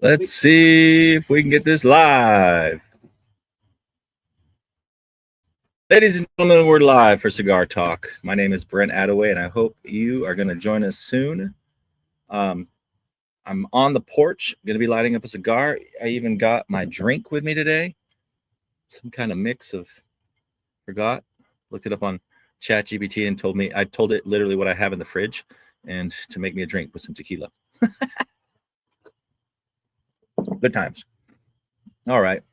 Let's see if we can get this live. Ladies and gentlemen, we're live for Cigar Talk. My name is Brent Attaway, and I hope you are going to join us soon. I'm on the porch, going to be lighting up a cigar. I even got my drink with me today. Some kind of mix of, forgot, looked it up on ChatGPT and told me, I told it literally what I have in the fridge and to make me a drink with some tequila. Good times. All right.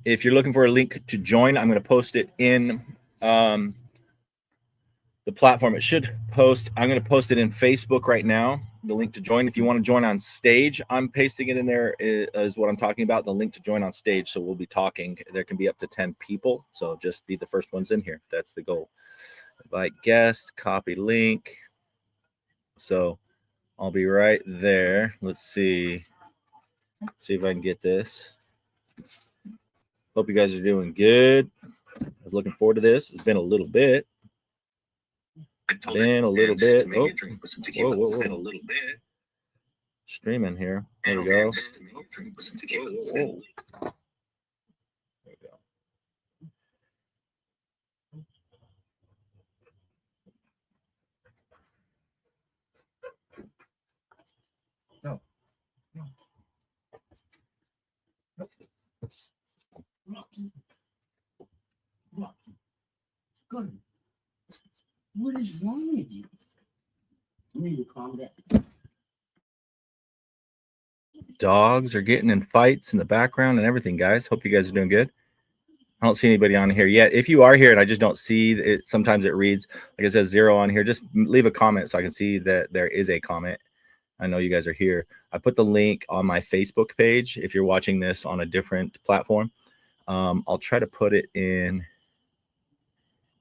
If you're looking for a link to join, I'm going to post it in the platform. It should post. I'm going to post it in Facebook right now, the link to join. If you want to join on stage, I'm pasting it in there is what I'm talking about, the link to join on stage. So we'll be talking. There can be up to 10 people. So just be the first ones in here. That's the goal. Invite guest, copy link. So I'll be right there. Let's see. See if I can get this. Hope you guys are doing good. I was looking forward to this. It's been a little bit. Been a little bit. Oh, whoa, whoa, whoa. A little bit. Streaming here. There we go. Whoa. There we go. No. Rocky. Good. What is wrong with you? You need to calm down. Dogs are getting in fights in the background and everything, guys. Hope you guys are doing good. I don't see anybody on here yet. If you are here and I just don't see it, sometimes it reads like it says 0 on here. Just leave a comment so I can see that there is a comment. I know you guys are here. I put the link on my Facebook page. If you're watching this on a different platform, I'll try to put it in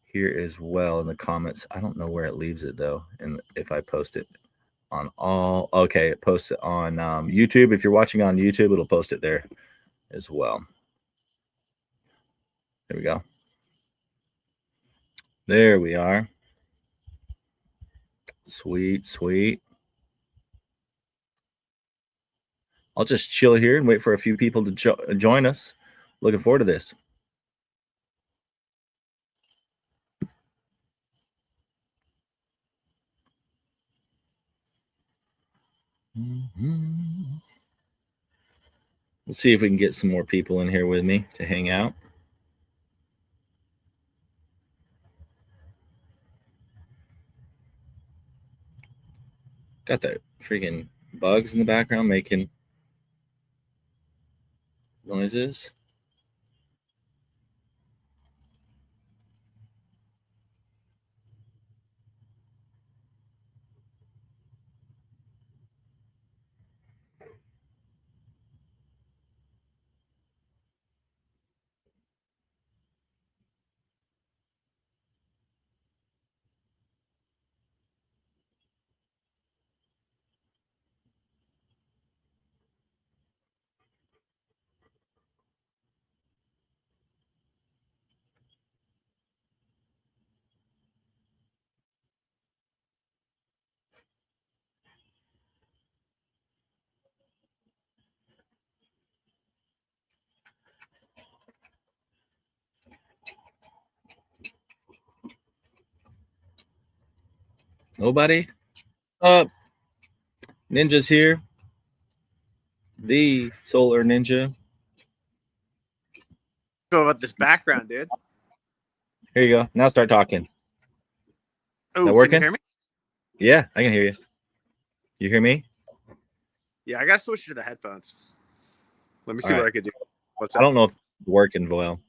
here as well in the comments. I don't know where it leaves it though. And if I post it on all, okay, it posts it on YouTube. If you're watching on YouTube, it'll post it there as well. There we go. There we are. Sweet, sweet. I'll just chill here and wait for a few people to join us. Looking forward to this. Let's see if we can get some more people in here with me to hang out. Got that freaking bugs in the background making noises. Nobody? Ninja's here. The Solar Ninja. Go about this background, dude. Here you go. Now start talking. Oh, that working? Can you hear me? Yeah, I can hear you. You hear me? Yeah, I got to switch to the headphones. Let me see what I could do. What's I don't know if it's working well.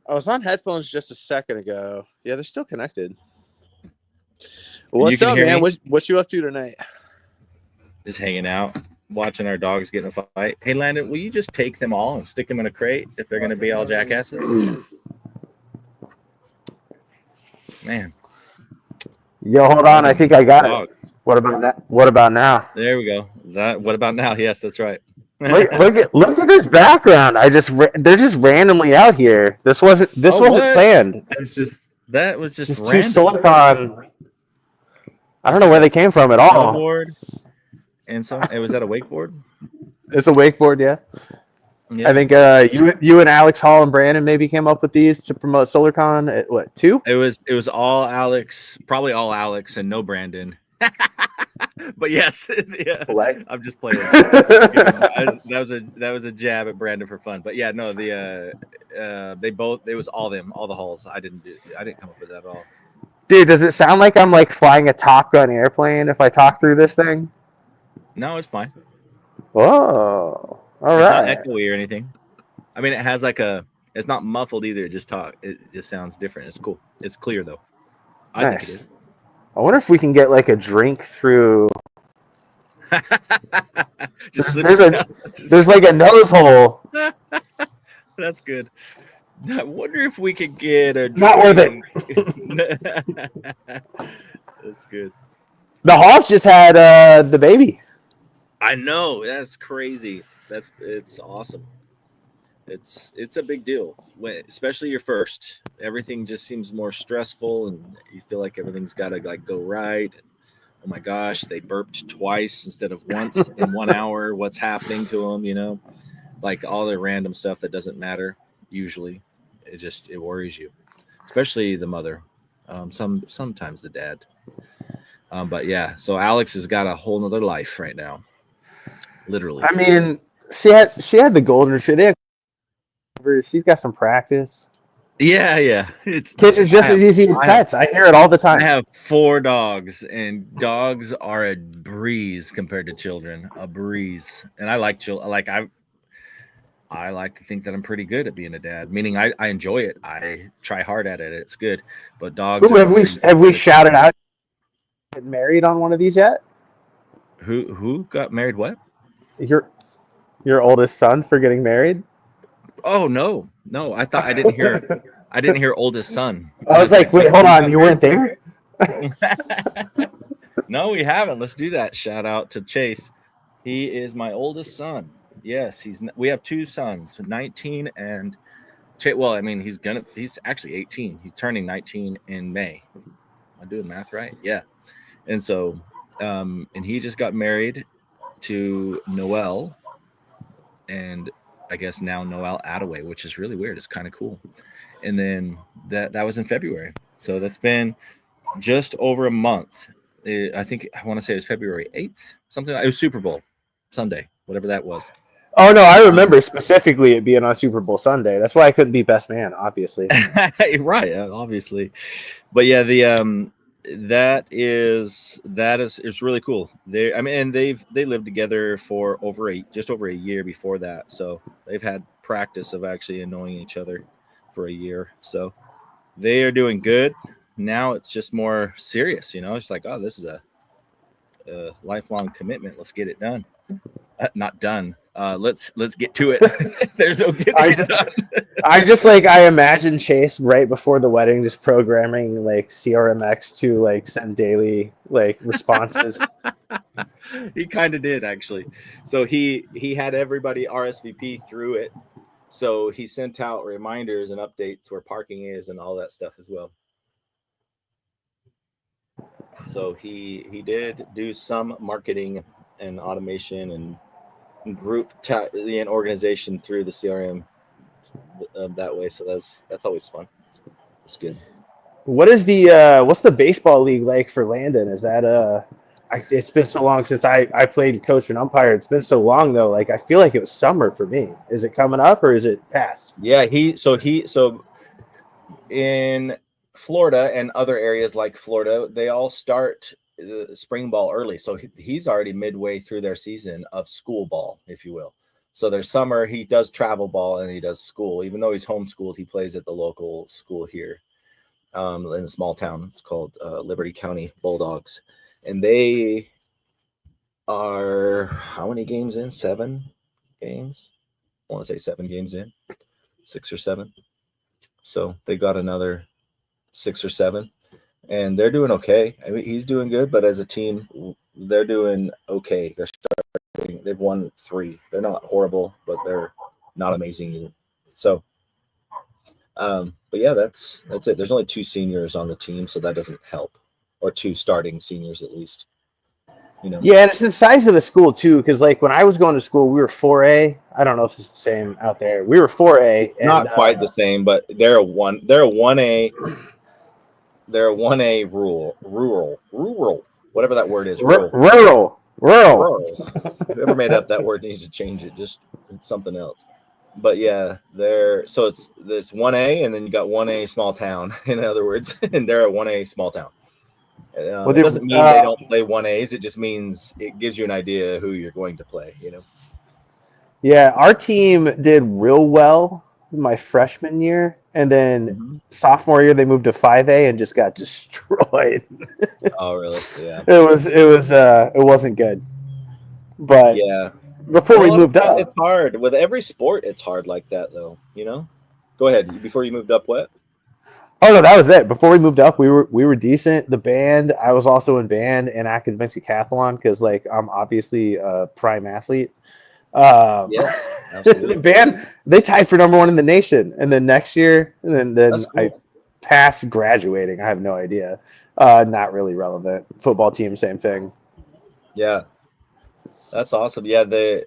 I was on headphones just a second ago. Yeah, they're still connected. What's up, man? What you up to tonight? Just hanging out, watching our dogs get in a fight. Hey, Landon, will you just take them all and stick them in a crate if they're going to be all jackasses? Man. Yo, hold on. I think I got it. What about that? What about now? There we go. What about now? Yes, that's right. look at this background. They're just randomly out here. This wasn't planned. It's just that was just random. Two silicon. I don't know where they came from at all. Snowboard and some. It was at a wakeboard. It's a wakeboard, yeah. Yeah. I think you and Alex Hall and Brandon maybe came up with these to promote SolarCon at what, 2? It was all Alex, probably all Alex and no Brandon. But yes, yeah, I'm just playing. That was a jab at Brandon for fun. But yeah, no, it was all them, all the halls. I didn't come up with that at all. Dude, does it sound like I'm like flying a Top Gun airplane if I talk through this thing? No, it's fine. Whoa. All It's right. not echoey or anything. I mean, it has it's not muffled either. It just sounds different. It's cool. It's clear though. I think it is. I wonder if we can get like a drink through. There's like a nose hole. That's good. I wonder if we could get a drink. Not worth it. That's good. The Hoss just had the baby. I know, that's crazy. It's awesome. It's a big deal, especially your first. Everything just seems more stressful, and you feel like everything's got to like go right. Oh my gosh, they burped twice instead of once in 1 hour. What's happening to them? You know, like all the random stuff that doesn't matter. Usually, it worries you, especially the mother. Sometimes the dad. But yeah, so Alex has got a whole nother life right now. Literally. I mean, she had the golden retriever. She's got some practice. Yeah. Kids is just as easy as pets. I hear it all the time. I have 4 dogs, and dogs are a breeze compared to children. A breeze. And I like children. I like to think that I'm pretty good at being a dad. Meaning, I enjoy it. I try hard at it. It's good. But dogs. Ooh, have we shouted out? Get married on one of these yet? Who got married? What? Your oldest son for getting married? Oh no! I thought I didn't hear. I didn't hear oldest son. I was like, wait, hold on, you weren't there? No, we haven't. Let's do that. Shout out to Chase. He is my oldest son. Yes, we have 2 sons, 19 and well, I mean, he's actually 18. He's turning 19 in May. Am I doing math right? Yeah. And so, and he just got married to Noelle, and I guess now Noelle Attaway, which is really weird. It's kind of cool. And then that was in February. So that's been just over a month. I think I want to say it was February 8th, something. It was Super Bowl Sunday, whatever that was. Oh no, I remember specifically it being on Super Bowl Sunday. That's why I couldn't be best man, obviously. Right, obviously. But yeah, it's really cool. They lived together for just over a year before that. So they've had practice of actually knowing each other for a year. So they are doing good. Now it's just more serious, It's like, oh, this is a lifelong commitment. Let's get it done. Not done. Let's get to it. There's no getting it done. I imagine Chase right before the wedding just programming like CRMX to like send daily like responses. He kind of did actually. So he had everybody RSVP through it. So he sent out reminders and updates where parking is and all that stuff as well. So he did do some marketing and automation and group and organization through the CRM that way. So that's always fun. That's good. What is what's the baseball league like for Landon? Is that it's been so long since I played coach and umpire. It's been so long though. Like I feel like it was summer for me. Is it coming up or is it past? Yeah, so in Florida and other areas like Florida, they all start the spring ball early. So he's already midway through their season of school ball, if you will. So there's summer, he does travel ball and he does school. Even though he's homeschooled, he plays at the local school here in a small town. It's called Liberty County Bulldogs. And they are how many games in? 7 games? I want to say 7 games in, 6 or 7. So they got another 6 or 7. And they're doing okay. I mean, he's doing good, but as a team, they're doing okay. They've won 3. They're not horrible, but they're not amazing either. So, but yeah, that's it. There's only 2 seniors on the team, so that doesn't help or 2 starting seniors at least. You know. Yeah, and it's the size of the school too, because like when I was going to school, we were 4A. I don't know if it's the same out there. We were 4A. It's not quite the same, but they're a 1A. They're a 1A rural, whatever that word is. Rural. Whoever made up that word needs to change it. Just something else. But yeah, so it's this 1A, and then you got 1A small town. In other words, and they're a 1A small town. It doesn't mean they don't play 1As. It just means it gives you an idea who you're going to play. You know. Yeah, our team did real well my freshman year, and then sophomore year they moved to 5A and just got destroyed. Oh, really? Yeah. It wasn't good. But yeah, before we moved up, it's hard with every sport. It's hard like that, though. You know. Go ahead. Before you moved up, what? Oh no, that was it. Before we moved up, we were decent. The band, I was also in band and academic decathlon because like I'm obviously a prime athlete. Yes, absolutely. The band, they tied for number 1 in the nation, and then next year, and then Cool. I passed graduating. I have no idea. Not really relevant. Football team, same thing. Yeah, that's awesome. Yeah, I've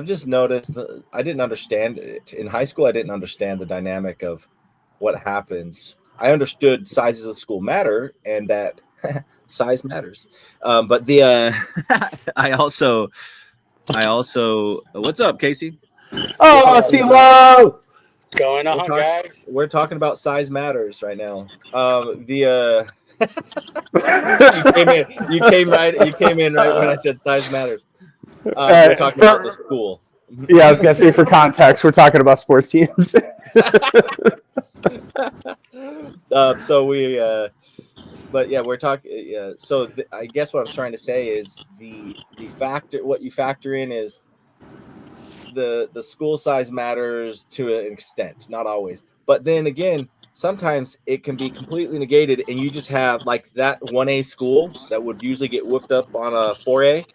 just noticed I didn't understand it in high school. I didn't understand the dynamic of what happens. I understood sizes of school matter and that size matters. But I also, what's up, Casey? Oh, CeeLo! What's going on, guys? We're talking about size matters right now. You came in right when I said size matters. We're talking about the school. Yeah, I was gonna say for context, we're talking about sports teams. But yeah, we're talking. Yeah, so I guess what I'm trying to say is what you factor in is the school size matters to an extent, not always. But then again, sometimes it can be completely negated, and you just have like that 1A school that would usually get whooped up on a 4A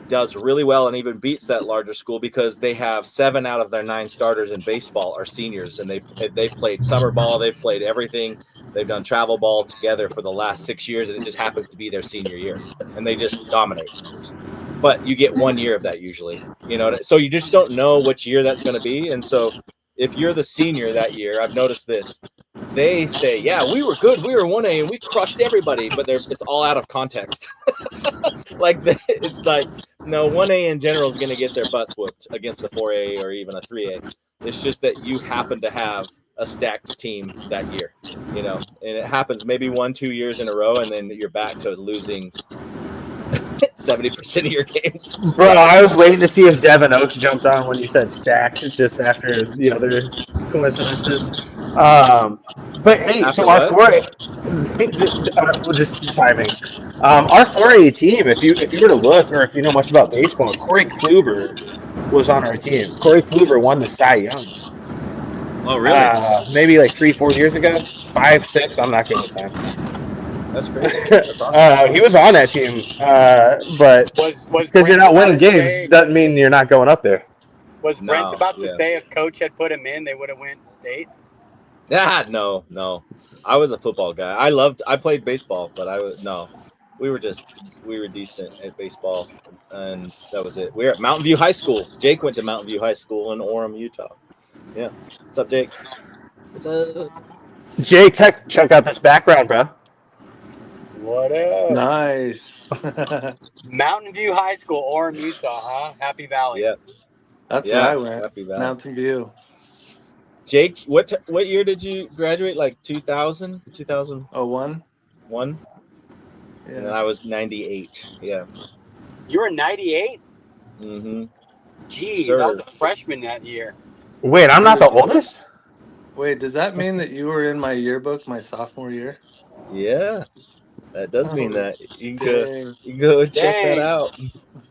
does really well and even beats that larger school because they have 7 out of their 9 starters in baseball are seniors, and they've played summer ball, they've played everything, they've done travel ball together for the last 6 years, and it just happens to be their senior year, and they just dominate. But you get 1 year of that usually, you know, so you just don't know which year that's going to be. And so if you're the senior that year, I've noticed this, they say, yeah, we were good, we were 1A and we crushed everybody, but it's all out of context. It's like, no, 1A in general is going to get their butts whooped against a 4A or even a 3A. It's just that you happen to have a stacked team that year, you know, and it happens maybe 1-2 years in a row, and then you're back to losing 70% of your games. Bro, I was waiting to see if Devin Oaks jumped on when you said stacked, just after the other coincidences. But hey, After so our 4A, just timing. Our 4A team, if you were to look, or if you know much about baseball, Corey Kluber was on our team. Corey Kluber won the Cy Young. Oh, really? Maybe like 3-4 years ago, 5, 6. I'm not good with time. That's great. That's awesome. He was on that team, but because you're not winning games doesn't mean you're not going up there. Was Brent about to say if Coach had put him in, they would have went state? No. I was a football guy. I played baseball, but we were decent at baseball, and that was it. We were at Mountain View High School. Jake went to Mountain View High School in Orem, Utah. Yeah. What's up, Jake? What's up? Jake, check out this background, bro. What up? Nice. Mountain View High School, Orem, Utah, huh? Happy Valley. Yeah. That's where I went. Happy Valley. Mountain View. Jake, what year did you graduate? Like 2000? 2001? 1? Yeah. And I was 98. Yeah. You were 98? Mm-hmm. Geez, I was a freshman that year. Wait, I'm not the oldest? Wait, does that mean that you were in my yearbook my sophomore year? Yeah. That does mean that. You can go check that out.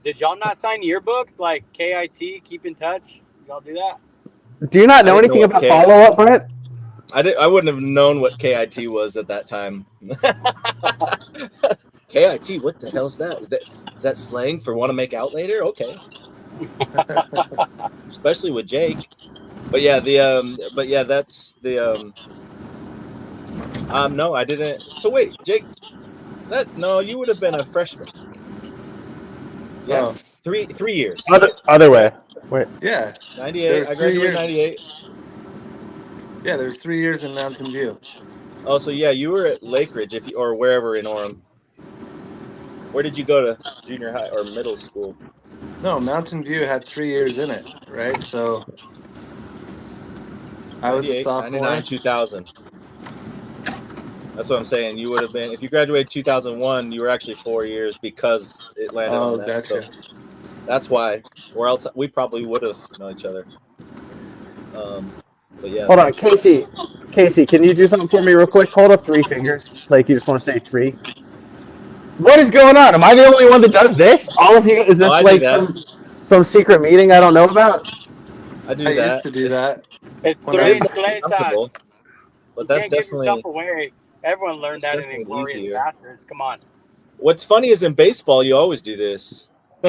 Did y'all not sign yearbooks like KIT, keep in touch? Y'all do that? Do you not know anything about follow-up, Brett? I wouldn't have known what KIT was at that time. KIT, what the hell is that? Is that slang for want to make out later? Okay. Especially with Jake. But yeah, that's the No, I didn't. So wait, Jake, no, you would have been a freshman. Yeah, Oh. 3 years. Other way. Wait. Yeah. 98. I graduated 98. Yeah, there's 3 years in Mountain View. Oh, so yeah, you were at Lake Ridge or wherever in Orem. Where did you go to junior high or middle school? No, Mountain View had 3 years in it, right? So I was a sophomore. 99, 2000. That's what I'm saying. You would have been, if you graduated 2001, you were actually 4 years because it landed on that. Gotcha. So that's why. Or else we probably would have known each other. But yeah. Hold on, Casey. Casey, can you do something for me real quick? Hold up 3 fingers. Like you just want to say 3. What is going on? Am I the only one that does this? All of you? Is this like some secret meeting I don't know about? I used to do that. It's When I was 3 comfortable, but that's can't give definitely yourself away. Everyone learned that in Inglorious easier. Bastards. Come on. What's funny is in baseball, you always do this.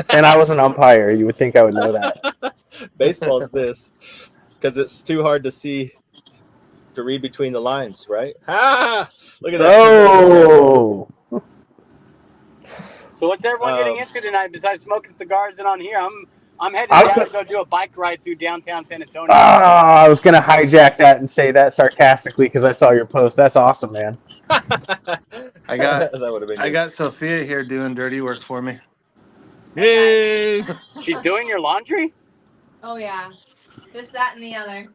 And I was an umpire. You would think I would know that. Baseball's this because it's too hard to see, to read between the lines, right? Ah, look at that. Oh. So what's everyone getting into tonight besides smoking cigars and on here? I'm heading down to go do a bike ride through downtown San Antonio. Oh, I was gonna hijack that and say that sarcastically because I saw your post. That's awesome, man. I got that would have been. I got Sophia here doing dirty work for me. Yay! She's doing your laundry? Oh yeah, this, that, and the other.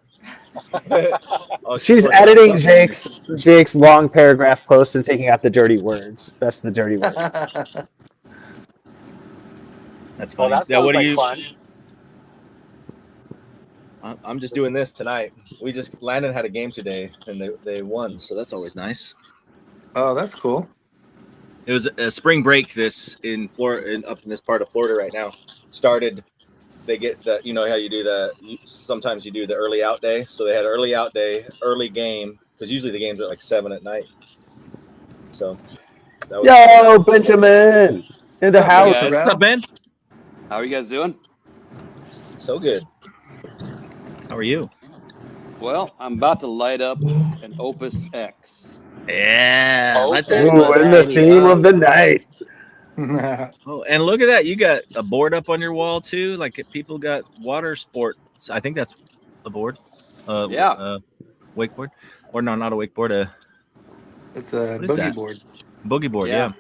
She's editing Jake's long paragraph post and taking out the dirty words. That's the dirty word. That's funny. Well, that sounds like fun. I'm just doing this tonight. Landon had a game today and they won, so that's always nice. Oh, that's cool. It was a spring break in Florida, up in this part of Florida right now. Started, they get the, you know how you do sometimes you do the early out day. So they had early out day, early game, because usually the games are like 7 at night. So that was Yo, Benjamin in the house. Hey, what's up, Ben? How are you guys doing? So good. How are you? Well, I'm about to light up an Opus X. Yeah. Ooh, in the theme of the night. Oh, and look at that. You got a board up on your wall too. Like people got water sports. I think that's a board. Wakeboard. Or no, not a wakeboard. It's a boogie board. Boogie board, yeah.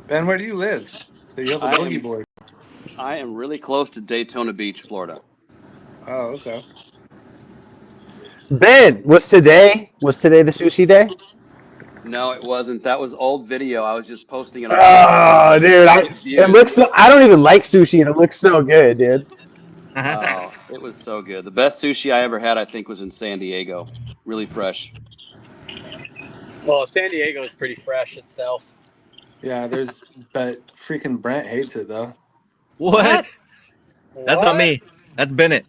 Ben, where do you live? Do you have a boogie board? I am really close to Daytona Beach, Florida. Oh, okay. Ben, was today the sushi day? No, it wasn't. That was old video. I was just posting it. Oh, dude, it looks so. I don't even like sushi, and it looks so good, dude. Oh, it was so good. The best sushi I ever had, I think, was in San Diego. Really fresh. Well, San Diego is pretty fresh itself. Yeah, but freaking Brent hates it though. What? That's not me. That's Bennett.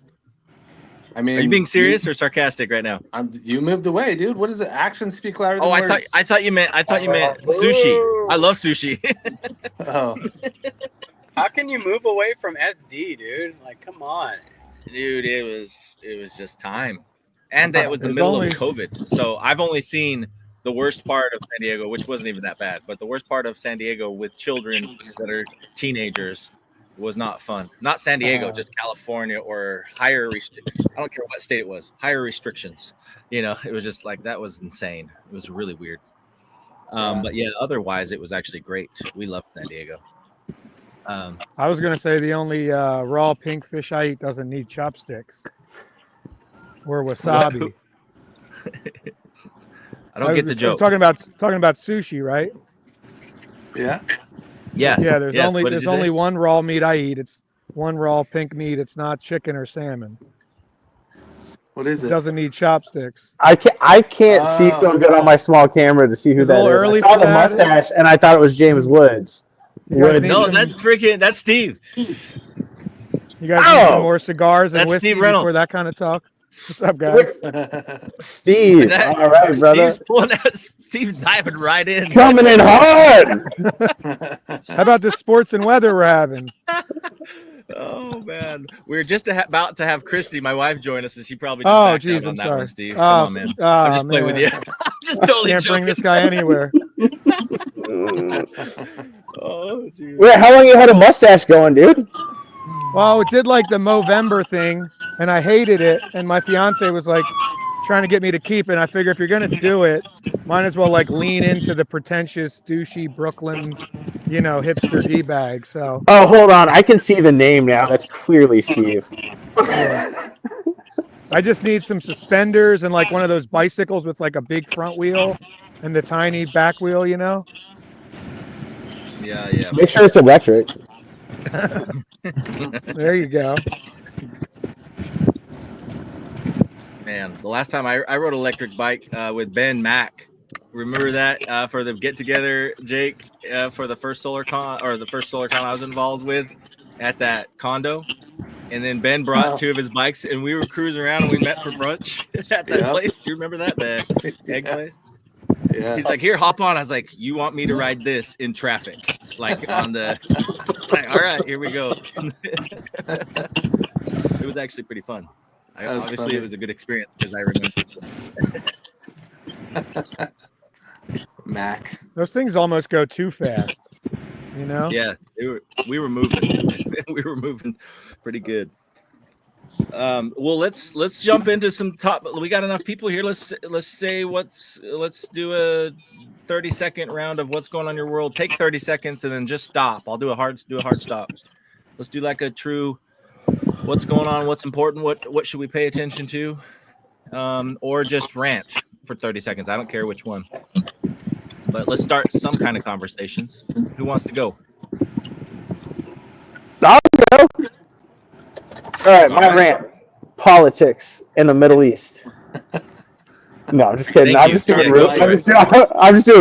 I mean, are you being serious or sarcastic right now? You moved away, dude. What is it? Actions speak louder than words. I thought you meant sushi. I love sushi. Oh. How can you move away from SD, dude? Like, come on. Dude, it was just time. And that was the middle of COVID. So I've only seen the worst part of San Diego, which wasn't even that bad, but the worst part of San Diego with children that are teenagers was not fun. Not San Diego, just California or higher I don't care what state it was. Higher restrictions. You know, it was just like that was insane. It was really weird. But yeah, otherwise it was actually great. We loved San Diego. I was gonna say the only raw pink fish I eat doesn't need chopsticks. Or wasabi. I don't get the joke. Talking about sushi, right? Yeah. Yes. Yeah. There's only one raw meat I eat. It's one raw pink meat. It's not chicken or salmon. What is it? It doesn't need chopsticks. I can't see so good on my small camera to see who that is. I saw the mustache and I thought it was James Woods. No, that's Steve. You guys need some more cigars and whiskey before that kind of talk? What's up, guys? Steve. All right, brother. Steve's diving right in. Coming in hard. How about the sports and weather we're having? Oh man, we were just about to have Christy, my wife, join us, and she probably just Oh, backed geez, out on I'm that sorry. one, Steve. Come on, man. I'm just playing with you. I'm just totally Can't joking. bring this guy anywhere. Oh, dude. Wait, how long you had a mustache going, dude? Well, it did like the Movember thing, and I hated it. And my fiance was like trying to get me to keep it. And I figure if you're gonna do it, might as well like lean into the pretentious, douchey Brooklyn, hipster d bag. So Oh, hold on. I can see the name now. That's clearly Steve. yeah, I just need some suspenders and like one of those bicycles with like a big front wheel and the tiny back wheel. Yeah. Make sure it's electric. There you go. Man, the last time I rode an electric bike with Ben Mack. Remember that for the get together, Jake, for the first solar con I was involved with at that condo. And then Ben brought two of his bikes, and we were cruising around, and we met for brunch at that place. Do you remember that, the egg place? Yeah. He's like, "Here, hop on." I was like, "You want me to ride this in traffic, like on the?" I was like, "All right, here we go." It was actually pretty fun. Obviously, funny. it was a good experience because I remember. Mac. Those things almost go too fast. Yeah, we were moving. We were moving pretty good. Well, let's jump into some top. We got enough people here. Let's do a 30-second round of what's going on in your world. Take 30 seconds and then just stop. I'll do a hard stop. Let's do like a true what's going on, what's important, what should we pay attention to, or just rant for 30 seconds. I don't care which one. But let's start some kind of conversations. Who wants to go? I'll go. All right, my rant. Politics in the Middle East. No, I'm just kidding. I'm just doing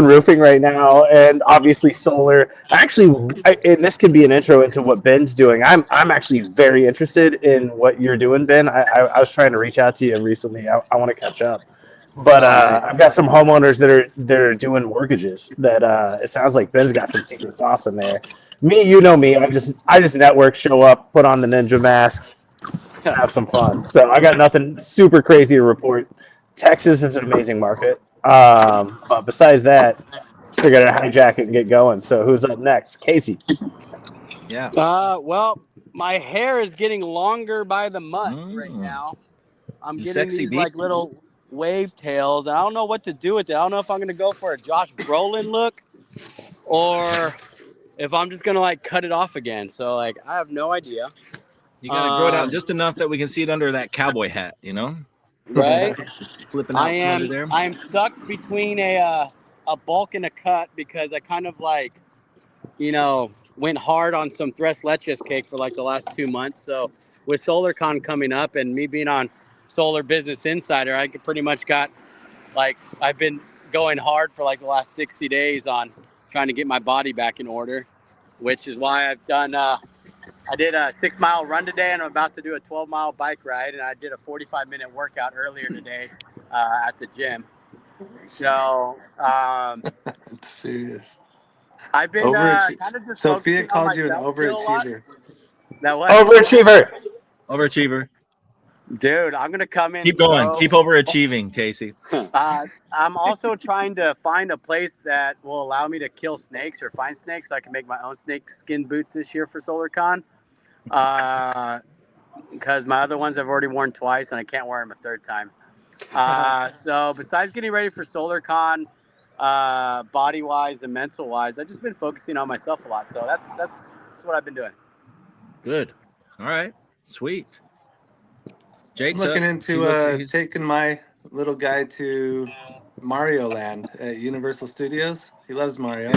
roofing right now, and obviously solar. Actually, and this could be an intro into what Ben's doing. I'm actually very interested in what you're doing, Ben. I was trying to reach out to you recently. I want to catch up, but I've got some homeowners that are doing mortgages. That it sounds like Ben's got some secret sauce in there. Me, you know me. I just network, show up, put on the ninja mask, have some fun. So I got nothing super crazy to report. Texas is an amazing market. But besides that, just figured I'd hijack it and get going. So who's up next? Casey. Yeah. Well, my hair is getting longer by the month right now. I'm getting these like little wave tails, and I don't know what to do with it. I don't know if I'm gonna go for a Josh Brolin look or if I'm just gonna like cut it off again. So like I have no idea. You gotta grow it out just enough that we can see it under that cowboy hat, Right? Flipping out under there. I am stuck between a bulk and a cut because I kind of like, went hard on some Tres Leches cake for like the last 2 months. So with SolarCon coming up and me being on Solar Business Insider, I could pretty much I've been going hard for like the last 60 days on trying to get my body back in order, which is why I've done, I did a 6-mile run today, and I'm about to do a 12-mile bike ride, and I did a 45-minute workout earlier today at the gym. So, It's serious. I've been kind of just Sophia focusing called on you an myself still a lot. overachiever. That what? Overachiever. Dude, I'm gonna come in. Keep going. Keep overachieving, Casey. I'm also trying to find a place that will allow me to kill snakes or find snakes so I can make my own snake skin boots this year for SolarCon. Because my other ones I've already worn twice and I can't wear them a third time. So besides getting ready for SolarCon, body-wise and mental-wise, I've just been focusing on myself a lot. So that's what I've been doing. Good. All right. Sweet. Jake's looking into taking my little guy to Mario Land at Universal Studios. He loves Mario,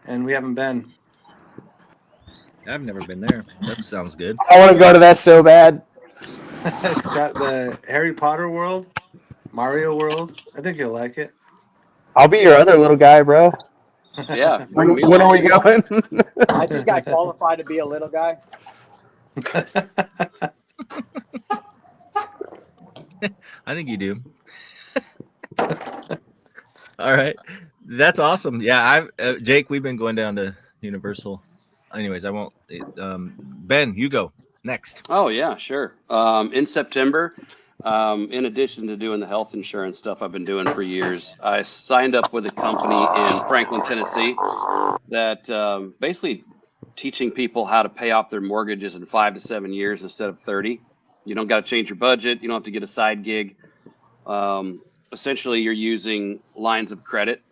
and we haven't been. I've never been there. That sounds good. I want to go to that so bad. It's got the Harry Potter world, Mario world. I think you'll like it. I'll be your other little guy, bro. Yeah. When are we going? I think I qualify to be a little guy. I think you do. All right. That's awesome. Yeah, Jake, we've been going down to Universal anyways, I won't. Ben, you go next. Oh yeah, sure. In September, in addition to doing the health insurance stuff I've been doing for years, I signed up with a company in Franklin, Tennessee, that basically teaching people how to pay off their mortgages in 5 to 7 years instead of 30. You don't got to change your budget. You don't have to get a side gig. Essentially, you're using lines of credit,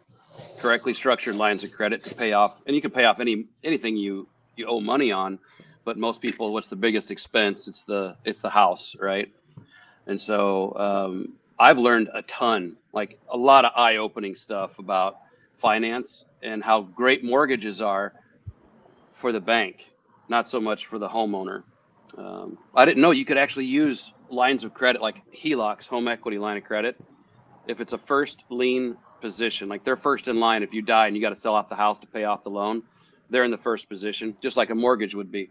correctly structured lines of credit to pay off, and you can pay off anything you owe money on. But most people, what's the biggest expense? It's the house, right? And so I've learned a ton, like a lot of eye-opening stuff about finance and how great mortgages are for the bank, not so much for the homeowner. I didn't know you could actually use lines of credit like HELOCs, home equity line of credit, if it's a first lien position, like they're first in line. If you die and you got to sell off the house to pay off the loan, they're in the first position, just like a mortgage would be.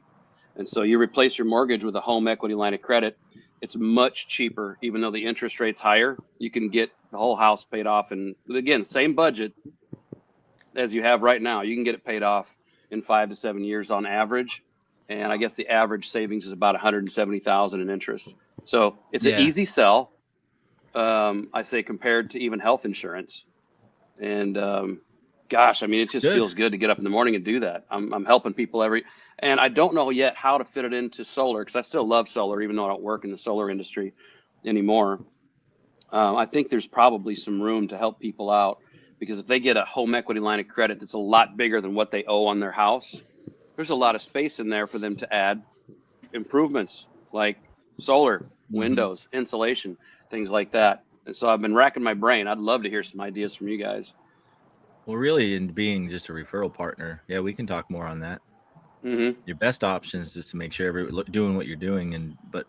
And so you replace your mortgage with a home equity line of credit. It's much cheaper, even though the interest rate's higher. You can get the whole house paid off. And again, same budget as you have right now. You can get it paid off in 5 to 7 years on average. And I guess the average savings is about $170,000 in interest. So it's an easy sell. I say compared to even health insurance. And gosh, I mean, it just feels good to get up in the morning and do that. I'm helping people and I don't know yet how to fit it into solar, because I still love solar, even though I don't work in the solar industry anymore. I think there's probably some room to help people out, because if they get a home equity line of credit that's a lot bigger than what they owe on their house, there's a lot of space in there for them to add improvements like solar, windows, insulation, things like that. And so I've been racking my brain. I'd love to hear some ideas from you guys. Well, really, in being just a referral partner, we can talk more on that. Your best option is just to make sure everyone doing what you're doing, but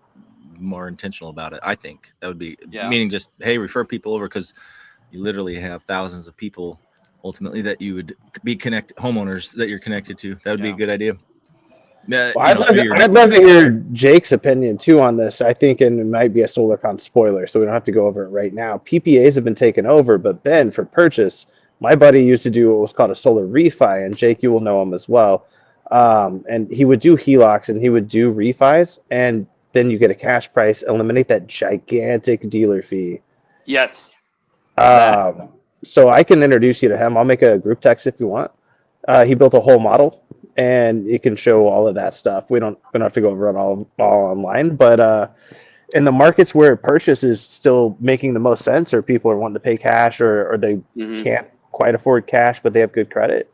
more intentional about it. I think that would be meaning just, hey, refer people over, because you literally have thousands of people ultimately that you would be homeowners that you're connected to. That would be a good idea. Well, I'd love to hear Jake's opinion too on this. I think, and it might be a SolarCon spoiler, so we don't have to go over it right now. PPAs have been taken over, but Ben, for purchase, my buddy used to do what was called a solar refi, and Jake, you will know him as well. And he would do HELOCs and he would do refis, and then you get a cash price, eliminate that gigantic dealer fee. Yes. So I can introduce you to him. I'll make a group text if you want. He built a whole model, and it can show all of that stuff. We don't have to go over it all online, but in the markets where purchase is still making the most sense, or people are wanting to pay cash, or they can't quite afford cash, but they have good credit.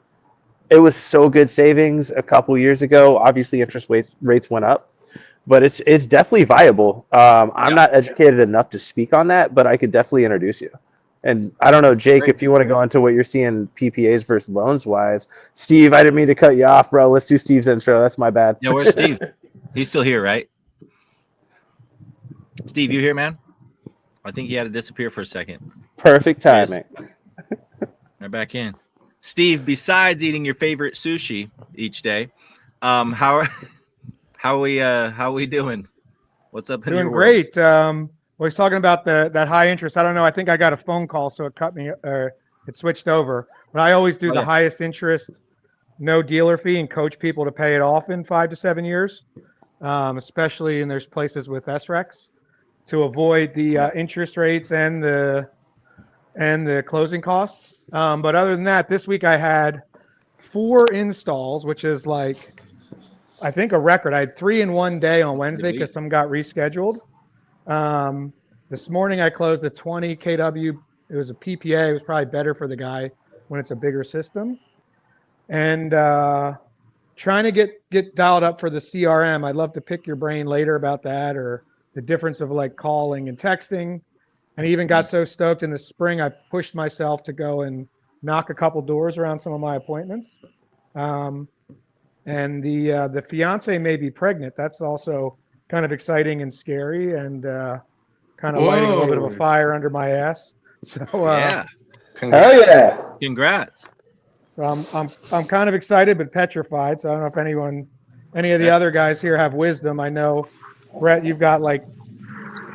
It was so good savings a couple years ago. Obviously, interest rates went up, but it's definitely viable. I'm not educated enough to speak on that, but I could definitely introduce you. And I don't know, Jake, if you want to go into what you're seeing PPAs versus loans wise. Steve, I didn't mean to cut you off, bro. Let's do Steve's intro. That's my bad. Yeah, where's Steve? He's still here, right? Steve, you here, man? I think he had to disappear for a second. Perfect timing. Right back in. Steve, besides eating your favorite sushi each day, how are we doing? What's up in your world? Doing great. Well, he's talking about that high interest. I don't know. I think I got a phone call, so it cut me. It switched over. But I always do the highest interest, no dealer fee, and coach people to pay it off in 5 to 7 years, especially there's places with SRECs, to avoid the interest rates and the closing costs. But other than that, this week I had 4 installs, which is like, I think, a record. I had 3 in one day on Wednesday because some got rescheduled. This morning I closed a 20 kW. It was a PPA. It was probably better for the guy when it's a bigger system. And trying to get dialed up for the CRM. I'd love to pick your brain later about that, or the difference of like calling and texting. And I even got so stoked in the spring, I pushed myself to go and knock a couple doors around some of my appointments. And the fiance may be pregnant. That's also kind of exciting and scary, and kind of lighting a little bit of a fire under my ass. So Congrats. I'm kind of excited but petrified. So I don't know if any of the other guys here have wisdom. I know, Brett, you've got like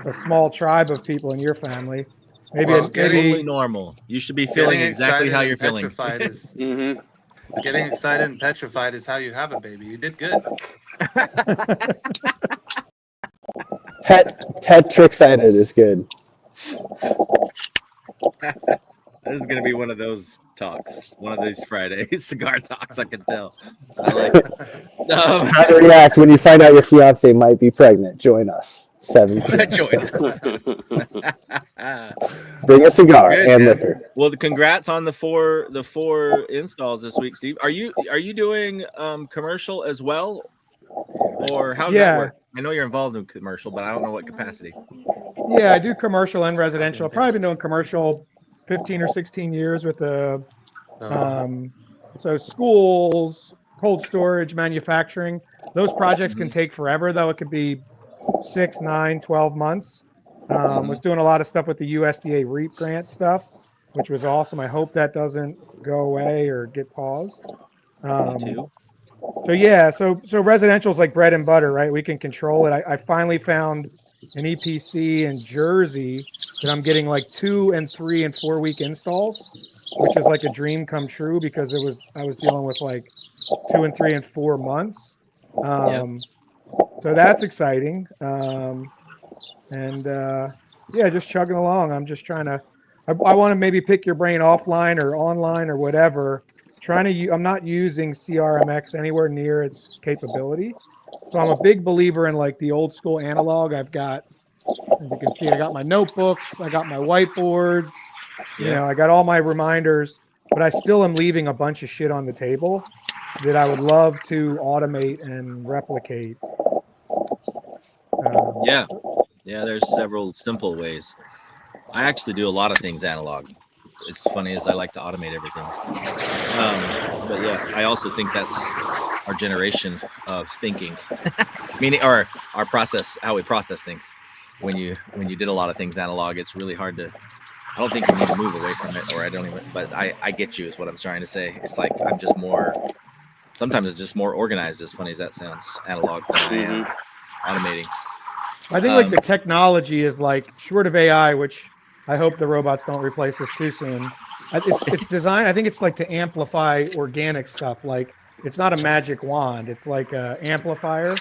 a small tribe of people in your family. Maybe it's totally normal. You should be feeling exactly how you're feeling. Getting excited and petrified is how you have a baby. You did good. Petrified is good. This is gonna be one of those talks, one of these Friday cigar talks. I can tell. I like it. How to react when you find out your fiance might be pregnant? Join us. 7 p.m. Join us. Bring a cigar Good, and man. liquor. Well, congrats on the four installs this week, Steve. Are you doing commercial as well, or how does that work? I know you're involved in commercial, but I don't know what capacity. Yeah, I do commercial and residential. I've probably been doing commercial 15 or 16 years with the so schools, cold storage, manufacturing. Those projects can take forever, though. It could be 6, 9, 12 months. Was doing a lot of stuff with the USDA REAP grant stuff, which was awesome. I hope that doesn't go away or get paused. So yeah, so residential is like bread and butter, right? We can control it. I finally found an EPC in Jersey that I'm getting like 2 and 3 and 4 week installs, which is like a dream come true because I was dealing with like 2 and 3 and 4 months. So that's exciting. Yeah, just chugging along. I'm just trying to. I want to maybe pick your brain offline or online or whatever. I'm not using CRMX anywhere near its capability. So I'm a big believer in like the old school analog. I've got, as you can see, I got my notebooks, I got my whiteboards, you know, I got all my reminders, but I still am leaving a bunch of shit on the table that I would love to automate and replicate. There's several simple ways. I actually do a lot of things analog. As funny as I like to automate everything. But yeah, I also think that's our generation of thinking, meaning our process, how we process things. When you did a lot of things analog, it's really hard to. I don't think you need to move away from it, or I don't even. But I get you is what I'm trying to say. It's like I'm just more. Sometimes it's just more organized. As funny as that sounds, analog than I am automating. I think like the technology is like short of AI, which I hope the robots don't replace us too soon. It's designed. I think it's like to amplify organic stuff. Like it's not a magic wand. It's like a amplifier.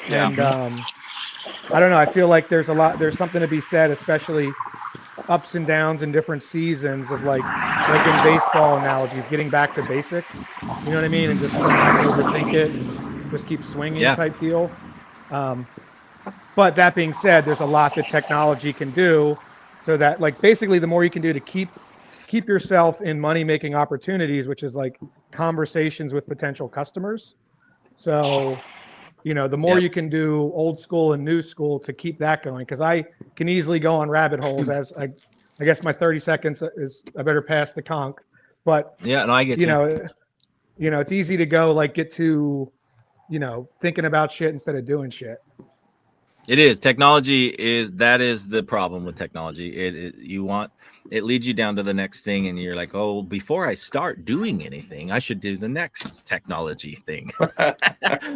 Yeah. And I don't know. I feel like there's something to be said, especially ups and downs in different seasons of like in baseball analogies, getting back to basics. You know what I mean? And just not overthink it and just keep swinging type deal. But that being said, there's a lot that technology can do, so that like basically the more you can do to keep yourself in money making opportunities, which is like conversations with potential customers. So, you know, the more you can do old school and new school to keep that going, because I can easily go on rabbit holes. As I guess my 30 seconds is I better pass the conch. But I get you know, it's easy to go like get to, you know, thinking about shit instead of doing shit. It is. Technology is the problem with technology. It leads you down to the next thing, and you're like, oh, before I start doing anything, I should do the next technology thing.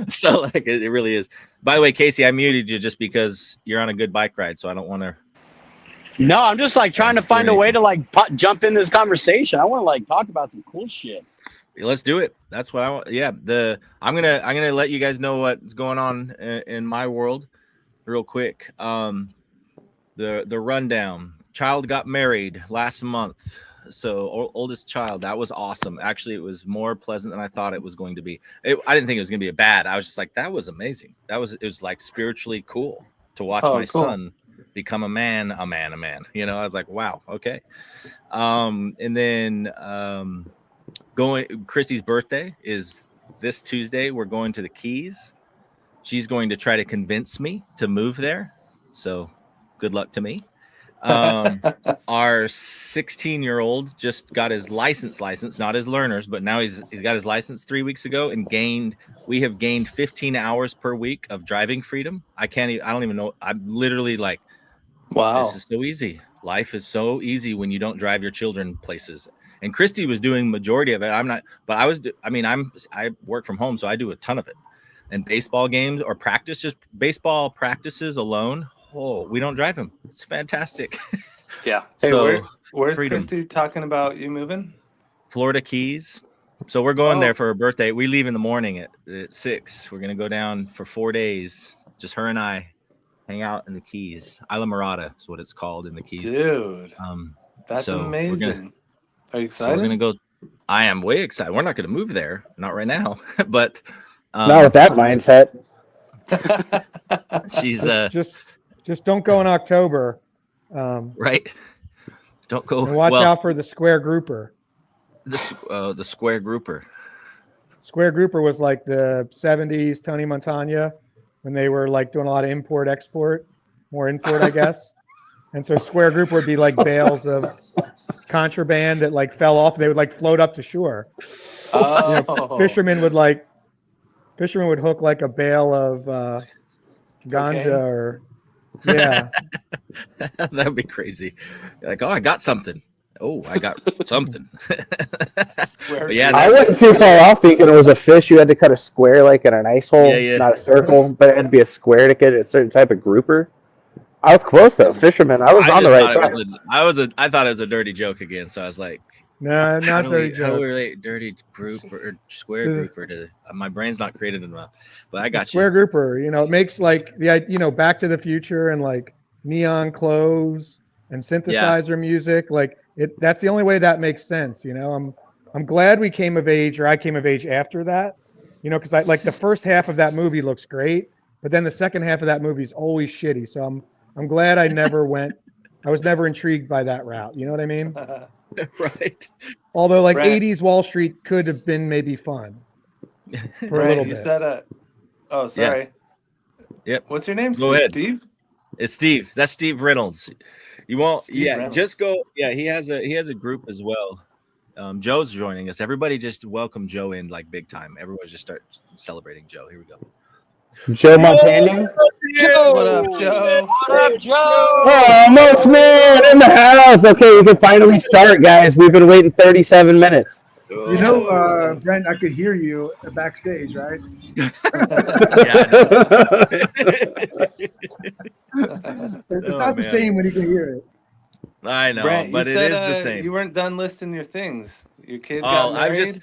So like it really is. By the way, Casey, I muted you just because you're on a good bike ride, so I don't want to. No, I'm just like trying to find a way to like jump in this conversation. I want to like talk about some cool shit. Let's do it. That's what I want. Yeah, I'm gonna let you guys know what's going on in my world. Real quick, the rundown. Child got married last month, so oldest child. That was awesome. Actually, it was more pleasant than I thought it was going to be. I didn't think it was going to be bad. I was just like, that was amazing. It was like spiritually cool to watch my son become a man. You know, I was like, wow, okay. And then Christy's birthday is this Tuesday. We're going to the Keys. She's going to try to convince me to move there. So good luck to me. Our 16-year-old just got his license, not his learners, but now he's got his license 3 weeks ago and we have gained 15 hours per week of driving freedom. I don't even know. I'm literally like, wow, this is so easy. Life is so easy when you don't drive your children places. And Christy was doing majority of it. I'm not, but I work from home, so I do a ton of it. And baseball games or practice, just baseball practices alone. Oh, we don't drive him. It's fantastic. Yeah. Hey, where's freedom. Christy talking about you moving? Florida Keys. So we're going there for her birthday. We leave in the morning at 6. We're gonna go down for 4 days. Just her and I, hang out in the Keys. Isla Morada is what it's called in the Keys. Dude, that's amazing. Are you excited? So we're gonna go. I am way excited. We're not gonna move there, not right now, but not with that mindset. She's just don't go in October. Right. Don't go. And watch out for the square grouper. The square grouper. Square grouper was like the 70s Tony Montana when they were like doing a lot of import export, more import, I guess. And so square grouper would be like bales of contraband that like fell off. They would like float up to shore. Oh. Fishermen would hook like a bale of ganja or That'd be crazy. Like, oh, I got something. Oh, I got something. I wasn't too far off thinking it was a fish. You had to cut a square like in an ice hole, not a circle, but it had to be a square to get a certain type of grouper. I was close though, fisherman. I was on the right side. I thought it was a dirty joke again, so I was like, no, not dirty joke. How do we relate dirty group or square grouper to my brain's not created enough, but I got square grouper. It makes like Back to the Future and like neon clothes and synthesizer music. Like that's the only way that makes sense. I'm glad we came of age, or I came of age after that. Because I like the first half of that movie looks great, but then the second half of that movie is always shitty. So I'm glad I never went. I was never intrigued by that route. You know what I mean? Right. Although like 80s Wall Street could have been maybe fun for a little bit. You said oh, sorry. Yep. What's your name? Go ahead. Steve? It's Steve. That's Steve Reynolds. You won't. Steve Reynolds. Just go. Yeah, he has a group as well. Joe's joining us. Everybody just welcome Joe in like big time. Everyone just start celebrating Joe. Here we go. Joe Montana. Joe. What up, Joe? What up, Joe? Oh, most man in the house. Okay, we can finally start, guys. We've been waiting 37 minutes. Brent, I could hear you backstage, right? It's not the same when you can hear it. I know, Brent, but it is the same. You weren't done listing your things. Your kid got married?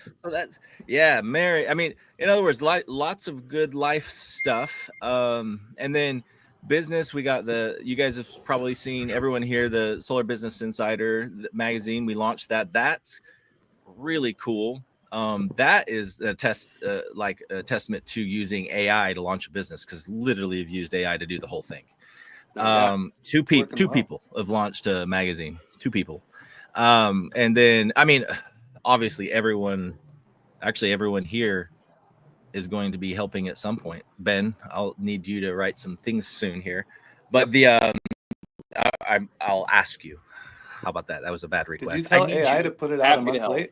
Married. I mean, in other words, lots of good life stuff. And then business, we got you guys have probably seen, everyone here, the Solar Business Insider magazine. We launched that. That's really cool. That is a testament to using AI to launch a business, because literally have used AI to do the whole thing. Two people have launched a magazine. 2 people. And then, I mean, obviously everyone here is going to be helping at some point. Ben, I'll need you to write some things soon here, but I'll ask you. How about that? That was a bad request. Did you tell AI to put it out a month late?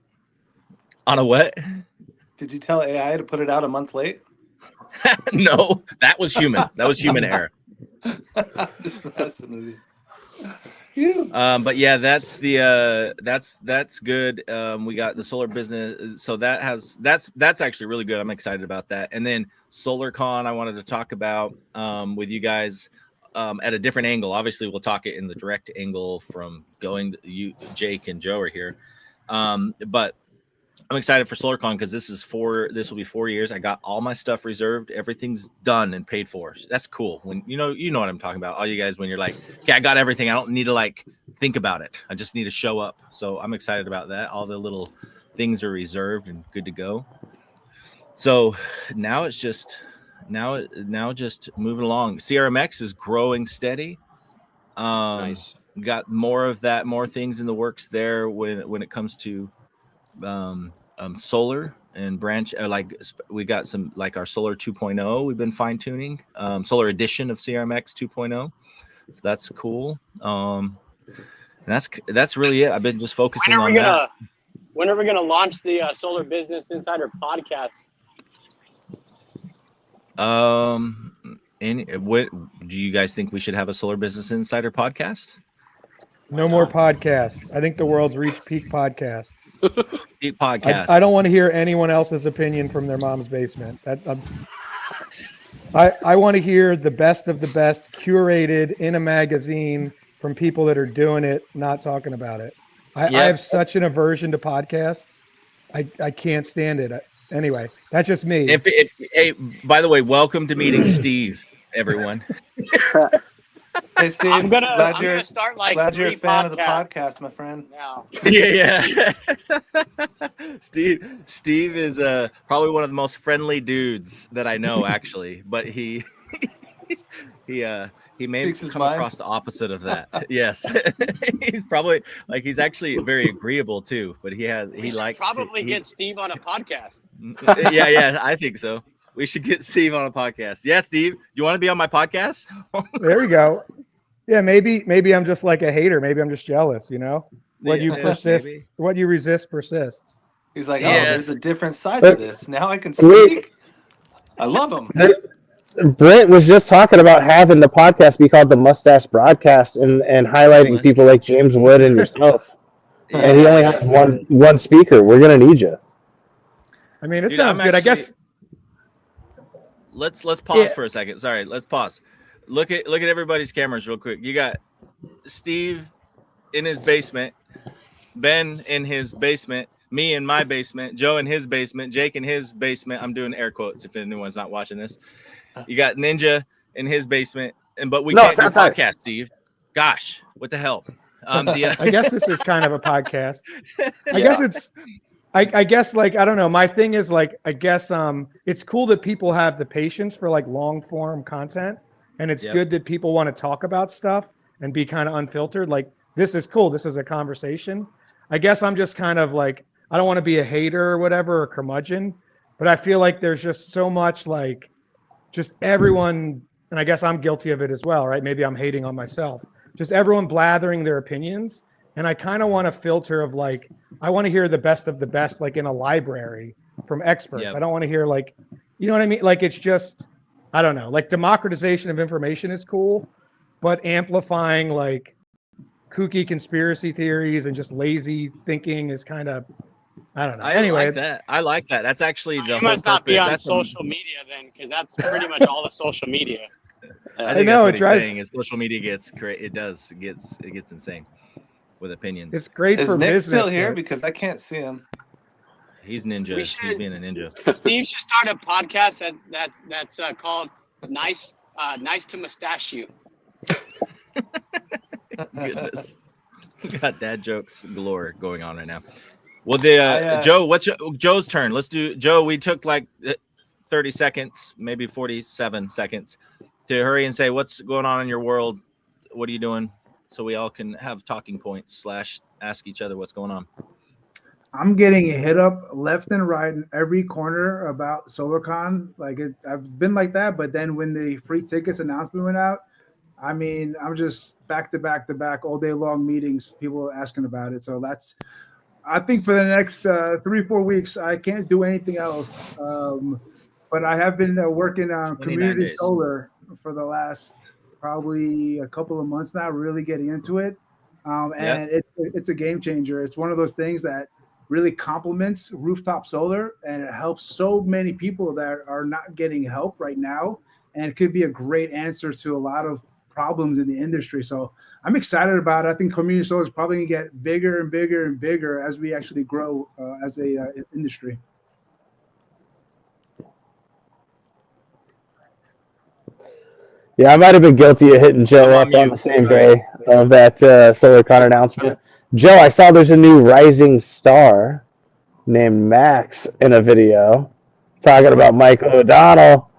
On a what? Did you tell AI to put it out a month late? No, that was human. That was human error. Just messing with you. But yeah, that's good. We got the solar business, so that's actually really good. I'm excited about that. And then SolarCon, I wanted to talk about with you guys at a different angle. Obviously, we'll talk it in the direct angle from going. Jake and Joe are here, but I'm excited for SolarCon because this will be 4 years. I got all my stuff reserved. Everything's done and paid for. That's cool. When you know what I'm talking about. All you guys, when you're like, okay, I got everything. I don't need to like think about it. I just need to show up. So I'm excited about that. All the little things are reserved and good to go. So now it's just moving along. CRMX is growing steady. Nice. We got more of that, more things in the works there when it comes to solar and branch. We got some like our solar 2.0 we've been fine tuning, solar edition of CRMX 2.0, so that's cool. That's really it. I've been just focusing on that. When are we gonna launch the Solar Business Insider podcast? What do you guys think we should have a Solar Business Insider podcast? No more podcasts. I think the world's reached peak podcast. Peak podcast. I don't want to hear anyone else's opinion from their mom's basement. I want to hear the best of the best, curated in a magazine from people that are doing it, not talking about it. I have such an aversion to podcasts. I can't stand it. Anyway, that's just me. Hey, by the way, welcome to meeting Steve, everyone. Hey, Steve. I'm gonna start like glad you're a fan of the podcasts podcast, my friend. now. Yeah. Steve is probably one of the most friendly dudes that I know, actually, but he may come across the opposite of that. Yes. He's probably he's actually very agreeable too, but he likes probably get Steve on a podcast. Yeah, I think so. We should get Steve on a podcast. Yeah, Steve, you want to be on my podcast? There we go. Yeah, maybe I'm just like a hater. Maybe I'm just jealous, you know? What you resist persists. He's like, there's a different side to this. Now I can speak. I love him. Brent was just talking about having the podcast be called the Mustache Broadcast and highlighting people like James Wood and yourself. And he only has one speaker. We're gonna need you. I mean, it sounds good. I guess. Let's pause for a second. Sorry, let's pause. Look at everybody's cameras real quick. You got Steve in his basement, Ben in his basement, me in my basement, Joe in his basement, Jake in his basement. I'm doing air quotes if anyone's not watching this. You got Ninja in his basement, but we can't do podcast, Steve. Gosh, what the hell? I guess this is kind of a podcast. I guess like I don't know. My thing is like I guess it's cool that people have the patience for like long form content, and it's good that people want to talk about stuff and be kind of unfiltered. Like this is cool. This is a conversation. I guess I'm just kind of like I don't want to be a hater or whatever or curmudgeon, but I feel like there's just so much like just everyone, and I guess I'm guilty of it as well, right? Maybe I'm hating on myself. Just everyone blathering their opinions. And I kind of want a filter of like, I want to hear the best of the best, like in a library from experts. I don't want to hear like, you know what I mean? Like, it's just, I don't know, like democratization of information is cool, but amplifying like kooky conspiracy theories and just lazy thinking is kind of, I don't know. Anyway, I like that. That's actually the you must not be on social media then, because that's pretty much all the social media. I think that's what he's saying is social media gets insane with opinions. It's great for Nick business. Still here because I can't see him. He's ninja. He's being a ninja. Steve should start a podcast that's called Nice to Mustache You. Goodness, we got dad jokes galore going on right now. Well, Joe, what's Joe's turn? Let's do Joe. We took like 30 seconds, maybe 47 seconds to hurry and say what's going on in your world. What are you doing? So we all can have talking points / ask each other what's going on. I'm getting hit up left and right in every corner about SolarCon. I've been like that, but then when the free tickets announcement went out, I mean, I'm just back to back all day long meetings, people asking about it. So I think for the next 3-4 weeks, I can't do anything else. But I have been working on community solar for the last probably a couple of months now, really getting into it. And it's a game changer. It's one of those things that really complements rooftop solar, and it helps so many people that are not getting help right now. And it could be a great answer to a lot of problems in the industry. So I'm excited about it. I think community solar is probably going to get bigger and bigger and bigger as we actually grow as a industry. Yeah, I might have been guilty of hitting Joe up on the same day of that SolarCon announcement. Joe, I saw there's a new rising star named Max in a video talking about Michael O'Donnell.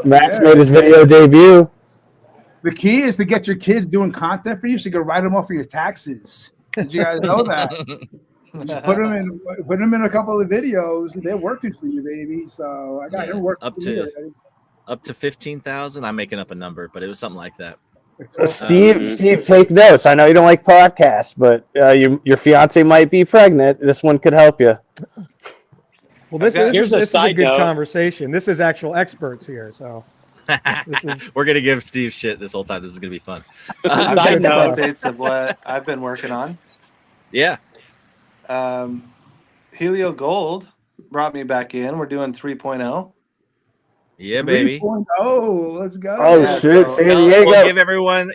Max made his video debut. The key is to get your kids doing content for you so you can write them off for your taxes. Did you guys know that? Put them in a couple of videos. They're working for you, baby. So I got him working up to 15,000. I'm making up a number, but it was something like that. Steve, take notes. I know you don't like podcasts, but your fiance might be pregnant. This one could help you. Well, this is a good conversation. This is actual experts here, so we're gonna give Steve shit this whole time. This is gonna be fun. I've got updates of what I've been working on. Yeah. Helio Gold brought me back in. We're doing 3.0. Yeah, baby. 3.0. Let's go. Oh shit, San Diego. Well,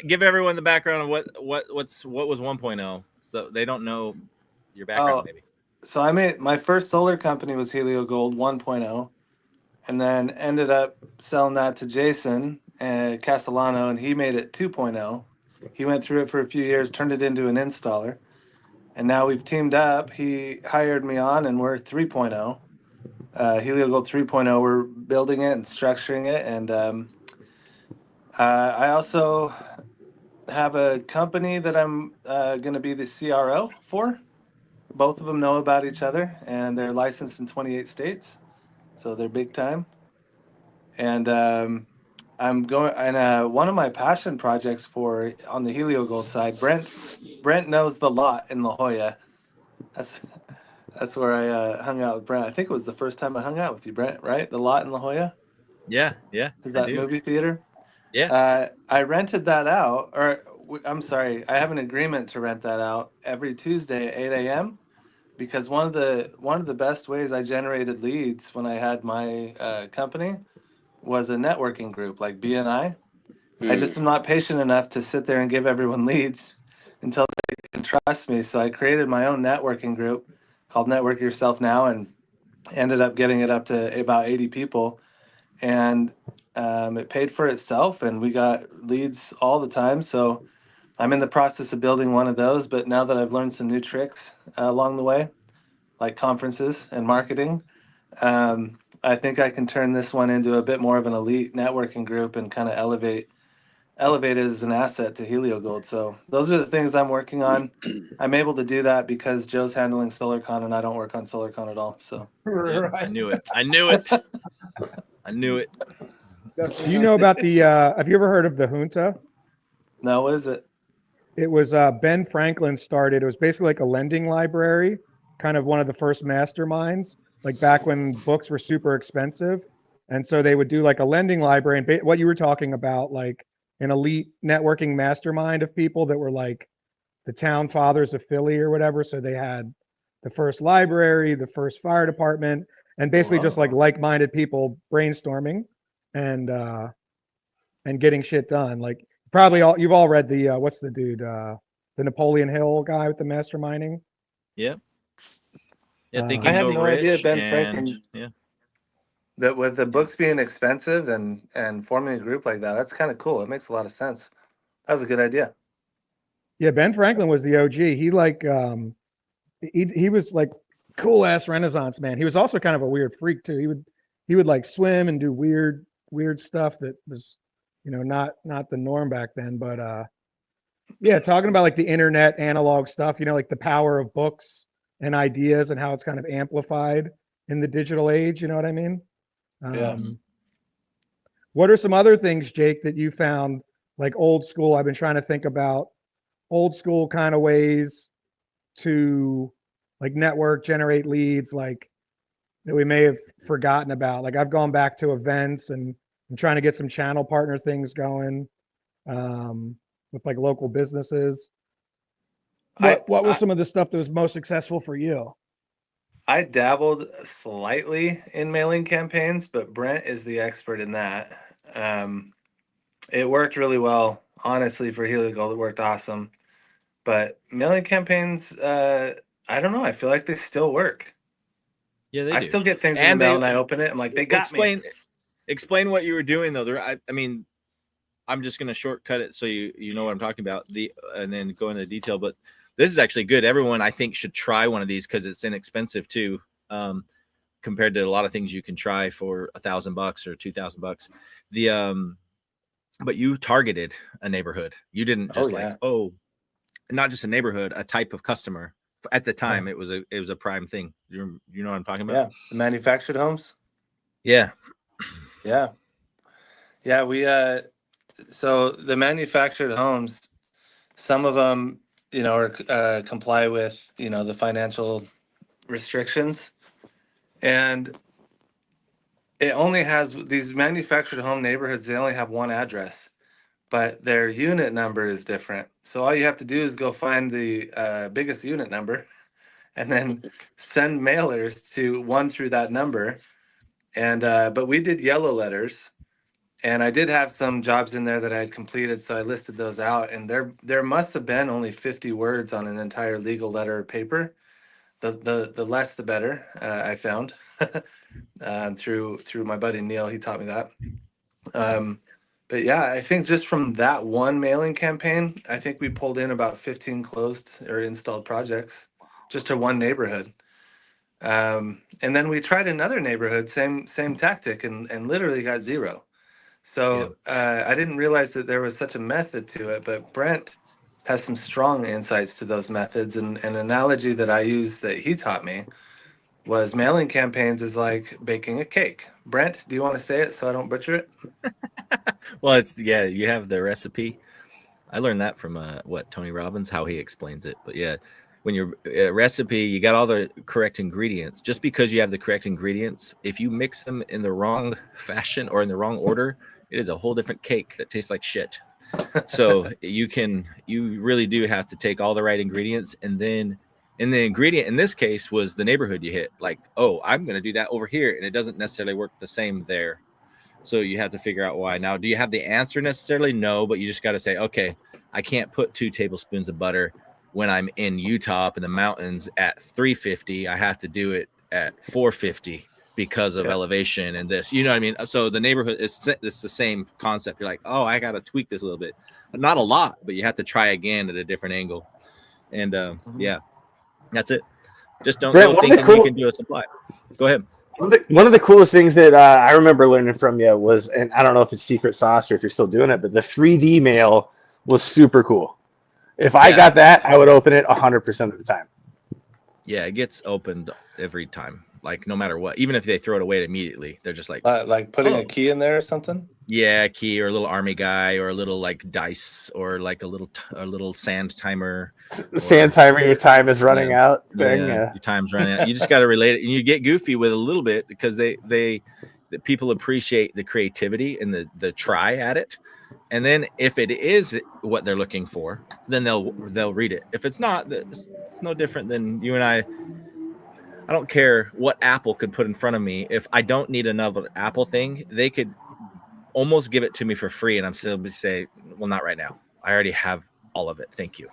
give everyone the background of what was 1.0, so they don't know your background. Maybe So I made my first solar company was Helio Gold 1.0, and then ended up selling that to Jason Castellano, and he made it 2.0. He went through it for a few years, turned it into an installer, and now we've teamed up. He hired me on, and we're 3.0. Helio Gold 3.0. We're building it and structuring it, and I also have a company that I'm going to be the CRO for. Both of them know about each other, and they're licensed in 28 states, so they're big time. And I'm going, and one of my passion projects for on the Helio Gold side, Brent knows the lot in La Jolla. That's that's where I hung out with Brent. I think it was the first time I hung out with you, Brent. Right, the lot in La Jolla. Yeah, Is that movie theater? Yeah. I rented that out, or I'm sorry, I have an agreement to rent that out every Tuesday at 8 a.m. because one of the best ways I generated leads when I had my company was a networking group like BNI. I just am not patient enough to sit there and give everyone leads until they can trust me. So I created my own networking group called Network Yourself Now, and ended up getting it up to about 80 people. And it paid for itself, and we got leads all the time. So I'm in the process of building one of those. But now that I've learned some new tricks along the way, like conferences and marketing, I think I can turn this one into a bit more of an elite networking group and kind of elevate it as an asset to Helio Gold. So those are the things I'm working on. I'm able to do that because Joe's handling SolarCon and I don't work on SolarCon at all. So Yep, I knew it. I knew it. I knew it. Do you know about the? Have you ever heard of the Junta? No, what is it? It was Ben Franklin started. It was basically like a lending library, kind of one of the first masterminds, like back when books were super expensive. And so they would do like a lending library, and what you were talking about, like an elite networking mastermind of people that were like the town fathers of Philly or whatever. So they had the first library, the first fire department, and basically just like like-minded people brainstorming and getting shit done. Like probably you've all read the what's the dude the Napoleon Hill guy with the masterminding. Yep. Yeah, Think I and have Go no idea, Rich. Ben And Franklin. yeah, That with the books being expensive and forming a group like that, that's kind of cool. It makes a lot of sense. That was a good idea. Yeah, Ben Franklin was the OG. He like he was like cool ass Renaissance man. He was also kind of a weird freak too. He would like swim and do weird stuff that was, not the norm back then. But yeah, talking about like the internet analog stuff, like the power of books and ideas and how it's kind of amplified in the digital age. You know what I mean? Yeah. What are some other things, Jake, that you found like old school? I've been trying to think about old school kind of ways to like network, generate leads, like that we may have forgotten about. Like I've gone back to events and I'm trying to get some channel partner things going with like local businesses. What was some of the stuff that was most successful for you? I dabbled slightly in mailing campaigns, but Brent is the expert in that. It worked really well, honestly, for Helio Gold. It worked awesome. But mailing campaigns, I don't know. I feel like they still work. Yeah, they I do. still get things in the mail and I open it. I'm like, they got me. Explain what you were doing though. I mean, I'm just going to shortcut it so you know what I'm talking about. And then go into detail. But this is actually good. Everyone I think should try one of these because it's inexpensive too, compared to a lot of things you can try for $1,000 or $2,000. But you targeted a neighborhood. You didn't just not just a neighborhood, a type of customer. At the time, it was a prime thing. You know what I'm talking about? Yeah, the manufactured homes. Yeah. We so the manufactured homes, some of them, are comply with the financial restrictions, and it only has these manufactured home neighborhoods. They only have one address, but their unit number is different. So all you have to do is go find the biggest unit number, and then send mailers to one through that number. And but we did yellow letters, and I did have some jobs in there that I had completed, so I listed those out. And there must have been only 50 words on an entire legal letter of paper, the less the better. I found through my buddy Neil. He taught me that. But yeah, I think just from that one mailing campaign, I think we pulled in about 15 closed or installed projects just to one neighborhood. And then we tried another neighborhood, same tactic, and literally got zero. So I didn't realize that there was such a method to it, but Brent has some strong insights to those methods. And an analogy that I use that he taught me was mailing campaigns is like baking a cake. Brent, do you want to say it so I don't butcher it? Well, it's you have the recipe. I learned that from Tony Robbins, how he explains it. But yeah, when your recipe, you got all the correct ingredients. Just because you have the correct ingredients, if you mix them in the wrong fashion or in the wrong order, it is a whole different cake that tastes like shit. So you really do have to take all the right ingredients, and then the ingredient in this case was the neighborhood you hit. Like, oh, I'm going to do that over here, and it doesn't necessarily work the same there. So you have to figure out why. Now, do you have the answer necessarily? No, but you just got to say, okay, I can't put 2 tablespoons of butter when I'm in Utah up in the mountains at 350. I have to do it at 450 because of elevation and this. You know what I mean? So the neighborhood, it's the same concept. You're like, oh, I got to tweak this a little bit. Not a lot, but you have to try again at a different angle. And yeah, that's it. Just don't go thinking you can do a supply. Go ahead. One of the coolest things that I remember learning from you was, and I don't know if it's secret sauce or if you're still doing it, but the 3D mail was super cool. If I got that, I would open it 100% of the time. Yeah, it gets opened every time, like no matter what. Even if they throw it away immediately, they're just like putting a key in there or something. Yeah, a key or a little army guy or a little like dice or like a little sand timer. Sand timer, your time is running out. Your time's running out. You just got to relate it, and you get goofy with a little bit because the people appreciate the creativity and the try at it. And then if it is what they're looking for, then they'll read it. If it's not, it's no different than you and I. I don't care what Apple could put in front of me. If I don't need another Apple thing, they could almost give it to me for free, and I'm still going to say, well, not right now. I already have all of it. Thank you.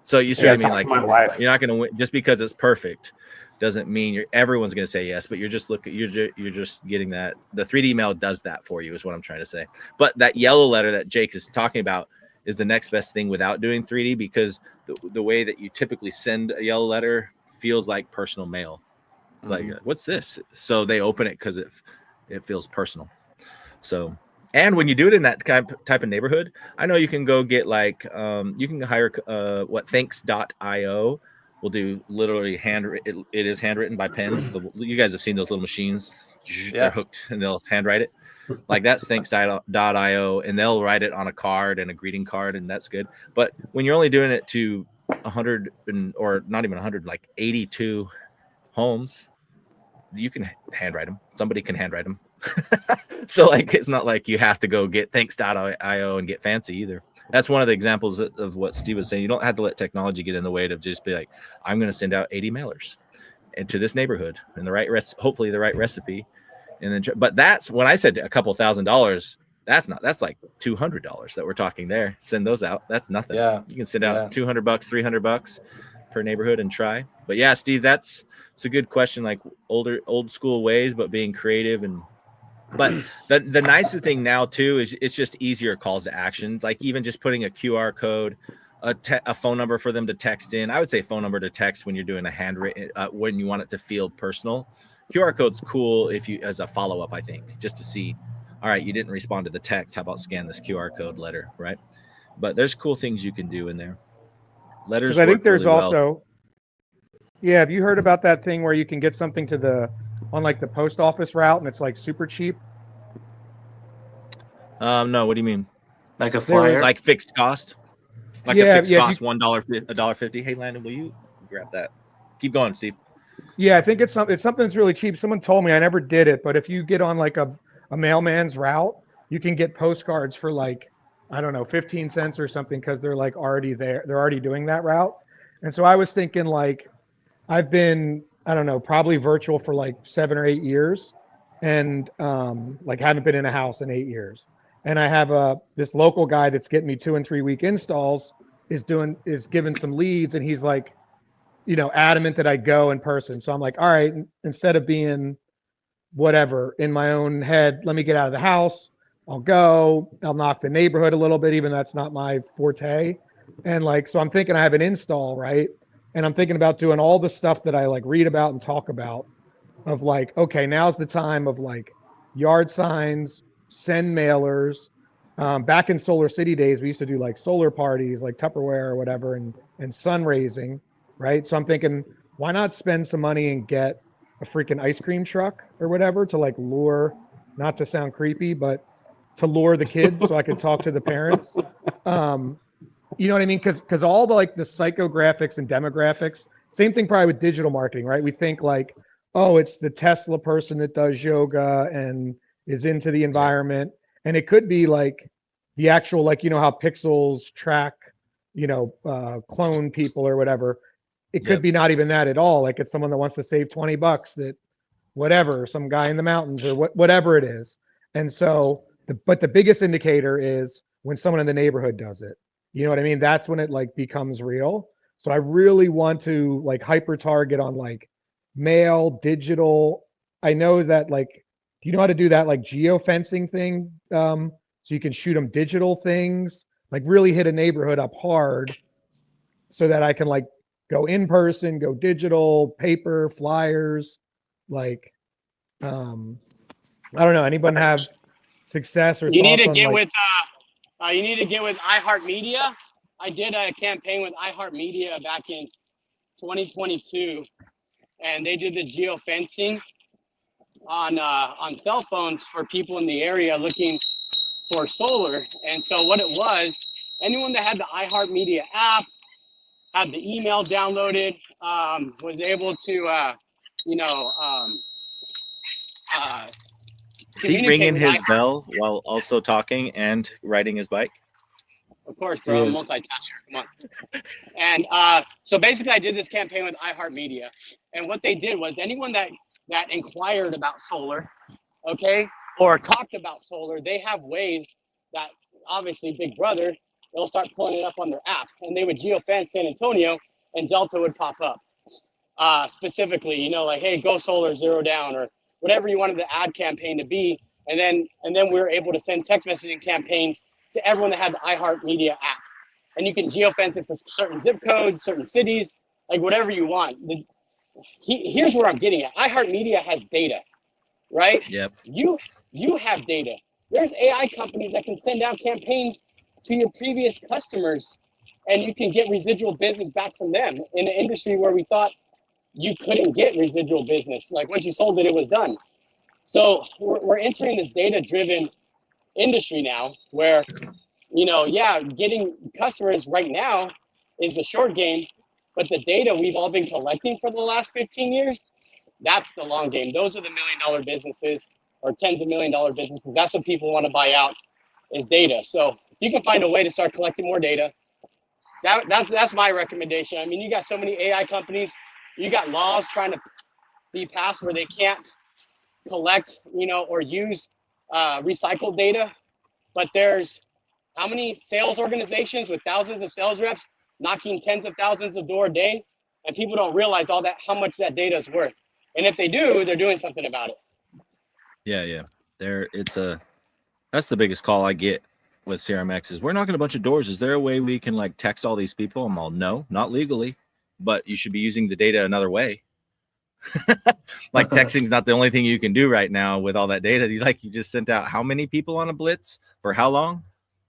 So you see what I mean? Like, you're not going to win just because it's perfect. Doesn't mean everyone's going to say yes, but you're just getting that. The 3D mail does that for you, is what I'm trying to say. But that yellow letter that Jake is talking about is the next best thing without doing 3D, because the way that you typically send a yellow letter feels like personal mail. Like, what's this? So they open it because it feels personal. So, and when you do it in that type of neighborhood, I know you can go get like you can hire thanks.io will do literally handwritten. It is handwritten by pens. You guys have seen those little machines. They're hooked and they'll handwrite it. Like, that's thanks.io, and they'll write it on a card and a greeting card, and that's good. But when you're only doing it to 100 or not even 100, like 82 homes, you can handwrite them. Somebody can handwrite them. So like, it's not like you have to go get thanks.io and get fancy either. That's one of the examples of what Steve was saying. You don't have to let technology get in the way to just be like, I'm going to send out 80 mailers into this neighborhood and hopefully the right recipe. And then, but that's when I said a couple $1,000, that's like $200 that we're talking there. Send those out. That's nothing. Yeah. You can send out $200, $300 per neighborhood and try. But yeah, Steve, it's a good question. Like old school ways, but being creative. But the nicer thing now too is it's just easier calls to action. Like even just putting a QR code, a phone number for them to text in. I would say phone number to text when you're doing a handwritten, when you want it to feel personal. QR code's cool as a follow up, I think, just to see, all right, you didn't respond to the text. How about scan this QR code letter, right? But there's cool things you can do in there. Letters. I think there's really also, yeah. Have you heard about that thing where you can get something on like the post office route and it's like super cheap? No. What do you mean? Like a flyer? Like fixed cost? Like a fixed cost, $1.50. Hey, Landon, will you grab that? Keep going, Steve. Yeah, I think it's something that's really cheap. Someone told me, I never did it, but if you get on like a mailman's route, you can get postcards for like, I don't know, 15 cents or something, because they're like already there. They're already doing that route. And so I was thinking, like, I've been, I don't know, probably virtual for like 7 or 8 years, and like haven't been in a house in 8 years. And I have this local guy that's getting me 2 and 3 week installs is giving some leads, and he's like, adamant that I go in person. So I'm like, all right, instead of being whatever in my own head, let me get out of the house. I'll go. I'll knock the neighborhood a little bit, even though that's not my forte. And like, so I'm thinking I have an install, right? And I'm thinking about doing all the stuff that I like read about and talk about of like, okay, now's the time of like yard signs, send mailers. Back in Solar City days, we used to do like solar parties, like Tupperware or whatever, and sun raising, right? So I'm thinking, why not spend some money and get a freaking ice cream truck or whatever to like lure, not to sound creepy, but to lure the kids so I could talk to the parents. You know what I mean? Because all the like the psychographics and demographics, same thing probably with digital marketing, right? We think like, oh, it's the Tesla person that does yoga and is into the environment. And it could be like the actual, like, how pixels track, clone people or whatever. It could be not even that at all. Like it's someone that wants to save $20 that whatever, some guy in the mountains or whatever it is. And so, but the biggest indicator is when someone in the neighborhood does it. You know what I mean? That's when it like becomes real. So I really want to like hyper target on like mail, digital. I know that like, do you know how to do that like geofencing thing? So you can shoot them digital things, like really hit a neighborhood up hard so that I can like go in person, go digital, paper, flyers, like, I don't know. Anyone have success or You need thoughts to on get like, with iHeartMedia. I did a campaign with iHeartMedia back in 2022, and they did the geofencing on cell phones for people in the area looking for solar. And so what it was, anyone that had the iHeartMedia app, had the email downloaded, was able to, you know, um, uh, Is he communicate ringing with his iHeart. bell while also talking and riding his bike? Of course, He bro, is. multitasker. Come on. And so basically, I did this campaign with iHeartMedia, and what they did was anyone that inquired about solar, okay, or talked about solar, they have ways that obviously Big Brother, they'll start pulling it up on their app, and they would geofence San Antonio, and Delta would pop up. Specifically, like, hey, go solar, zero down, or whatever you wanted the ad campaign to be, and then we were able to send text messaging campaigns to everyone that had the iHeartMedia app, and you can geofence it for certain zip codes, certain cities, like whatever you want. Here's where I'm getting at. iHeartMedia has data, right? Yep. You have data. There's AI companies that can send out campaigns to your previous customers, and you can get residual business back from them in an industry where we thought you couldn't get residual business. Like once you sold it, it was done. So we're entering this data-driven industry now where, getting customers right now is a short game, but the data we've all been collecting for the last 15 years, that's the long game. Those are the $1 million businesses or tens of $1 million businesses. That's what people want to buy out is data. So if you can find a way to start collecting more data, that's my recommendation. I mean, you got so many AI companies, you got laws trying to be passed where they can't collect, or use recycled data. But there's how many sales organizations with thousands of sales reps knocking tens of thousands of doors a day, and people don't realize how much that data is worth. And if they do, they're doing something about it. Yeah. That's the biggest call I get with CRMX is we're knocking a bunch of doors. Is there a way we can like text all these people? I'm all, no, not legally, but you should be using the data another way. Like texting's not the only thing you can do right now with all that data. You just sent out how many people on a blitz for how long,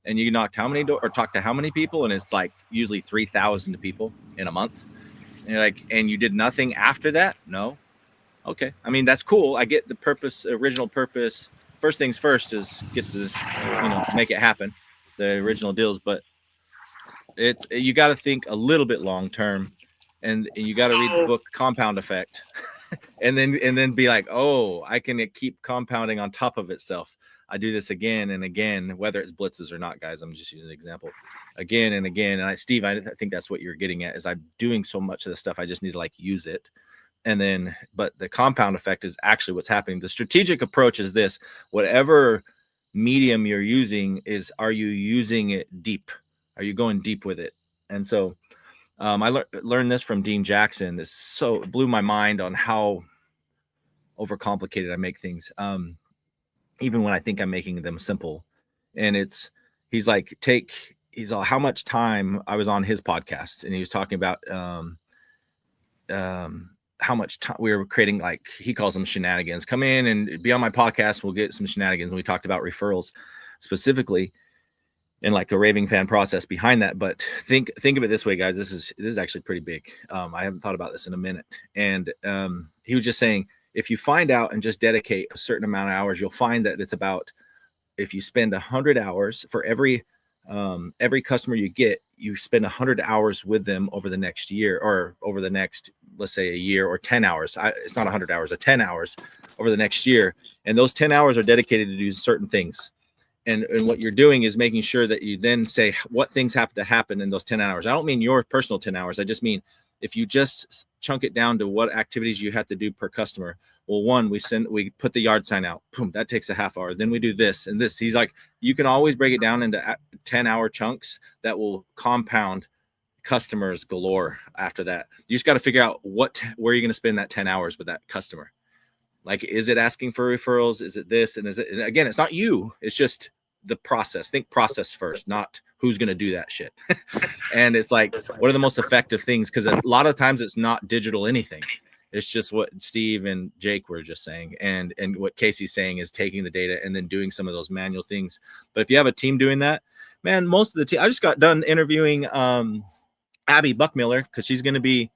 and you knocked how many doors or talked to how many people, and it's like usually 3,000 people in a month. And you're like, and you did nothing after that? No. Okay. I mean, that's cool. I get the purpose, original purpose. First things first is get make it happen, the original deals. But you got to think a little bit long term, and you got to read the book Compound Effect, and then be like, oh, I can keep compounding on top of itself. I do this again and again, whether it's blitzes or not, guys. I'm just using an example, again and again. And Steve, I think that's what you're getting at. Is I'm doing so much of this stuff, I just need to use it. And then, but the compound effect is actually what's happening. The strategic approach is this: whatever medium you're using are you using it deep? Are you going deep with it? And so I learned this from Dean Jackson. This so blew my mind on how overcomplicated I make things. Even when I think I'm making them simple. And he's like, he's all, how much time I was on his podcast, and he was talking about how much time we were creating, like he calls them shenanigans. Come in and be on my podcast, we'll get some shenanigans. And we talked about referrals specifically and like a raving fan process behind that. But think of it this way, guys. This is actually pretty big. I haven't thought about this in a minute. And he was just saying, if you find out and just dedicate a certain amount of hours, you'll find that it's about, if you spend 100 hours for every customer you get, you spend 100 hours with them over the next year, or over the next, let's say, a year, or 10 hours. It's not 100 hours, 10 hours over the next year. And those 10 hours are dedicated to do certain things. And what you're doing is making sure that you then say what things have to happen in those 10 hours. I don't mean your personal 10 hours. I just mean, if you just chunk it down to what activities you have to do per customer. Well, one, we put the yard sign out. Boom, that takes a half hour. Then we do this and this. He's like, you can always break it down into 10-hour chunks that will compound customers galore after that. You just got to figure out where you're going to spend that 10 hours with that customer. Like, is it asking for referrals? Is it this? And and again, it's not you. It's just the process. Think process first, not who's going to do that shit. And it's like, what are the most effective things? Because a lot of times it's not digital anything. It's just what Steve and Jake were just saying. And what Casey's saying is taking the data and then doing some of those manual things. But if you have a team doing that, man, most of the team, I just got done interviewing Abby Buckmiller, because she's going to be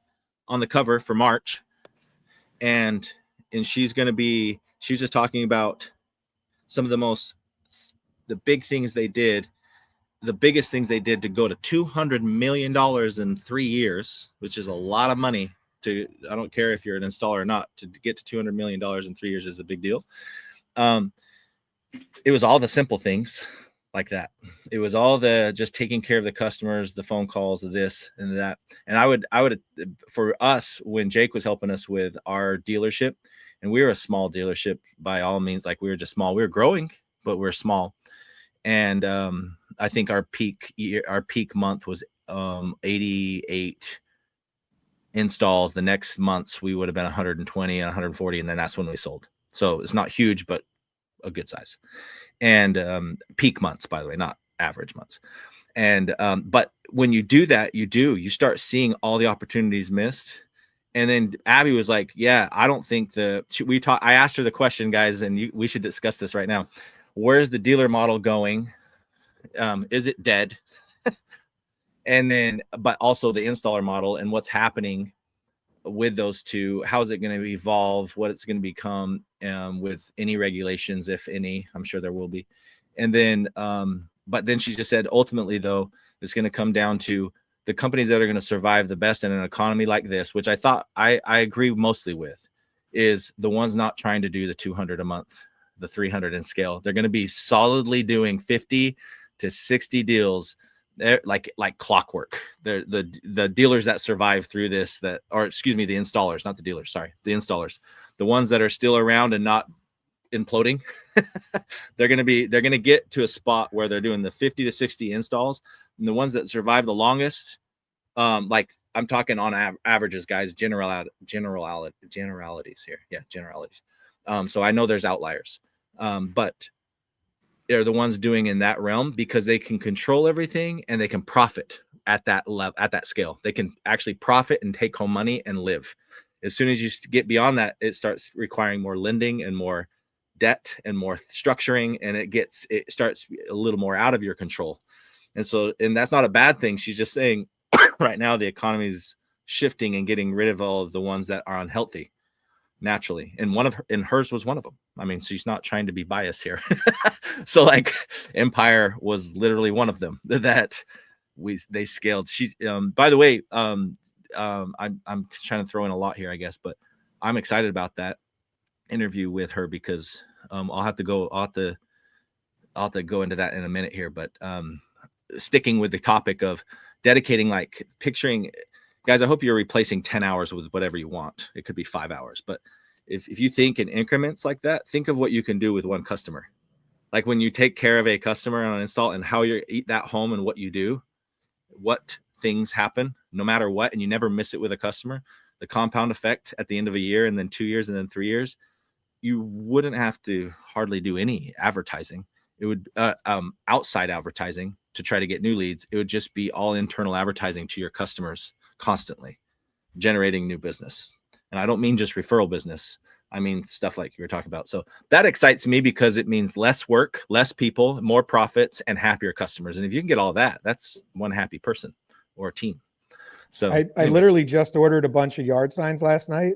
on the cover for March. And she's just talking about some of the big things they did, the biggest things they did to go to $200 million in 3 years, which is a lot of money. I don't care if you're an installer or not, to get to $200 million in 3 years is a big deal. It was all the simple things like that. It was all the just taking care of the customers, the phone calls, this and that. And I would, for us, when Jake was helping us with our dealership, and we were a small dealership by all means, like we were just small. We were growing, but we're small. And I think our peak month was 88 installs. The next months we would have been 120 and 140, and then that's when we sold. So it's not huge, but a good size. And peak months, by the way, not average months. And but when you do that, you start seeing all the opportunities missed. And then Abby was like, yeah, I don't think I asked her the question, guys, and we should discuss this right now. Where's the dealer model going? Is it dead? And then, but also the installer model and what's happening with those two. How is it going to evolve? What it's going to become with any regulations, if any. I'm sure there will be. And then, but then she just said, ultimately, though, it's going to come down to the companies that are going to survive the best in an economy like this, which I thought I agree mostly with, is the ones not trying to do the 200 a month, the 300 in scale. They're going to be solidly doing 50 to 60 deals, like clockwork. The dealers that survive through this, the installers, not the dealers, sorry, the installers, the ones that are still around and not imploding, they're going to get to a spot where they're doing the 50 to 60 installs. And the ones that survive the longest, like I'm talking on averages, guys, generalities here. Yeah, generalities. So I know there's outliers, but they're the ones doing in that realm because they can control everything and they can profit at that level, at that scale. They can actually profit and take home money and live. As soon as you get beyond that, it starts requiring more lending and more debt and more structuring, and it starts a little more out of your control. And that's not a bad thing. She's just saying right now the economy is shifting and getting rid of all of the ones that are unhealthy naturally. And hers was one of them. I mean, she's not trying to be biased here. So like Empire was literally one of them that they scaled. She by the way, I'm trying to throw in a lot here, I guess, but I'm excited about that interview with her because I'll have to go into that in a minute here, but sticking with the topic of dedicating, like picturing, guys, I hope you're replacing 10 hours with whatever you want. It could be 5 hours, but if you think in increments like that, think of what you can do with one customer. Like when you take care of a customer on an install and how you eat that home and what you do, what things happen no matter what, and you never miss it with a customer, the compound effect at the end of a year, and then 2 years, and then 3 years, you wouldn't have to hardly do any advertising. It would outside advertising to try to get new leads. It would just be all internal advertising to your customers constantly, generating new business. And I don't mean just referral business. I mean stuff like you were talking about. So that excites me because it means less work, less people, more profits, and happier customers. And if you can get all that, that's one happy person or a team. So I literally just ordered a bunch of yard signs last night,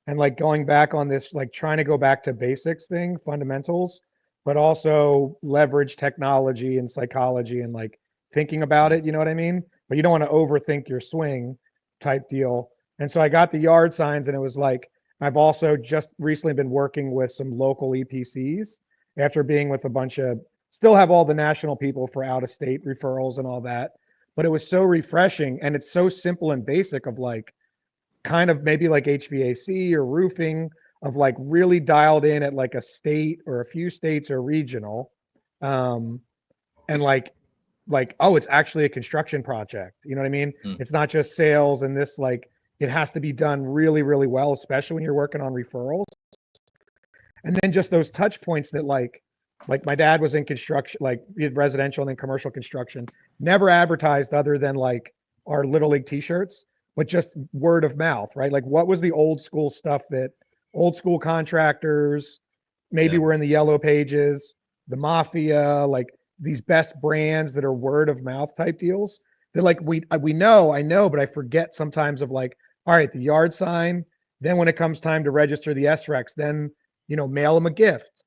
and like going back on this, like trying to go back to basics thing, fundamentals, but also leverage technology and psychology and like thinking about it. You know what I mean? But you don't want to overthink your swing type deal. And so I got the yard signs, and it was like, I've also just recently been working with some local EPCs after being with a bunch of, still have all the national people for out of state referrals and all that. But it was so refreshing, and it's so simple and basic of like kind of maybe like HVAC or roofing, of like really dialed in at like a state or a few states or regional. And like, oh, it's actually a construction project. You know what I mean? It's not just sales and this, like, it has to be done really, really well, especially when you're working on referrals. And then just those touch points that like my dad was in construction, like he had residential and then commercial construction, never advertised other than like our Little League t-shirts, but just word of mouth, right? Like what was the old school stuff that old school contractors maybe were in the yellow pages, the mafia, like these best brands that are word of mouth type deals. They're like, I know, but I forget sometimes of like, all right, the yard sign. Then when it comes time to register the SREX, then, you know, mail them a gift,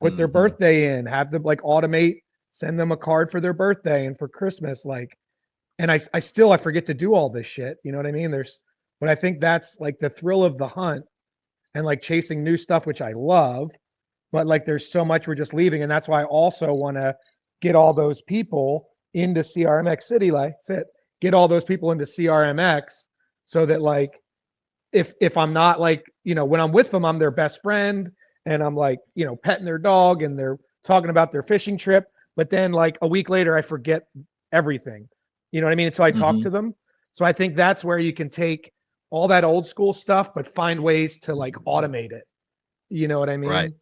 put their birthday in, have them like automate, send them a card for their birthday and for Christmas. Like, and I forget to do all this shit. You know what I mean? But I think that's like the thrill of the hunt and like chasing new stuff, which I love, but like, there's so much we're just leaving. And that's why I also want to get all those people into CRMX City, like get all those people into CRMX so that like, if I'm not like, you know, when I'm with them, I'm their best friend and I'm like, you know, petting their dog and they're talking about their fishing trip. But then like a week later, I forget everything. You know what I mean? And so I talk to them. So I think that's where you can take all that old school stuff, but find ways to like automate it. You know what I mean? Right.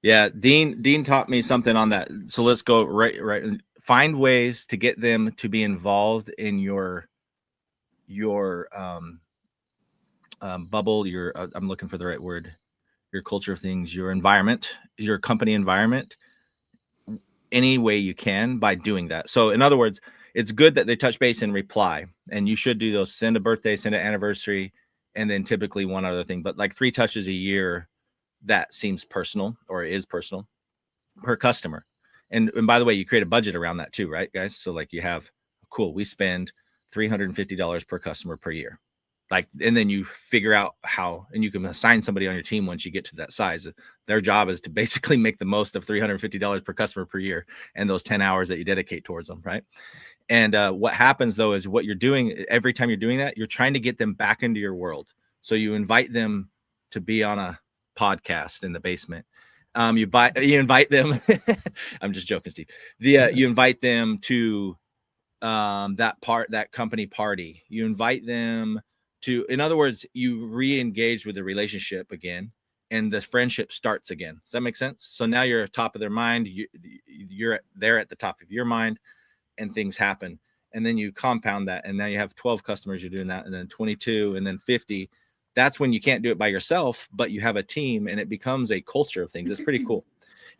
Yeah. Dean taught me something on that. So let's go right. Find ways to get them to be involved in your bubble, I'm looking for the right word, your culture of things, your environment, your company environment, any way you can by doing that. So in other words, it's good that they touch base and reply, and you should do those, send a birthday, send an anniversary, and then typically one other thing, but like 3 touches a year, that seems personal or is personal per customer. And by the way, you create a budget around that too, right, guys? So like you have, cool, we spend $350 per customer per year. Like, and then you figure out how, and you can assign somebody on your team once you get to that size. Their job is to basically make the most of $350 per customer per year and those 10 hours that you dedicate towards them, right? And what happens though is what you're doing every time you're doing that, you're trying to get them back into your world. So you invite them to be on a podcast in the basement. You invite them. I'm just joking, Steve. You invite them to that company party. You invite them to, in other words, you re-engage with the relationship again, and the friendship starts again. Does that make sense? So now you're at top of their mind. They're at the top of your mind, and things happen. And then you compound that, and now you have 12 customers. You're doing that, and then 22, and then 50. That's when you can't do it by yourself, but you have a team, and it becomes a culture of things. It's pretty cool.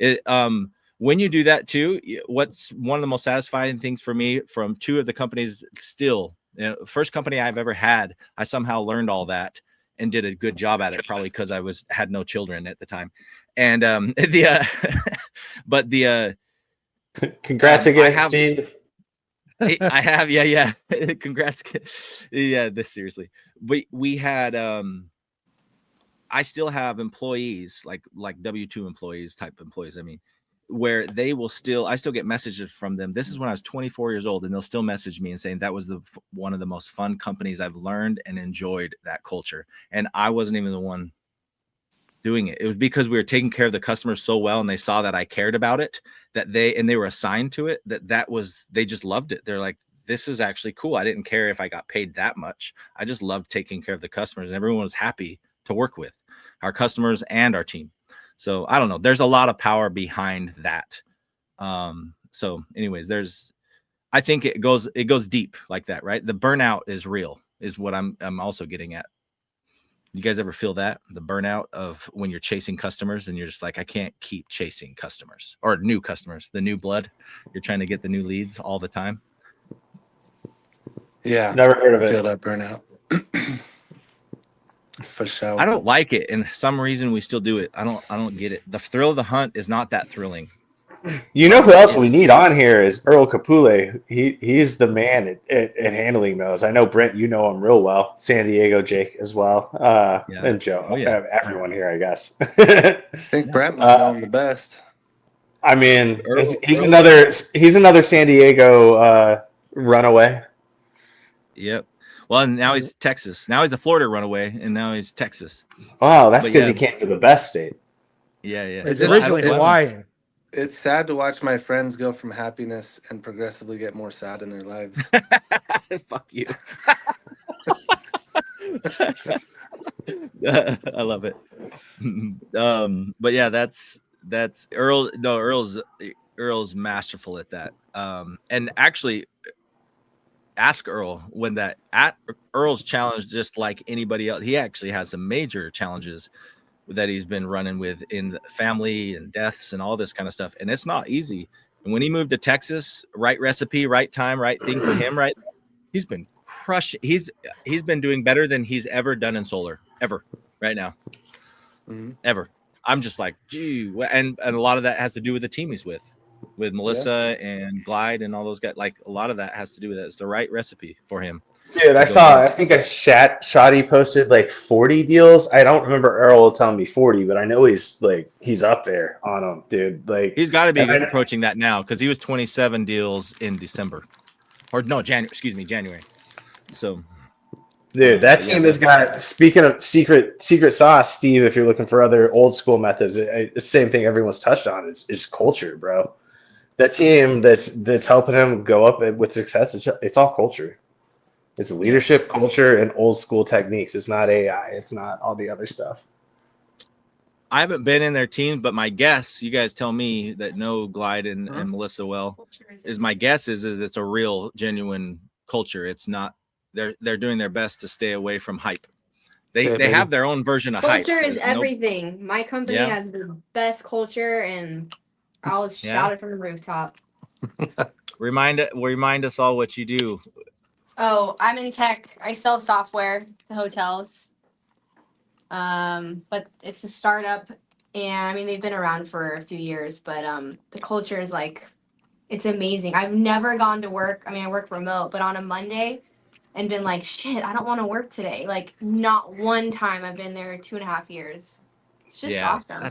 When you do that too, what's one of the most satisfying things for me from 2 of the companies still, first company I've ever had, I somehow learned all that and did a good job at it, probably because I had no children at the time. And congrats again, Steve. I have, yeah. Congrats. Yeah, seriously. We had I still have employees, like W-2 employees, type employees, I mean, where I still get messages from them. This is when I was 24 years old, and they'll still message me and saying that was one of the most fun companies I've learned and enjoyed that culture. And I wasn't even the one doing it. It was because we were taking care of the customers so well, and they saw that I cared about it, that they were assigned to it, they just loved it. They're like, this is actually cool. I didn't care if I got paid that much. I just loved taking care of the customers, and everyone was happy to work with our customers and our team. So I don't know. There's a lot of power behind that. So anyways, I think it goes deep like that, right? The burnout is real, is what I'm also getting at. You guys ever feel that? The burnout of when you're chasing customers and you're just like, I can't keep chasing customers or new customers, the new blood. You're trying to get the new leads all the time. Yeah. Never heard of I it. feel that burnout. For sure. I don't like it, and some reason we still do it. I don't get it. The thrill of the hunt is not that thrilling. You know who else we need on here is Earl Capule. He's the man at handling those. I know Brent, you know him real well. San Diego Jake as well. And Joe. Everyone here, I guess. I think Brent might know him the best. I mean, Earl, he's another San Diego runaway. Yep. Well, and now he's Texas. Now he's a Florida runaway, and now he's Texas. Wow, that's because he came to the best state. Yeah. It's originally Hawaii. It's sad to watch my friends go from happiness and progressively get more sad in their lives. Fuck you. I love it. But yeah, that's Earl. No, Earl's masterful at that. And actually, ask Earl when Earl's challenge, just like anybody else. He actually has some major challenges that he's been running with in the family and deaths and all this kind of stuff. And it's not easy. And when he moved to Texas, right recipe, right time, right thing for him, right? He's been crushing. He's been doing better than he's ever done in solar, ever, right now. Ever. I'm just like, gee. And a lot of that has to do with the team he's with Melissa and Glide and all those guys. Like, a lot of that has to do with it. It's the right recipe for him. Dude, I think Shoddy posted like 40 deals. I don't remember Earl telling me 40, but I know he's up there on them, dude. Like, he's got to be approaching that now, because he was 27 deals in December, or no, January. So, dude, that team has got. Speaking of secret sauce, Steve, if you're looking for other old school methods, the same thing everyone's touched on is culture, bro. That team that's helping him go up with success, it's all culture. It's leadership, culture, and old school techniques. It's not AI. It's not all the other stuff. I haven't been in their team, but my guess, you guys tell me that know Glide and Melissa well, is my guess is it's a real, genuine culture. It's not. They're doing their best to stay away from hype. They have their own version of hype. Culture is everything. My company has the best culture, and I'll shout it from the rooftop. Remind us all what you do. Oh, I'm in tech. I sell software to hotels. But it's a startup, and I mean, they've been around for a few years, but the culture is it's amazing. I've never gone to work. I mean, I work remote, but on a Monday and been like, shit, I don't want to work today. Like, not one time. I've been there 2.5 years. It's just awesome.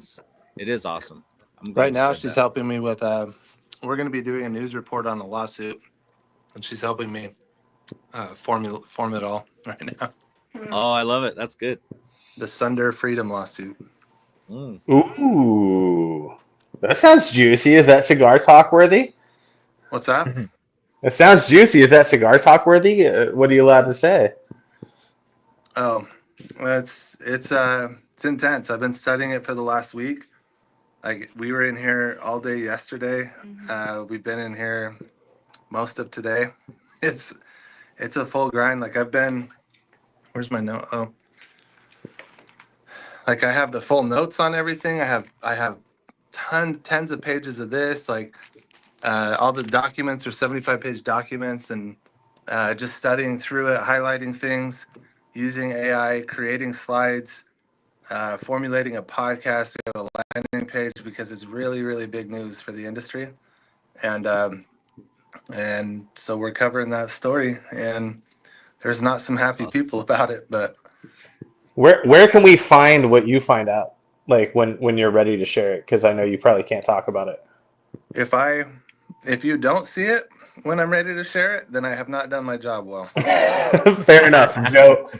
It is awesome. Right now, she's helping me with, we're going to be doing a news report on a lawsuit, and she's helping me form it all right now. Oh, I love it. That's good. The Sunder Freedom lawsuit. Ooh, that sounds juicy. Is that cigar talk worthy? What's that? It sounds juicy. Is that cigar talk worthy? What are you allowed to say? Oh, it's intense. I've been studying it for the last week. Like, we were in here all day yesterday. We've been in here most of today. It's a full grind. Like, where's my note? Oh, like, I have the full notes on everything. I have tens of pages of this. Like, all the documents are 75-page documents, and just studying through it, highlighting things, using AI, creating slides, formulating a podcast. We have a landing page because it's really, really big news for the industry. And so we're covering that story, and there's not some happy people about it, but where can we find what you find out, like when you're ready to share it? Because I know you probably can't talk about it. If you don't see it when I'm ready to share it, then I have not done my job well. Fair enough, Joe.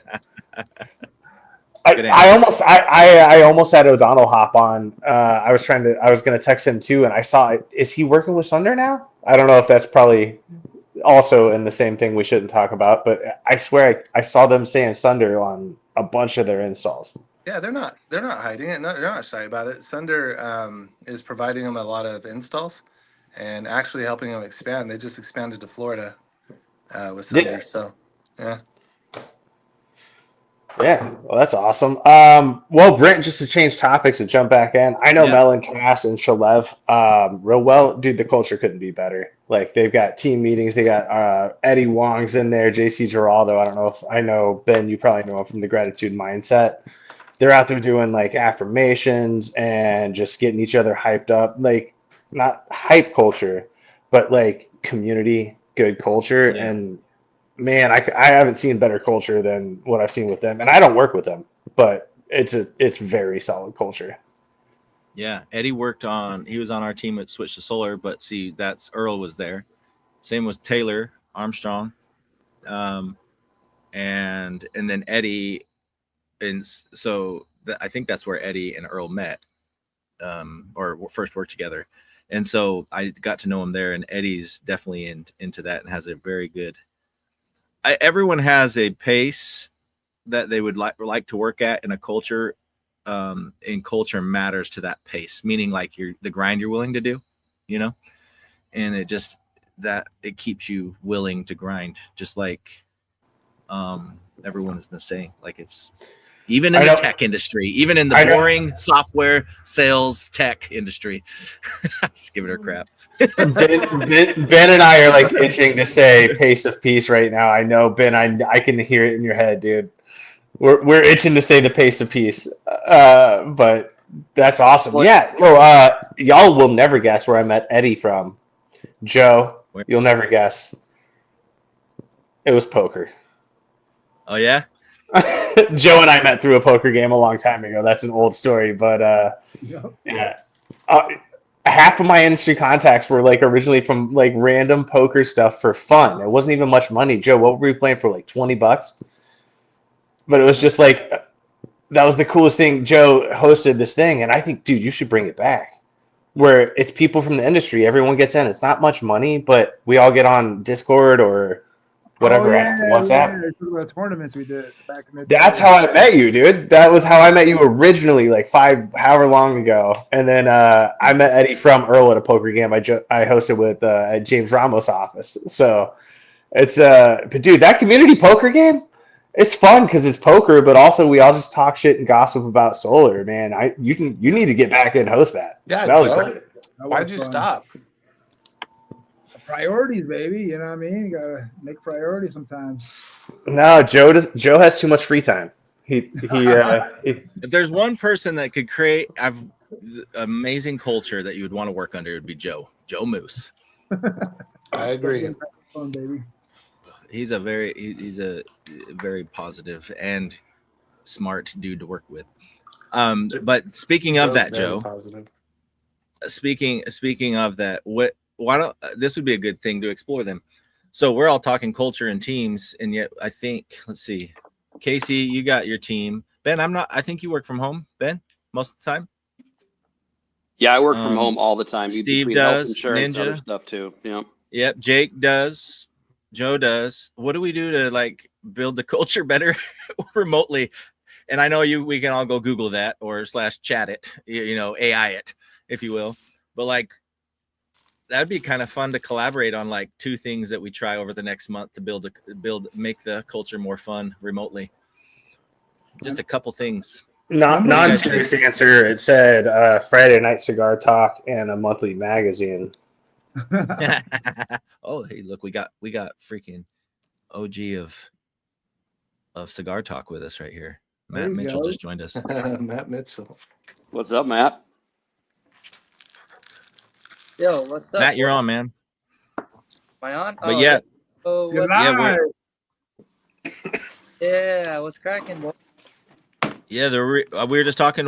I almost had O'Donnell hop on. I was gonna text him too, and I saw it. Is he working with Sunder now? I don't know if that's probably also in the same thing we shouldn't talk about, but I swear I saw them saying Sunder on a bunch of their installs. Yeah, they're not hiding it. No, they're not shy about it. Sunder is providing them a lot of installs and actually helping them expand. They just expanded to Florida with Sunder. Yeah. So, yeah. Yeah, well, that's awesome. Well, Brent, just to change topics and jump back in, I know Yeah. Melon, Cass, and Shalev real well. Dude, the culture couldn't be better. Like, they've got team meetings. They got Eddie Wong's in there, JC Giraldo. I don't know if I know, Ben, you probably know him from the Gratitude Mindset. They're out there doing, like, affirmations and just getting each other hyped up. Like, not hype culture, but, like, community, good culture. Yeah. And man, I haven't seen better culture than what I've seen with them, and I don't work with them, but it's very solid culture. Yeah, Eddie he was on our team at Switch to Solar, but see, that's Earl was there. Same was Taylor Armstrong, and then Eddie, and so I think that's where Eddie and Earl met, or first worked together, and so I got to know him there. And Eddie's definitely into that and has a very good. Everyone has a pace that they would like to work at in a culture, and culture matters to that pace, meaning like the grind you're willing to do, and it keeps you willing to grind, just like everyone has been saying. Like, it's even in the tech industry, even in the boring software sales tech industry. I'm just giving her crap. Ben and I are like itching to say pace of peace right now. I know, Ben, I can hear it in your head, dude. We're itching to say the pace of peace, but that's awesome. Yeah, well, y'all will never guess where I met Eddie from. Joe, you'll never guess. It was poker. Oh yeah. Joe and I met through a poker game a long time ago. That's an old story, but yeah. Half of my industry contacts were like originally from like random poker stuff for fun. It wasn't even much money. Joe, what were we playing for? Like $20? But it was just like, that was the coolest thing. Joe hosted this thing, and I think, dude, you should bring it back. Where it's people from the industry, everyone gets in. It's not much money, but we all get on Discord or whatever. WhatsApp. The tournaments we did back in the day. That's how I met you, dude. That was how I met you originally, like however long ago. And then I met Eddie from Earl at a poker game I hosted with at James Ramos' office. So it's but dude, that community poker game, it's fun because it's poker, but also we all just talk shit and gossip about solar, man. You need to get back and host that. Yeah, that was great. Why'd you stop? Priorities, baby. You know what I mean? You gotta make priorities sometimes. No, Joe has too much free time. If there's one person that could create amazing culture that you would want to work under, it would be Joe Moose. I agree. Fun, baby. He's a very positive and smart dude to work with. But speaking of that, Joe, positive. Speaking of that, why don't this would be a good thing to explore them. So we're all talking culture and teams, and yet I think, let's see, Casey, you got your team. Ben, I think you work from home, Ben, most of the time. Yeah, I work from home all the time. Steve does, insurance, Ninja, other stuff too. Yeah. Yep, Jake does, Joe does. What do we do to like build the culture better remotely? And I know we can all go Google that or /chat it, AI it, if you will. But like, that'd be kind of fun to collaborate on like 2 things that we try over the next month to make the culture more fun remotely. Just a couple things. Non-serious answer. It said Friday night cigar talk and a monthly magazine. Oh, hey, look, we got freaking OG of cigar talk with us right here. Matt Mitchell just joined us. Matt Mitchell. What's up, Matt? Yo, what's up? Matt, you're on, man. Am I on? But yeah. Oh, yeah, what's cracking, boy? Yeah, we were just talking.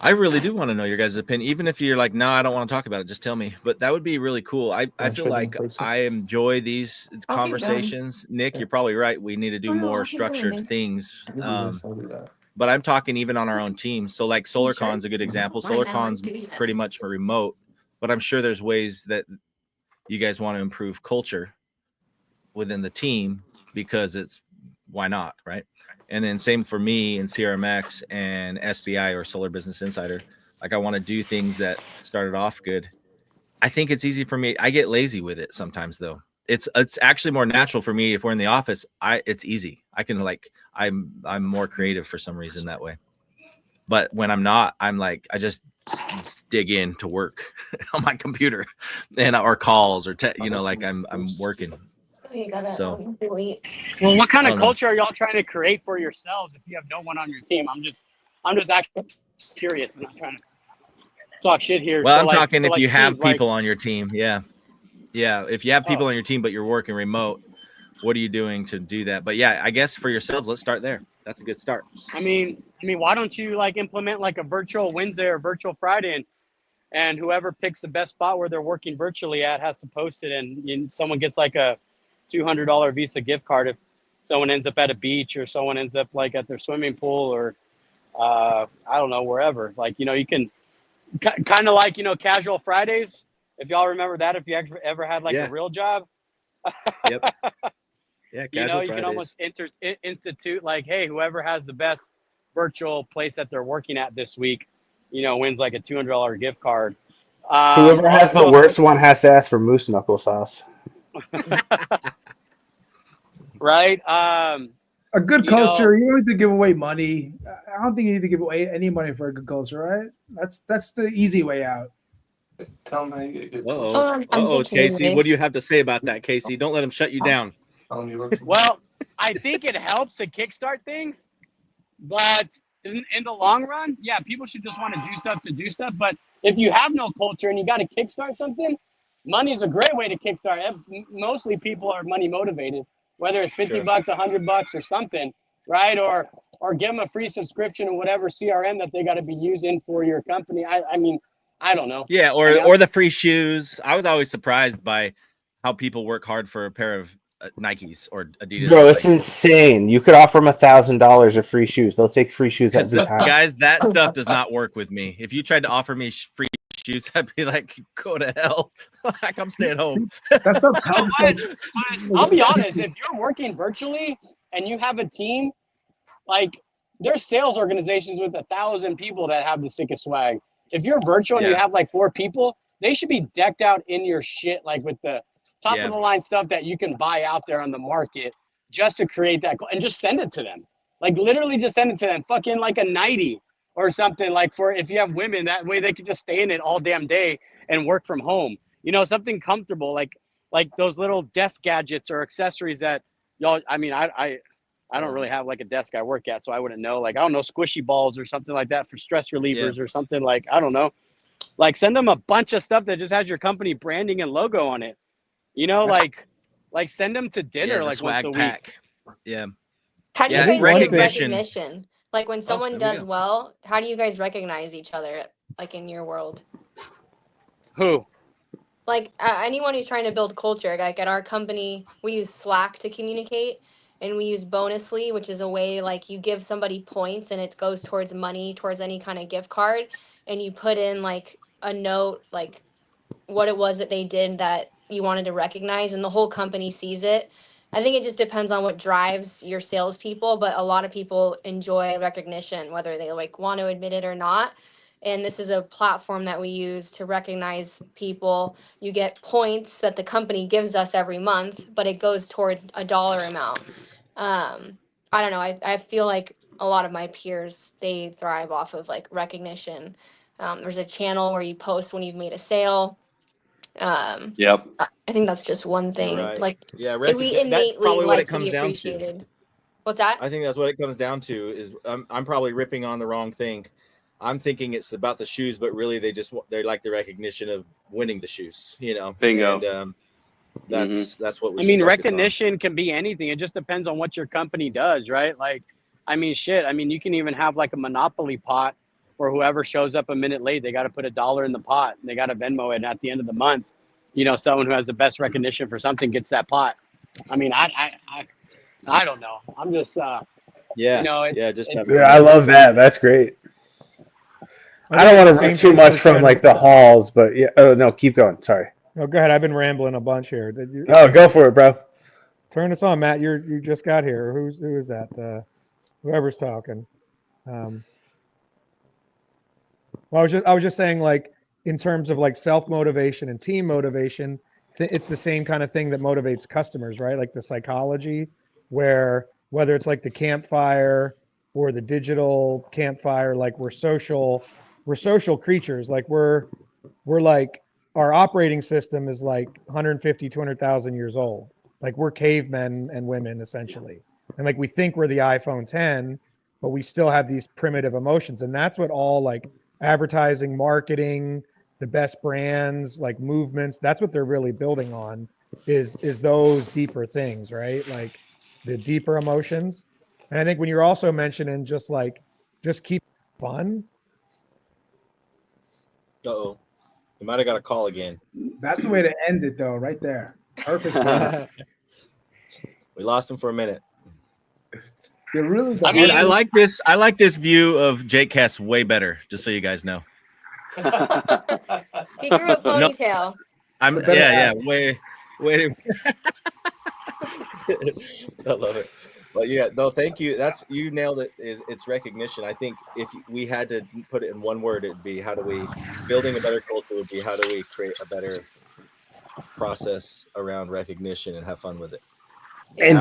I really do want to know your guys' opinion. Even if you're like, no, I don't want to talk about it, just tell me. But that would be really cool. I feel like I enjoy these conversations. Nick, you're probably right. We need to do more structured things. But I'm talking even on our own team. So like SolarCon's a good example. SolarCon's pretty much remote, but I'm sure there's ways that you guys want to improve culture within the team because it's why not, right? And then same for me and CRMX and SBI or Solar Business Insider. Like I want to do things that started off good. I think it's easy for me. I get lazy with it sometimes though. It's actually more natural for me if we're in the office. It's easy. I can I'm more creative for some reason that way. But when I'm not, I'm like I just dig in to work on my computer and or calls or like I'm working. So well, what kind of culture are y'all trying to create for yourselves if you have no one on your team? I'm just actually curious. I'm not trying to talk shit here. Well, I'm talking if you have people on your team. Yeah. If you have people on your team, but you're working remote, what are you doing to do that? But yeah, I guess for yourselves, let's start there. That's a good start. I mean, why don't you like implement like a virtual Wednesday or virtual Friday, and whoever picks the best spot where they're working virtually at has to post it, and someone gets like a $200 Visa gift card if someone ends up at a beach or someone ends up like at their swimming pool or I don't know, wherever. Like, you can kind of like, casual Fridays. If y'all remember that, if you ever had like a real job. Yep. Yeah, casual Fridays. You can almost institute like, hey, whoever has the best virtual place that they're working at this week, wins like a $200 gift card. Whoever has the worst one has to ask for moose knuckle sauce. Right. A good culture, you don't need to give away money. I don't think you need to give away any money for a good culture, right? That's the easy way out. Tell them how you get good. Casey, what do you have to say about that, Casey? Don't let him shut you down. Well, I think it helps to kickstart things, but in the long run, yeah, people should just want to do stuff. But if you have no culture and you got to kickstart something, money is a great way to kickstart. Mostly people are money motivated, whether it's $50, $100 or something, right? Or give them a free subscription or whatever CRM that they got to be using for your company. I mean, I don't know. Yeah, or the free shoes. I was always surprised by how people work hard for a pair of Nikes or Adidas. Bro, it's insane. You could offer them $1,000 of free shoes. They'll take free shoes every time. Guys, that stuff does not work with me. If you tried to offer me free shoes, I'd be like, go to hell. Like, I'm staying home. That stuff's helpful. I'll be honest, if you're working virtually and you have a team, like there's sales organizations with 1,000 people that have the sickest swag. If you're virtual and you have like 4 people, they should be decked out in your shit, like with the top of the line stuff that you can buy out there on the market just to create that, and just send it to them. Like literally just send it to them, fucking like a 90 or something, like for if you have women, that way they can just stay in it all damn day and work from home. Something comfortable, like those little desk gadgets or accessories that y'all, I mean, I don't really have like a desk I work at, so I wouldn't know. Like, I don't know, squishy balls or something like that for stress relievers or something, like, I don't know. Like send them a bunch of stuff that just has your company branding and logo on it. Like send them to dinner like once a week. Yeah. How do you guys get recognition? Like when someone does well, how do you guys recognize each other? Like in your world? Who? Like anyone who's trying to build culture. Like at our company, we use Slack to communicate, and we use Bonusly, which is a way like you give somebody points and it goes towards money, towards any kind of gift card, and you put in like a note, like what it was that they did that you wanted to recognize, and the whole company sees it. I think it just depends on what drives your salespeople, but a lot of people enjoy recognition, whether they like want to admit it or not. And this is a platform that we use to recognize people. You get points that the company gives us every month, but it goes towards a dollar amount. I don't know. I feel like a lot of my peers, they thrive off of like recognition. There's a channel where you post when you've made a sale. Yep. I think that's just one thing. Right. Like, we that's innately probably what like it to comes be down appreciated. to. What's that? I think that's what it comes down to. Is I'm probably ripping on the wrong thing. I'm thinking it's about the shoes, but really they like the recognition of winning the shoes. Bingo. And that's what we. I mean, recognition can be anything. It just depends on what your company does, right? Like, I mean, shit. I mean, you can even have like a Monopoly pot where whoever shows up a minute late, they got to put $1 in the pot and they got to Venmo it. And at the end of the month, someone who has the best recognition for something gets that pot. I mean, I don't know. I'm just, I love that. That's great. I don't want to rip too much from like the halls, but yeah. Oh no, keep going. Sorry. Oh, go ahead. I've been rambling a bunch here. Did you? Oh, go for it, bro. Turn us on, Matt. You just got here. Who is that? Whoever's talking. Well, I was just saying, like, in terms of like self motivation and team motivation, it's the same kind of thing that motivates customers, right? Like the psychology, where whether it's like the campfire or the digital campfire, like we're social creatures. Like we're like our operating system is like 150, 200,000 years old. Like we're cavemen and women essentially, and like we think we're the iPhone 10, but we still have these primitive emotions, and that's what all like advertising, marketing, the best brands, like movements, that's what they're really building on is those deeper things, right? Like the deeper emotions. And I think when you're also mentioning just keep fun. Uh-oh. You might have got a call again. That's the way to end it, though, right there. Perfect. We lost him for a minute. Really I mean, I like this view of Jake Hess way better, just so you guys know. He grew a ponytail. Way. I love it. Well, yeah, no, thank you. You nailed it. It's recognition. I think if we had to put it in one word, it'd be building a better culture would be how do we create a better process around recognition and have fun with it. And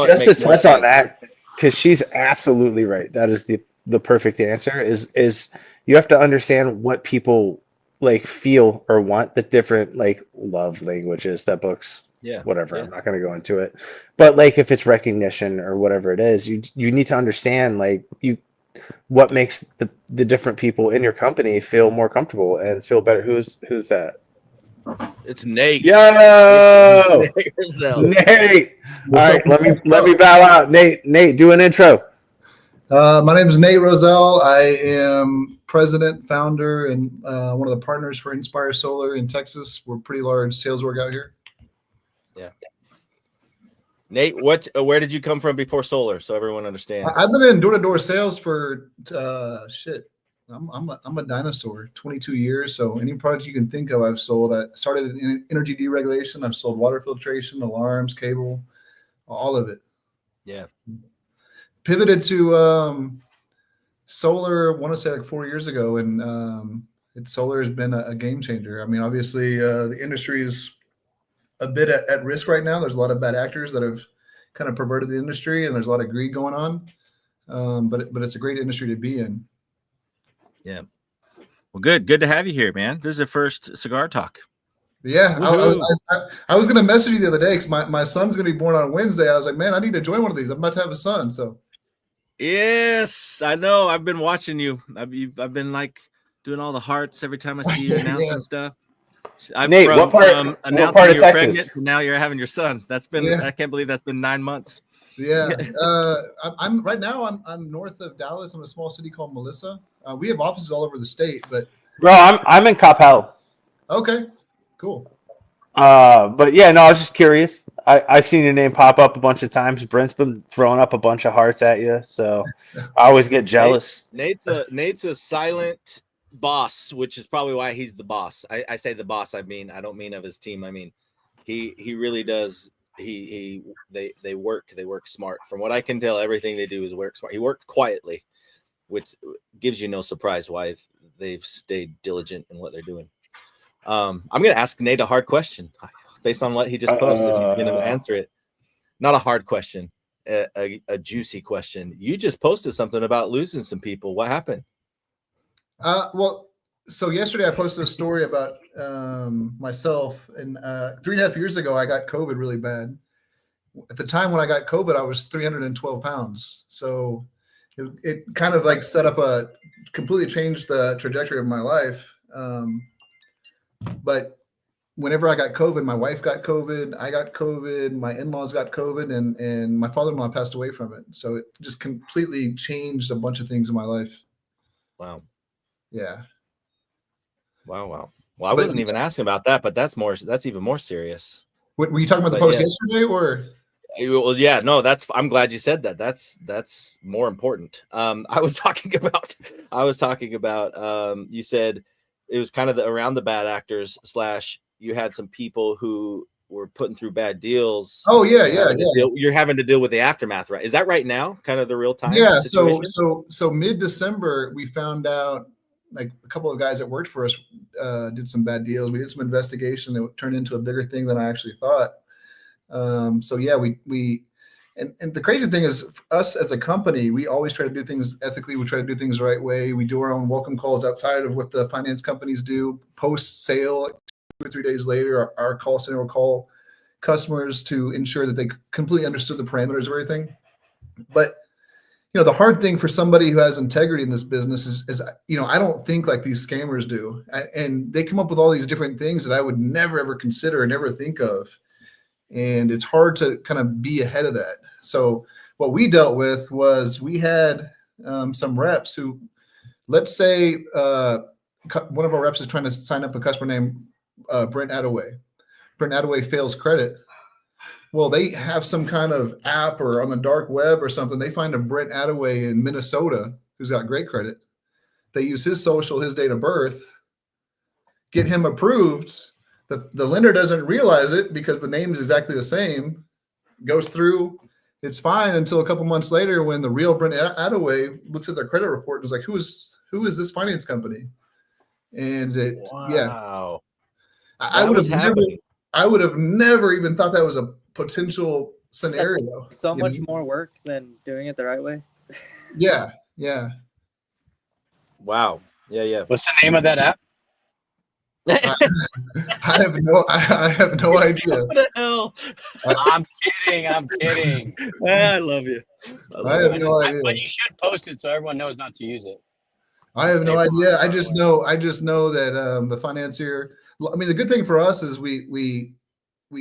just to touch on that, because she's absolutely right. That is the perfect answer. Is you have to understand what people like feel or want, the different like love languages that books. Yeah. Whatever. Yeah. I'm not going to go into it, but like if it's recognition or whatever it is, you need to understand like what makes the different people in your company feel more comfortable and feel better. Who's that? It's Nate. Yo, Nate. All right, let me bow out. Nate, do an intro. My name is Nate Roselle. I am president, founder, and one of the partners for Inspire Solar in Texas. We're a pretty large sales org out here. Yeah. Nate, where did you come from before solar, so everyone understands? I've been in door-to-door sales for I'm a dinosaur. 22 years. So any product you can think of, I've sold. I started in energy deregulation. I've sold water filtration, alarms, cable, all of it. Yeah. Pivoted to solar. I want to say like 4 years ago, and solar has been a game changer. I mean, obviously, the industry is a bit at risk right now. There's a lot of bad actors that have kind of perverted the industry, and there's a lot of greed going on. But it's a great industry to be in. Yeah. Well, good to have you here, man. This is the first cigar talk. Yeah, I was going to message you the other day because my son's going to be born on Wednesday. I was like, man, I need to join one of these. I'm about to have a son, so. Yes, I know. I've been watching you. I've been like doing all the hearts every time I see you announcing stuff. Nate, what part of Texas? Pregnant, and now you're having your son. That's been I can't believe that's been 9 months. Yeah, I'm right now. I'm north of Dallas. I'm in a small city called Melissa. We have offices all over the state, but bro, I'm in Coppell. Okay, cool. But yeah, no, I was just curious. I've seen your name pop up a bunch of times. Brent's been throwing up a bunch of hearts at you, so I always get jealous. Nate's a silent boss, which is probably why he's the boss. I say the boss. I don't mean of his team. I mean, he really does. They work smart. From what I can tell, everything they do is work smart. He worked quietly, which gives you no surprise why they've stayed diligent in what they're doing. I'm going to ask Nate a hard question based on what he just posted. If he's going to answer it, not a hard question, a juicy question. You just posted something about losing some people. What happened? Well, so yesterday I posted a story about myself, and 3.5 years ago I got COVID really bad. At the time when I got COVID, I was 312 pounds. So it kind of like completely changed the trajectory of my life. But whenever I got COVID, my wife got COVID, I got COVID, my in-laws got COVID, and my father-in-law passed away from it. So it just completely changed a bunch of things in my life. Wow. Yeah. Wow. Well, I wasn't even asking about that, but that's even more serious. What were you talking about the post yesterday, or? Well, yeah, no, I'm glad you said that. That's more important. I was talking about you said it was kind of around the bad actors / you had some people who were putting through bad deals. Oh yeah, You're having to deal with the aftermath, right? Is that right now? Kind of the real time situation? So mid-December, we found out like a couple of guys that worked for us did some bad deals. We did some investigation that turned into a bigger thing than I actually thought. And the crazy thing is, us as a company, we always try to do things ethically. We try to do things the right way. We do our own welcome calls outside of what the finance companies do. Post sale, 2 or 3 days later, our call center will call customers to ensure that they completely understood the parameters of everything. But the hard thing for somebody who has integrity in this business is I don't think like these scammers do, and they come up with all these different things that I would never ever consider and never think of. And it's hard to kind of be ahead of that. So what we dealt with was we had some reps who, let's say one of our reps is trying to sign up a customer named Brent Attaway. Brent Attaway fails credit. Well, they have some kind of app or on the dark web or something. They find a Brent Attaway in Minnesota who's got great credit. They use his social, his date of birth, get him approved. The lender doesn't realize it because the name is exactly the same, goes through, it's fine until a couple months later when the real Brent Attaway looks at their credit report and is like, who is this finance company? And wow. I would have never even thought that was a potential scenario. That's so much more work than doing it the right way. Yeah. Wow. Yeah. What's the name of that app? I have no idea. What the hell? I'm kidding. I love you. I have no idea. But you should post it so everyone knows not to use it. I have no idea. I just know that the financier. I mean, the good thing for us is we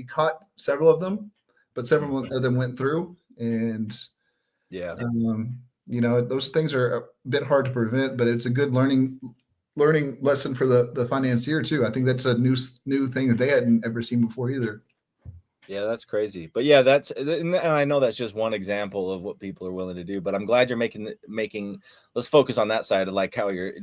caught several of them, but several of them went through, and those things are a bit hard to prevent, but it's a good learning lesson for the financier too. I think that's a new thing that they hadn't ever seen before either. Yeah, that's crazy. But yeah, and I know that's just one example of what people are willing to do, but I'm glad you're making, let's focus on that side of like how you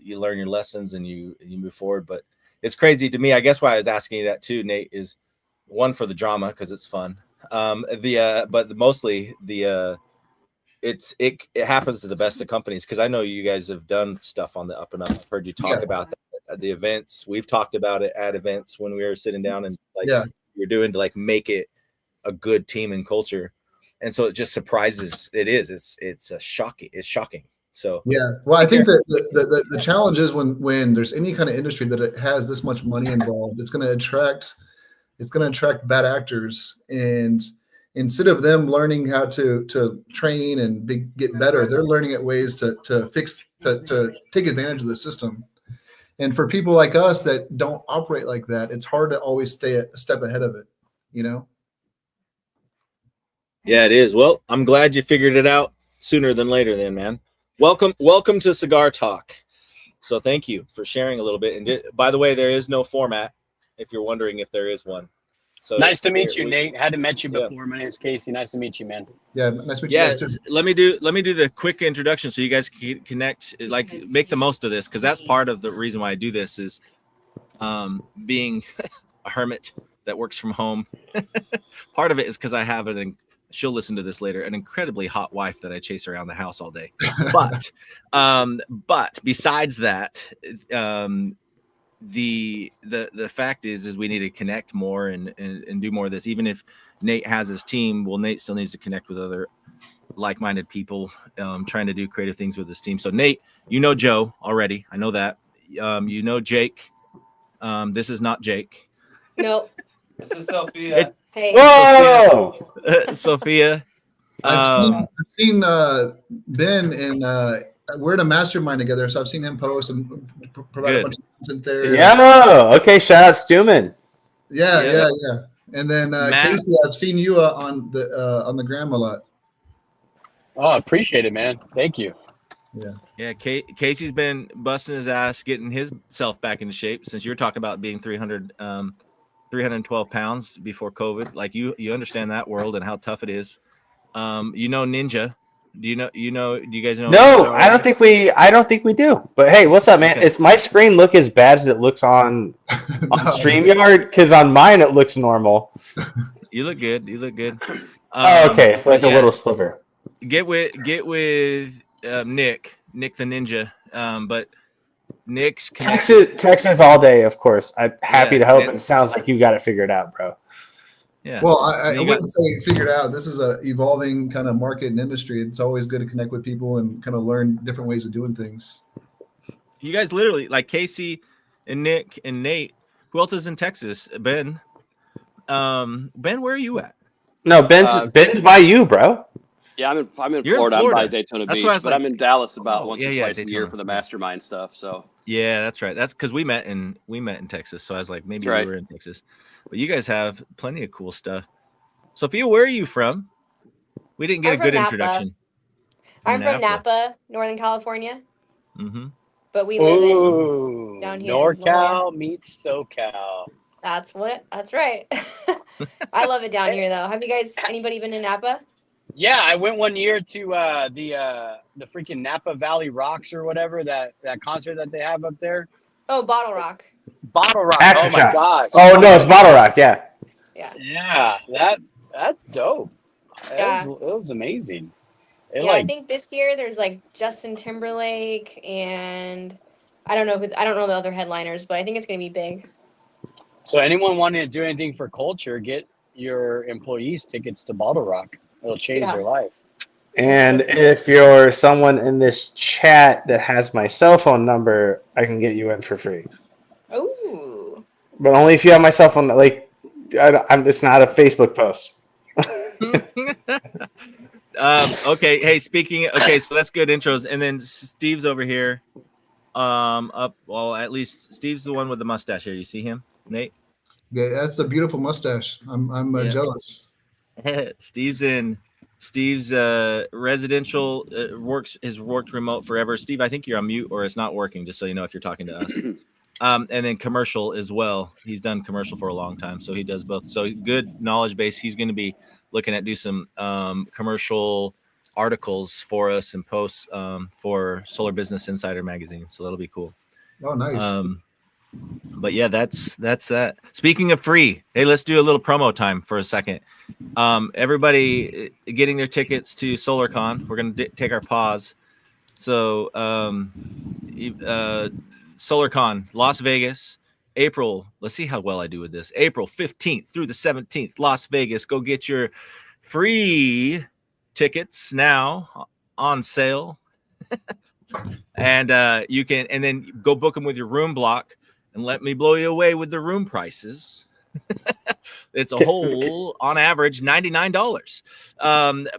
learn your lessons and you move forward. But it's crazy to me. I guess why I was asking you that too, Nate, is one, for the drama, because it's fun. But mostly it happens to the best of companies, because I know you guys have done stuff on the up and up. I've heard you talk about that at the events. We've talked about it at events when we were sitting down and you're doing to like make it a good team and culture. And so it just surprises. It's shocking. So well, I think that the challenge is when there's any kind of industry that it has this much money involved, it's going to attract bad actors, and instead of them learning how to train and get better, they're learning at ways to take advantage of the system. And for people like us that don't operate like that, it's hard to always stay a step ahead of it, Yeah, it is. Well, I'm glad you figured it out sooner than later then, man. Welcome to Cigar Talk. So thank you for sharing a little bit. And by the way, there is no format, if you're wondering if there is one. So nice to meet you, Nate. Hadn't met you before. My name is Casey. Nice to meet you, man. Yeah, nice to meet you guys too. Let me do the quick introduction so you guys can connect, like make the most of this, because that's part of the reason why I do this is being a hermit that works from home. Part of it is because I have she'll listen to this later, an incredibly hot wife that I chase around the house all day. But besides that, the fact is we need to connect more and do more of this. Even if Nate has his team, well, Nate still needs to connect with other like-minded people trying to do creative things with his team. So Nate, Joe already. I know that. Jake. This is not Jake. Nope. This is Sophia. Hey. Whoa! Sophia. I've seen Ben and we're in a mastermind together, so I've seen him post and provide a bunch of content there. Yeah. Okay. Shout out Stuman. Yeah. And then Casey, I've seen you on the gram a lot. Oh, I appreciate it, man. Thank you. Yeah. Casey's been busting his ass, getting himself back into shape since you were talking about being 312 pounds before COVID. Like you understand that world and how tough it is. Ninja, Do you know? Do you guys know? No, I don't think we do. But hey, what's up, man? Okay. Is my screen look as bad as it looks on No. StreamYard? Because on mine it looks normal. You look good. You look good. Oh, okay, it's like a little sliver. Get with Nick the Ninja. But Nick's Texas all day, of course. I'm happy to help. It sounds like you got it figured out, bro. Yeah. Well, I wouldn't say figured out. This is a evolving kind of market and industry. It's always good to connect with people and kind of learn different ways of doing things. You guys literally, like Casey and Nick and Nate. Who else is in Texas? Ben. Ben, where are you at? No, Ben's by you, bro. Yeah, I'm in Florida. Florida. I'm by Daytona That's Beach, what I was but like, I'm in Dallas about once or twice a Daytona. year for the mastermind stuff. So yeah, that's right. That's because we met in Texas. So I was like, maybe we were in Texas. But you guys have plenty of cool stuff. Sophia, where are you from? We didn't get a good introduction. I'm from Napa, Northern California. Mm-hmm. But we live down here. NorCal meets SoCal. That's right. I love it down here, though. Have you guys, anybody been in Napa? Yeah, I went one year to the freaking Napa Valley Rocks or whatever, that concert that they have up there. Oh, Bottle Rock. Bottle Rock. Aftershock. Oh my gosh. Oh no, it's Bottle Rock. Yeah. Yeah. That's dope. Yeah. It was amazing. I think this year there's like Justin Timberlake and I don't know the other headliners, but I think it's gonna be big. So anyone wanting to do anything for culture, get your employees tickets to Bottle Rock. It'll change their life. And if you're someone in this chat that has my cell phone number, I can get you in for free. Ooh. But only if you have my cell phone. Like, it's not a Facebook post. Okay. Hey, so that's good intros. And then Steve's over here. At least Steve's the one with the mustache here. You see him, Nate? Yeah, that's a beautiful mustache. I'm jealous. Steve's residential has worked remote forever. Steve, I think you're on mute or it's not working, just so you know if you're talking to us. And then commercial as well. He's done commercial for a long time, so he does both. So good knowledge base. He's going to be looking at do some commercial articles for us and posts for Solar Business Insider magazine. So that'll be cool. Oh, nice. But yeah, that's that. Speaking of free, hey, let's do a little promo time for a second. Everybody getting their tickets to SolarCon. We're going to take our pause. So SolarCon, Las Vegas, April. Let's see how well I do with this. April 15th through the 17th, Las Vegas. Go get your free tickets now on sale. And you can, and then go book them with your room block. And let me blow you away with the room prices. It's a whole, on average, $99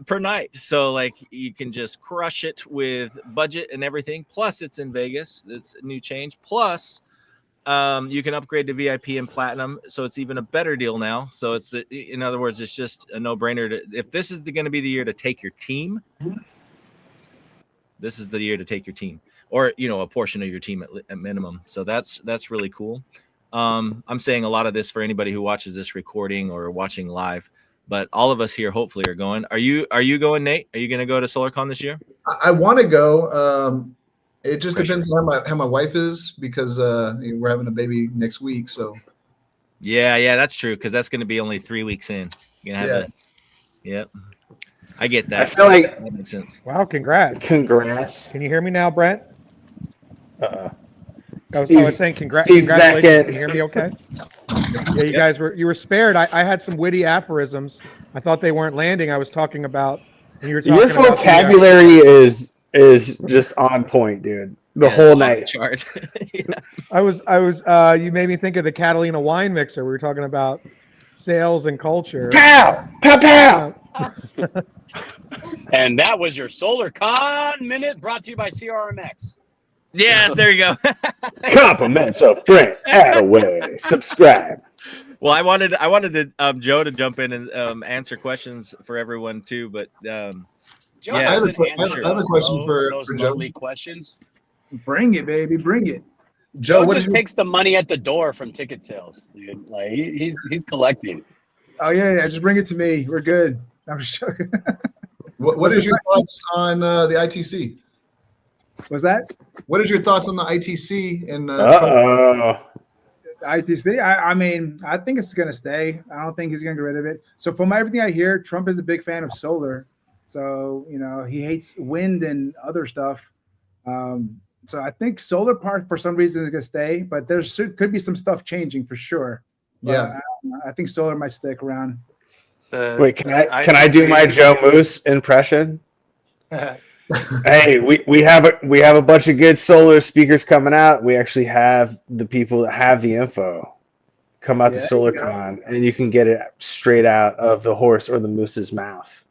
per night. So, like, you can just crush it with budget and everything. Plus, it's in Vegas. It's a new change. Plus, you can upgrade to VIP and Platinum. So, it's even a better deal now. So, it's, in other words, it's just a no-brainer. If this is going to be the year to take your team, this is the year to take your team. Or, a portion of your team at minimum. So that's really cool. I'm saying a lot of this for anybody who watches this recording or watching live, but all of us here hopefully are going. Are you going, Nate? Are you going to go to SolarCon this year? I want to go. It just depends on how my wife is because we're having a baby next week. So yeah, that's true because that's going to be only 3 weeks in. You're gonna have Yep. I get that. I feel like that makes sense. Wow, congrats. Congrats. Can you hear me now, Brent? I was saying Steve's congratulations. back in. Can you hear me okay? Yeah, you guys were spared. I had some witty aphorisms. I thought they weren't landing. I was talking about when you were talking Your about vocabulary is just on point, dude. The whole night. Chart. I was you made me think of the Catalina wine mixer. We were talking about sales and culture. Pow! Pow pow! And that was your SolarCon Minute brought to you by CRMX. Yes, there you go. Compliments of Brent Attaway. Subscribe. Well, I wanted to Joe to jump in and answer questions for everyone too, but Joe I have a question for those Joe. lovely questions. Bring it, baby. Bring it. Joe, what just is takes the money at the door from ticket sales, dude. Like he's collecting. Oh yeah. Just bring it to me. We're good. I'm just joking. What is your thoughts on the ITC? Was that? What is your thoughts on the ITC and ITC? I mean, I think it's going to stay. I don't think he's going to get rid of it. So from everything I hear, Trump is a big fan of solar. So, he hates wind and other stuff. So I think solar part for some reason is going to stay, but could be some stuff changing for sure. Yeah. But I think solar might stick around. Wait, can I do my Joe Moose impression? Hey, we have a bunch of good solar speakers coming out. We actually have the people that have the info come out to SolarCon, and you can get it straight out of the horse or the moose's mouth.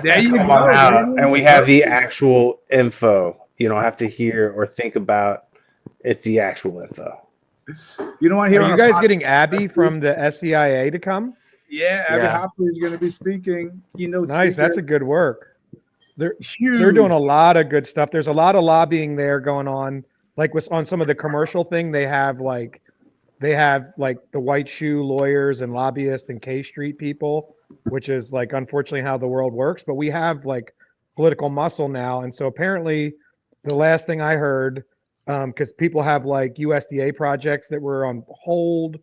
There you Come go. on out, and we have the actual info. You don't have to hear or think about it's the actual info. You don't want to hear? Are you guys getting Abby from the SEIA to come? Yeah, Abby Hopper is going to be speaking. Nice, that's a good work. They're doing a lot of good stuff. There's a lot of lobbying there going on. Like on some of the commercial thing, they have like the white shoe lawyers and lobbyists and K Street people, which is like unfortunately how the world works. But we have like political muscle now, and so apparently, the last thing I heard, because people have like USDA projects that were on hold.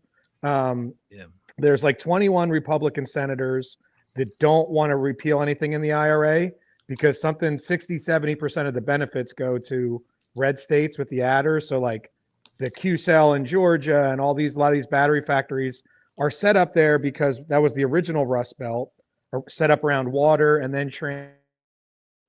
There's like 21 Republican senators that don't want to repeal anything in the IRA because 60-70% of the benefits go to red states with the adders. So like the Q-Cell in Georgia and a lot of these battery factories are set up there because that was the original Rust Belt, or set up around water and then trains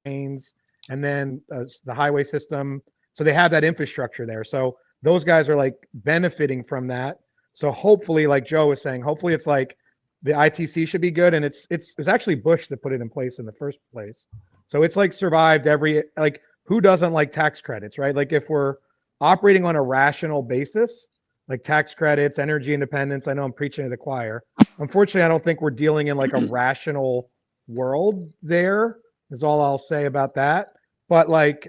and then the highway system. So they have that infrastructure there. So those guys are like benefiting from that. So hopefully, like Joe was saying, hopefully it's like the ITC should be good. And it was actually Bush that put it in place in the first place. So it's like survived who doesn't like tax credits, right? Like if we're operating on a rational basis, like tax credits, energy independence, I know I'm preaching to the choir. Unfortunately, I don't think we're dealing in like a rational world there is all I'll say about that. But like,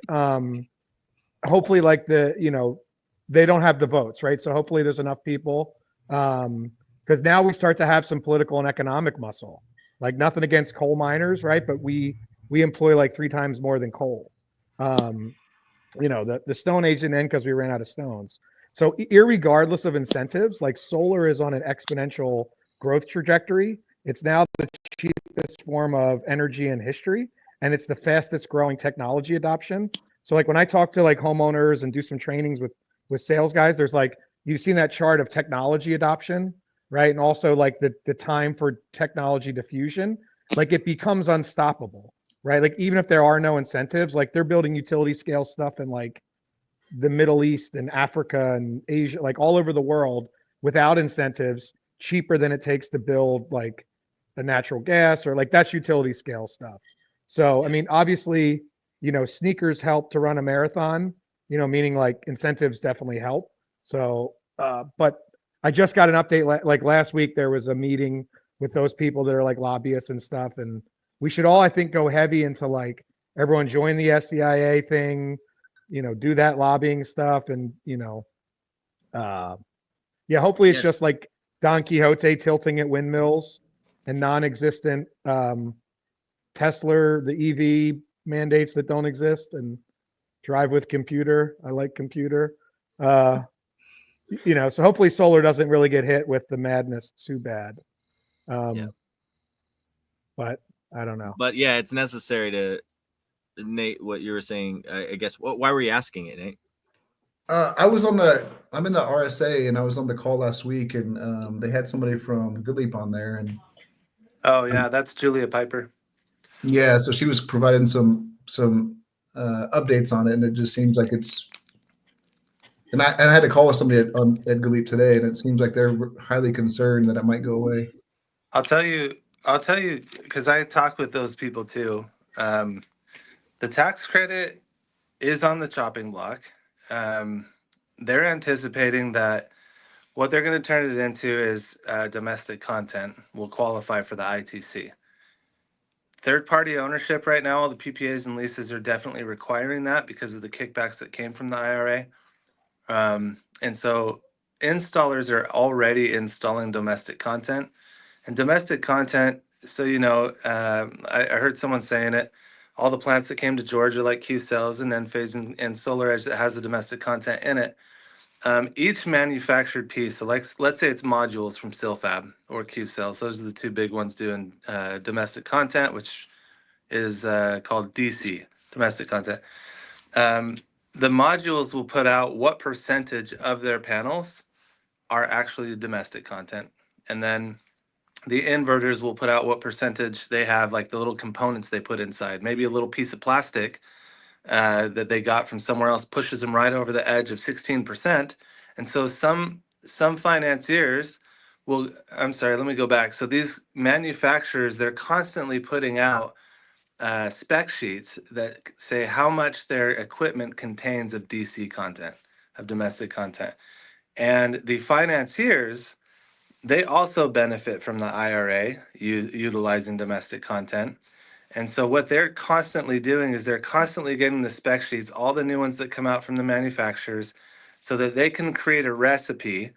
hopefully like they don't have the votes, right? So hopefully there's enough people because now we start to have some political and economic muscle. Like nothing against coal miners, right? But we employ like 3 times more than coal. The Stone Age didn't end because we ran out of stones. So irregardless of incentives, like solar is on an exponential growth trajectory. It's now the cheapest form of energy in history, and it's the fastest growing technology adoption. So like when I talk to like homeowners and do some trainings with sales guys, there's like, you've seen that chart of technology adoption, right? And also like the time for technology diffusion, like it becomes unstoppable, right? Like even if there are no incentives, like they're building utility scale stuff in like the Middle East and Africa and Asia, like all over the world without incentives, cheaper than it takes to build like a natural gas or like that's utility scale stuff. So, I mean, obviously, sneakers help to run a marathon, meaning like incentives definitely help. So, but I just got an update like last week, there was a meeting with those people that are like lobbyists and stuff. And we should all, I think, go heavy into like everyone join the SCIA thing, do that lobbying stuff. And, hopefully it's just like Don Quixote tilting at windmills and non-existent Tesla, the EV mandates that don't exist, and drive with computer. I like computer. So hopefully solar doesn't really get hit with the madness too bad. But I don't know. But yeah, it's necessary to, Nate, what you were saying, I guess, why were you asking it, Nate? I'm in the RSA, and I was on the call last week, and they had somebody from Goodleap on there, and oh yeah, that's Julia Piper. Yeah, so she was providing some updates on it, and it just seems like it's. And I had to call with somebody at Goodleap today, and it seems like they're highly concerned that it might go away. I'll tell you, because I talk with those people too. The tax credit is on the chopping block. They're anticipating that what they're going to turn it into is domestic content will qualify for the ITC. Third-party ownership right now, all the PPAs and leases are definitely requiring that because of the kickbacks that came from the IRA. And so installers are already installing domestic content. And domestic content, so I heard someone saying it, all the plants that came to Georgia, like Q Cells and Enphase and SolarEdge that has the domestic content in it. Each manufactured piece, so let's say it's modules from Silfab or Q Cells. Those are the two big ones doing domestic content, which is called DC, domestic content. The modules will put out what percentage of their panels are actually domestic content. And then the inverters will put out what percentage they have, like the little components they put inside. Maybe a little piece of plastic that they got from somewhere else pushes them right over the edge of 16%. And so some financiers will, I'm sorry, let me go back. So these manufacturers, they're constantly putting out spec sheets that say how much their equipment contains of DC content, of domestic content. And the financiers, they also benefit from the IRA utilizing domestic content. And so what they're constantly doing is they're constantly getting the spec sheets, all the new ones that come out from the manufacturers, so that they can create a recipe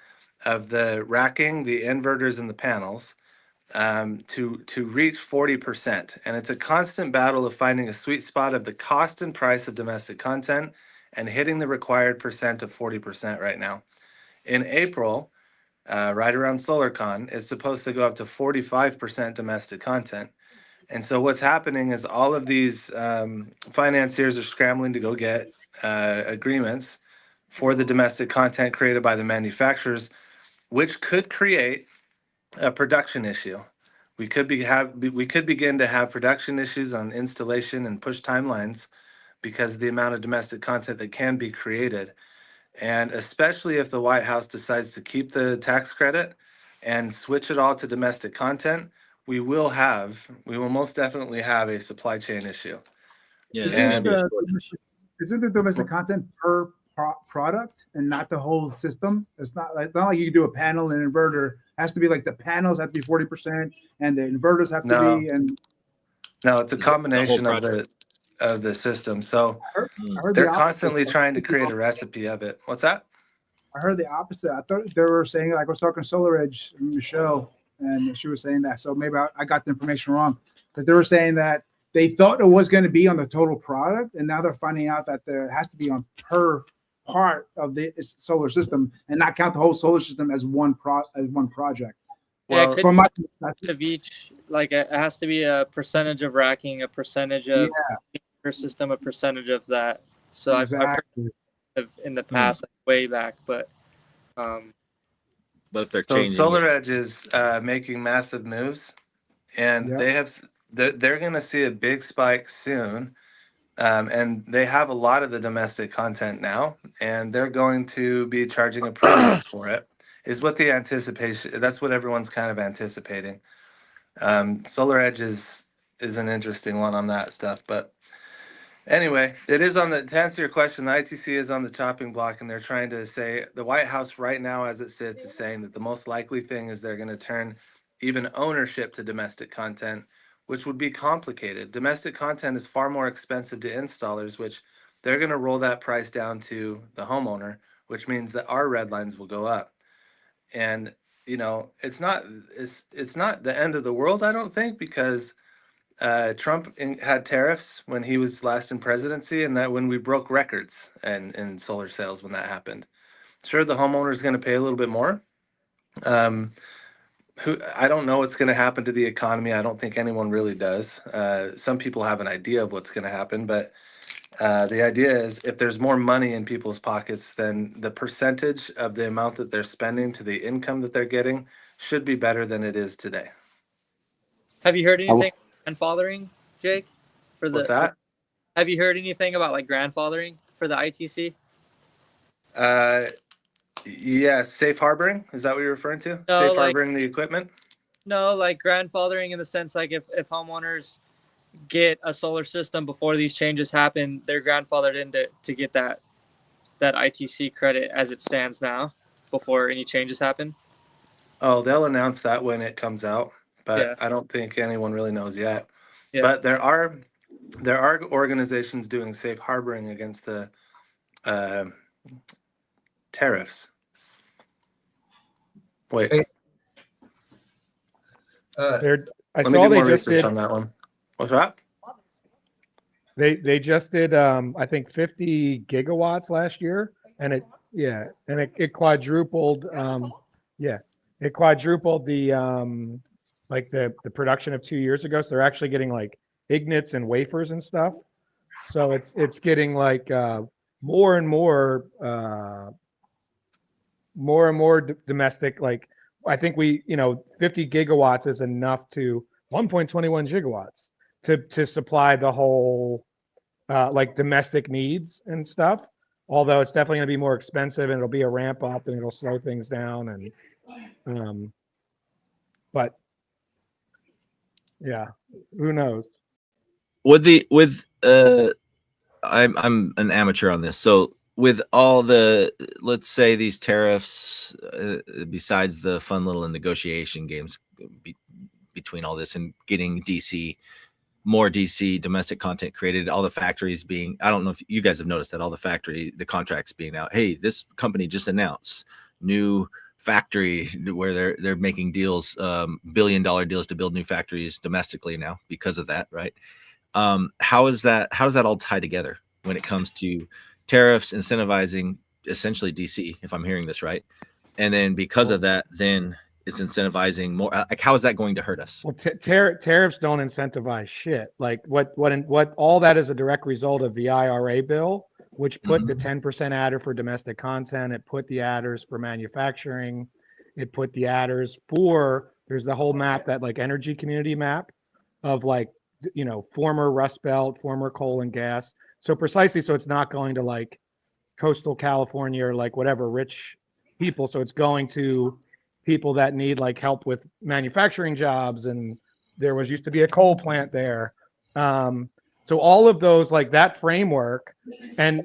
of the racking, the inverters, and the panels to reach 40%. And it's a constant battle of finding a sweet spot of the cost and price of domestic content and hitting the required percent of 40% right now. In April, right around SolarCon, it's supposed to go up to 45% domestic content. And so what's happening is all of these financiers are scrambling to go get agreements for the domestic content created by the manufacturers, which could create a production issue. We could begin to have production issues on installation and push timelines because of the amount of domestic content that can be created. And especially if the White House decides to keep the tax credit and switch it all to domestic content, we will most definitely have a supply chain issue. Yeah, Isn't the domestic content per product and not the whole system? It's not like you can do a panel and inverter. It has to be like the panels have to be 40% and the inverters have to be. And no, it's a combination of the system. So I heard they're the constantly opposite. trying to create a recipe of it. What's that? I heard the opposite. I thought they were saying, like I was talking to SolarEdge, Michelle, and she was saying that. So maybe I got the information wrong because they were saying that they thought it was going to be on the total product, and now they're finding out that there has to be on per part of the solar system and not count the whole solar system as one project. Well, from my of each, like it has to be a percentage of racking, a percentage of per system, a percentage of that. So exactly. I've heard of in the past, like way back, but if they're so changing SolarEdge is making massive moves, and they're going to see a big spike soon. And they have a lot of the domestic content now, and they're going to be charging a premium for it. Is what the anticipation. That's what everyone's kind of anticipating. SolarEdge is an interesting one on that stuff, but anyway, it is to answer your question, the ITC is on the chopping block, and they're trying to say the White House right now, as it sits, is saying that the most likely thing is they're going to turn even ownership to domestic content, which would be complicated. Domestic content is far more expensive to installers, which they're going to roll that price down to the homeowner, which means that our red lines will go up. And it's not the end of the world, I don't think, because Trump had tariffs when he was last in presidency, and that when we broke records in solar sales when that happened. Sure, the homeowner is going to pay a little bit more. I don't know what's going to happen to the economy. I don't think anyone really does. Some people have an idea of what's going to happen, but the idea is if there's more money in people's pockets, then the percentage of the amount that they're spending to the income that they're getting should be better than it is today. have you heard anything grandfathering, Jake? What's that? Have you heard anything about like grandfathering for the ITC? Yeah, safe harboring. Is that what you're referring to? No, safe harboring the equipment? No, like grandfathering in the sense like if homeowners get a solar system before these changes happen, they're grandfathered in to get that ITC credit as it stands now before any changes happen. Oh, they'll announce that when it comes out, but I don't think anyone really knows yet. But there are organizations doing safe harboring against the tariffs. Wait. I let me saw do they more just research did on that one. What's that? They just did I think 50 gigawatts last year, and it quadrupled it quadrupled the like the production of 2 years ago. So they're actually getting like ignits and wafers and stuff. So it's getting like more and more domestic. Like I think 50 gigawatts is enough to 1.21 gigawatts to supply the whole like domestic needs and stuff. Although it's definitely going to be more expensive and it'll be a ramp up and it'll slow things down and but yeah, who knows? I'm an amateur on this. So with all the, let's say these tariffs, besides the fun little negotiation games between all this and getting more DC domestic content created, all the factories being, I don't know if you guys have noticed that all the contracts being out. Hey, this company just announced new factory where they're making deals, $1 billion deals to build new factories domestically now because of that, right? How does that all tie together when it comes to tariffs incentivizing essentially DC, if I'm hearing this right? And then because of that, then it's incentivizing more. Like, how is that going to hurt us? Well, tariffs don't incentivize shit. Like what all that is a direct result of the IRA bill, which put the 10% adder for domestic content. It put the adders for manufacturing. It put the adders for, there's the whole map, that like energy community map of like, former Rust Belt, former coal and gas. So precisely, so it's not going to like coastal California or like whatever rich people. So it's going to people that need like help with manufacturing jobs. And there used to be a coal plant there. So all of those, like that framework, and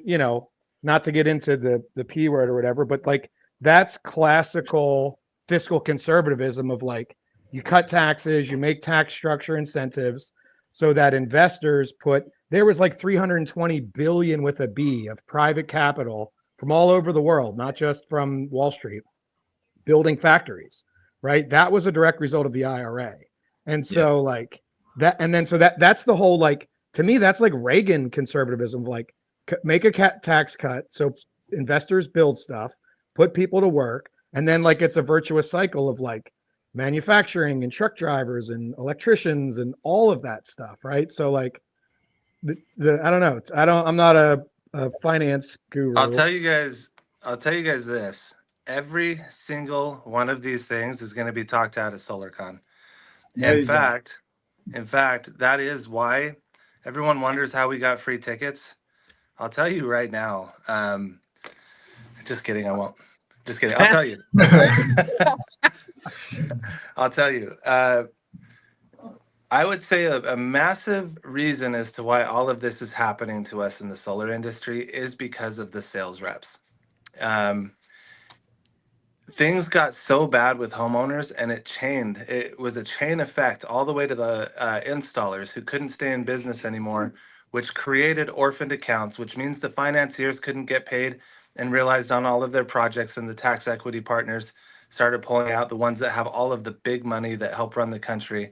not to get into the P word or whatever, but like that's classical fiscal conservatism of like, you cut taxes, you make tax structure incentives so that investors there was like 320 billion with a B of private capital from all over the world, not just from Wall Street, building factories, right? That was a direct result of the IRA. And so like that, and then so that's the whole, like, to me, that's like Reagan conservatism, like make a tax cut so investors build stuff, put people to work, and then like it's a virtuous cycle of like manufacturing and truck drivers and electricians and all of that stuff, right? So like I don't know. I'm not a finance guru. I'll tell you guys this. Every single one of these things is going to be talked out at SolarCon. In fact, that is why everyone wonders how we got free tickets. I'll tell you right now. Just kidding. I won't. Just kidding. I'll tell you. I'll tell you. I would say a massive reason as to why all of this is happening to us in the solar industry is because of the sales reps. Things got so bad with homeowners, and it was a chain effect all the way to the installers who couldn't stay in business anymore, which created orphaned accounts, which means the financiers couldn't get paid and realized on all of their projects, and the tax equity partners started pulling out, the ones that have all of the big money that help run the country,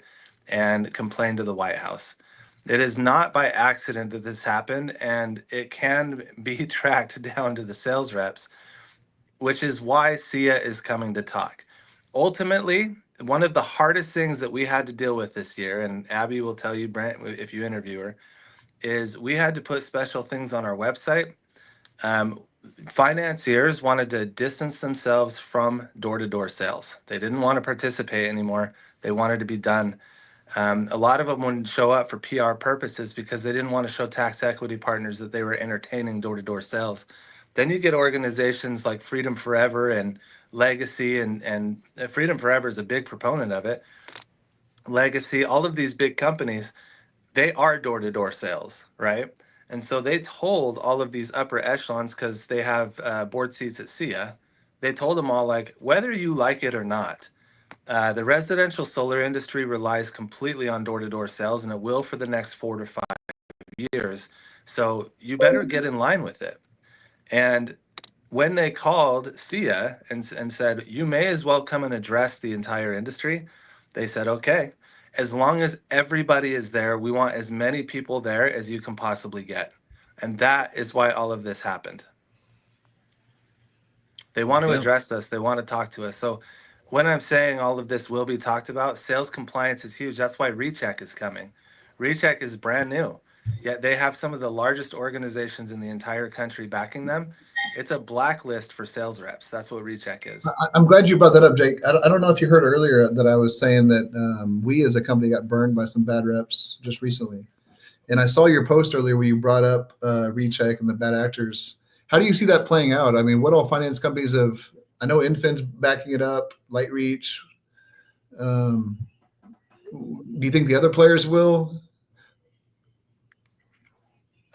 and complain to the White House. It is not by accident that this happened, and it can be tracked down to the sales reps, which is why SIA is coming to talk. Ultimately, one of the hardest things that we had to deal with this year, and Abby will tell you, Brent, if you interview her, is we had to put special things on our website. Financiers wanted to distance themselves from door-to-door sales. They didn't want to participate anymore. They wanted to be done. A lot of them wouldn't show up for PR purposes because they didn't want to show tax equity partners that they were entertaining door-to-door sales. Then you get organizations like Freedom Forever and Legacy, and Freedom Forever is a big proponent of it. Legacy, all of these big companies, they are door-to-door sales, right? And so they told all of these upper echelons, because they have board seats at SIA, they told them all, like, whether you like it or not, the residential solar industry relies completely on door-to-door sales, and it will for the next 4 to 5 years. So you better get in line with it. And when they called SIA and said, you may as well come and address the entire industry, they said, okay. As long as everybody is there, we want as many people there as you can possibly get. And that is why all of this happened. They want to address us. They want to talk to us. So when I'm saying all of this will be talked about, sales compliance is huge. That's why Recheck is coming. Recheck is brand new, yet they have some of the largest organizations in the entire country backing them. It's a blacklist for sales reps. That's what Recheck is. I'm glad you brought that up, Jake. I don't know if you heard earlier that I was saying that we as a company got burned by some bad reps just recently. And I saw your post earlier where you brought up Recheck and the bad actors. How do you see that playing out? I mean, what all finance companies have, I know Infin's backing it up, LightReach. Do you think the other players will?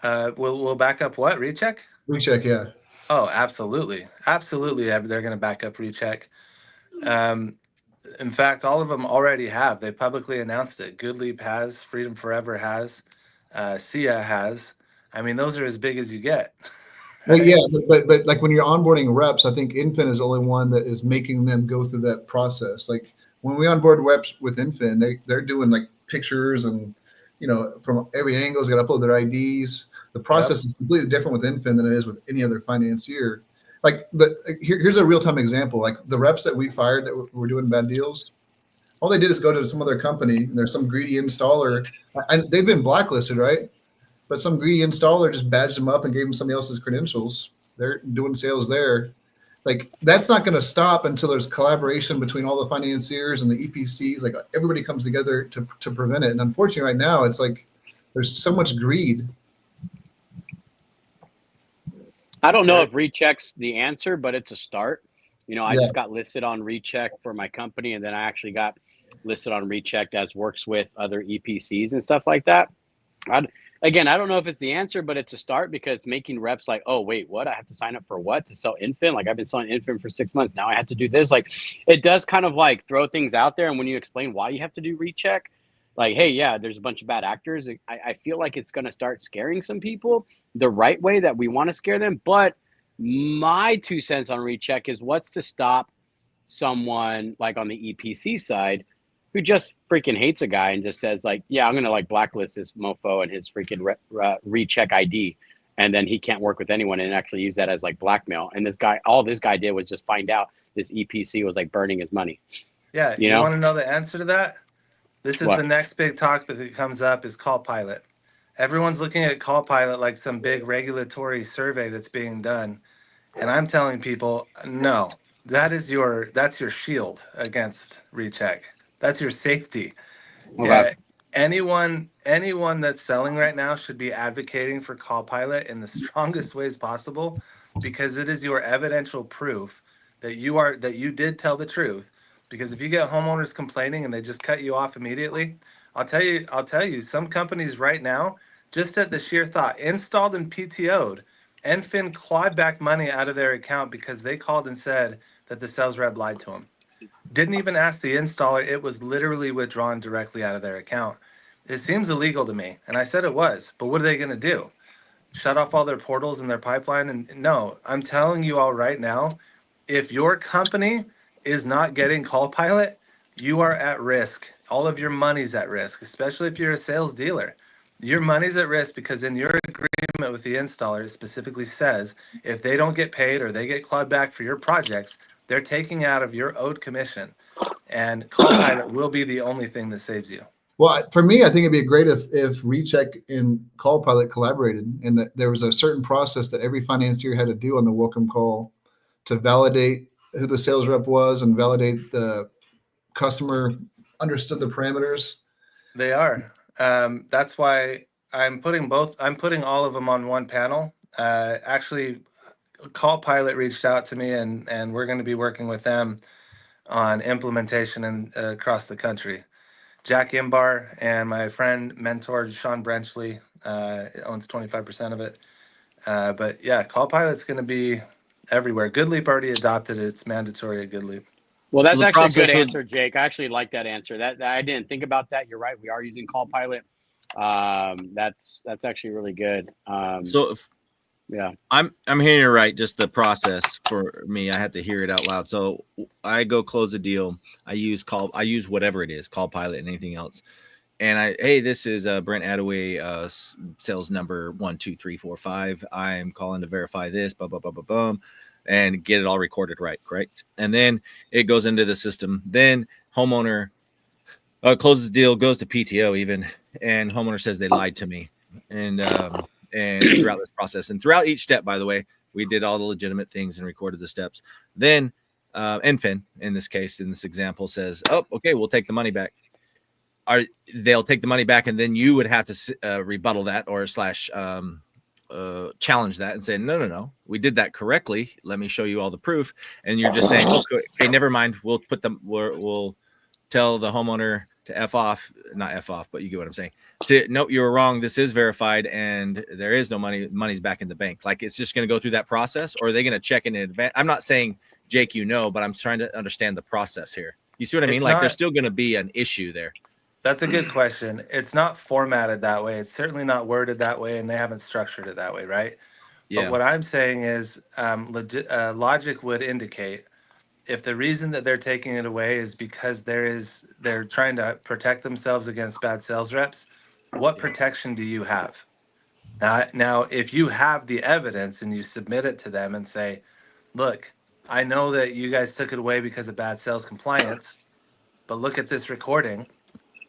We'll back up what? Recheck? Recheck, yeah. Oh, absolutely. Absolutely. They're going to back up Recheck. In fact, all of them already have. They publicly announced it. Goodleap has, Freedom Forever has, SIA has. I mean, those are as big as you get. Well, yeah, but like when you're onboarding reps, I think Infin is the only one that is making them go through that process. Like when we onboard reps with Infin, they're doing like pictures and from every angle, they got to upload their IDs. The process is completely different with Infin than it is with any other financier. Like here's a real time example. Like the reps that we fired that were doing bad deals, all they did is go to some other company and there's some greedy installer, and they've been blacklisted, right? But some greedy installer just badged them up and gave them somebody else's credentials. They're doing sales there. Like that's not going to stop until there's collaboration between all the financiers and the EPCs. Like everybody comes together to prevent it. And unfortunately, right now, it's like there's so much greed. I don't know if Recheck's the answer, but it's a start. I just got listed on Recheck for my company, and then I actually got listed on Recheck as works with other EPCs and stuff like that. Again, I don't know if it's the answer, but it's a start because it's making reps like, oh, wait, what? I have to sign up for what? To sell Infin? Like I've been selling Infin for 6 months. Now I have to do this. Like it does kind of like throw things out there. And when you explain why you have to do Recheck, like, hey, yeah, there's a bunch of bad actors. I feel like it's going to start scaring some people the right way that we want to scare them. But my 2 cents on Recheck is what's to stop someone like on the EPC side who just freaking hates a guy and just says like, yeah, I'm going to like blacklist this mofo and his freaking Recheck ID. And then he can't work with anyone and actually use that as like blackmail. And all this guy did was just find out this EPC was like burning his money. Yeah. You want to know the answer to that? This is the next big talk that comes up is Call Pilot. Everyone's looking at Call Pilot like some big regulatory survey that's being done. And I'm telling people, no, that's your shield against Recheck. That's your safety. Okay. Anyone that's selling right now should be advocating for Call Pilot in the strongest ways possible, because it is your evidential proof that you did tell the truth. Because if you get homeowners complaining and they just cut you off immediately, I'll tell you, some companies right now, just at the sheer thought, installed and PTO'd, Enfin clawed back money out of their account because they called and said that the sales rep lied to them. Didn't even ask the installer. It was literally withdrawn directly out of their account. It seems illegal to me. And I said it was, but what are they going to do? Shut off all their portals and their pipeline? And no, I'm telling you all right now, if your company is not getting Call Pilot, you are at risk. All of your money's at risk, especially if you're a sales dealer. Your money's at risk because in your agreement with the installer, it specifically says if they don't get paid or they get clawed back for your projects, they're taking out of your owed commission. And Call Pilot will be the only thing that saves you. Well, for me, I think it'd be great if Recheck and Call Pilot collaborated and that there was a certain process that every financier had to do on the welcome call to validate who the sales rep was and validate the customer understood the parameters. They are. That's why I'm putting all of them on one panel. Actually, Call Pilot reached out to me and we're going to be working with them on implementation and across the country. Jack Imbar and my friend, mentor Sean Brenchley, owns 25% of it. But yeah, Call Pilot's going to be everywhere. Goodleap already adopted it. It's mandatory at Goodleap. Well, that's actually a good answer, Jake. I actually like that answer. That I didn't think about that. You're right. We are using Call Pilot. That's actually really good. Yeah. I'm hearing you right. Just the process for me, I had to hear it out loud. So I go close a deal. I use whatever it is, Call Pilot and anything else. And hey, this is Brent Attaway, sales number 12345. I'm calling to verify this, blah, blah, blah, blah, boom, and get it all recorded right, correct? And then it goes into the system. Then homeowner closes the deal, goes to PTO even, and homeowner says they lied to me. And throughout this process and throughout each step, by the way, we did all the legitimate things and recorded the steps. Then Enfin, in this case, in this example, says, oh, okay, we'll take the money back. They'll take the money back, and then you would have to rebuttal that or challenge that and say, no, we did that correctly. Let me show you all the proof. And you're just saying, okay, never mind. We'll tell the homeowner to not F off, but you get what I'm saying. Nope, you were wrong. This is verified, and there is no money. Money's back in the bank. Like, it's just going to go through that process, or are they going to check in advance? I'm not saying, Jake, but I'm trying to understand the process here. You see what I mean? Like, there's still going to be an issue there. That's a good question. It's not formatted that way. It's certainly not worded that way, and they haven't structured it that way, right? Yeah. But what I'm saying is logic would indicate if the reason that they're taking it away is because they're trying to protect themselves against bad sales reps, what protection do you have? Now, if you have the evidence and you submit it to them and say, look, I know that you guys took it away because of bad sales compliance, but look at this recording.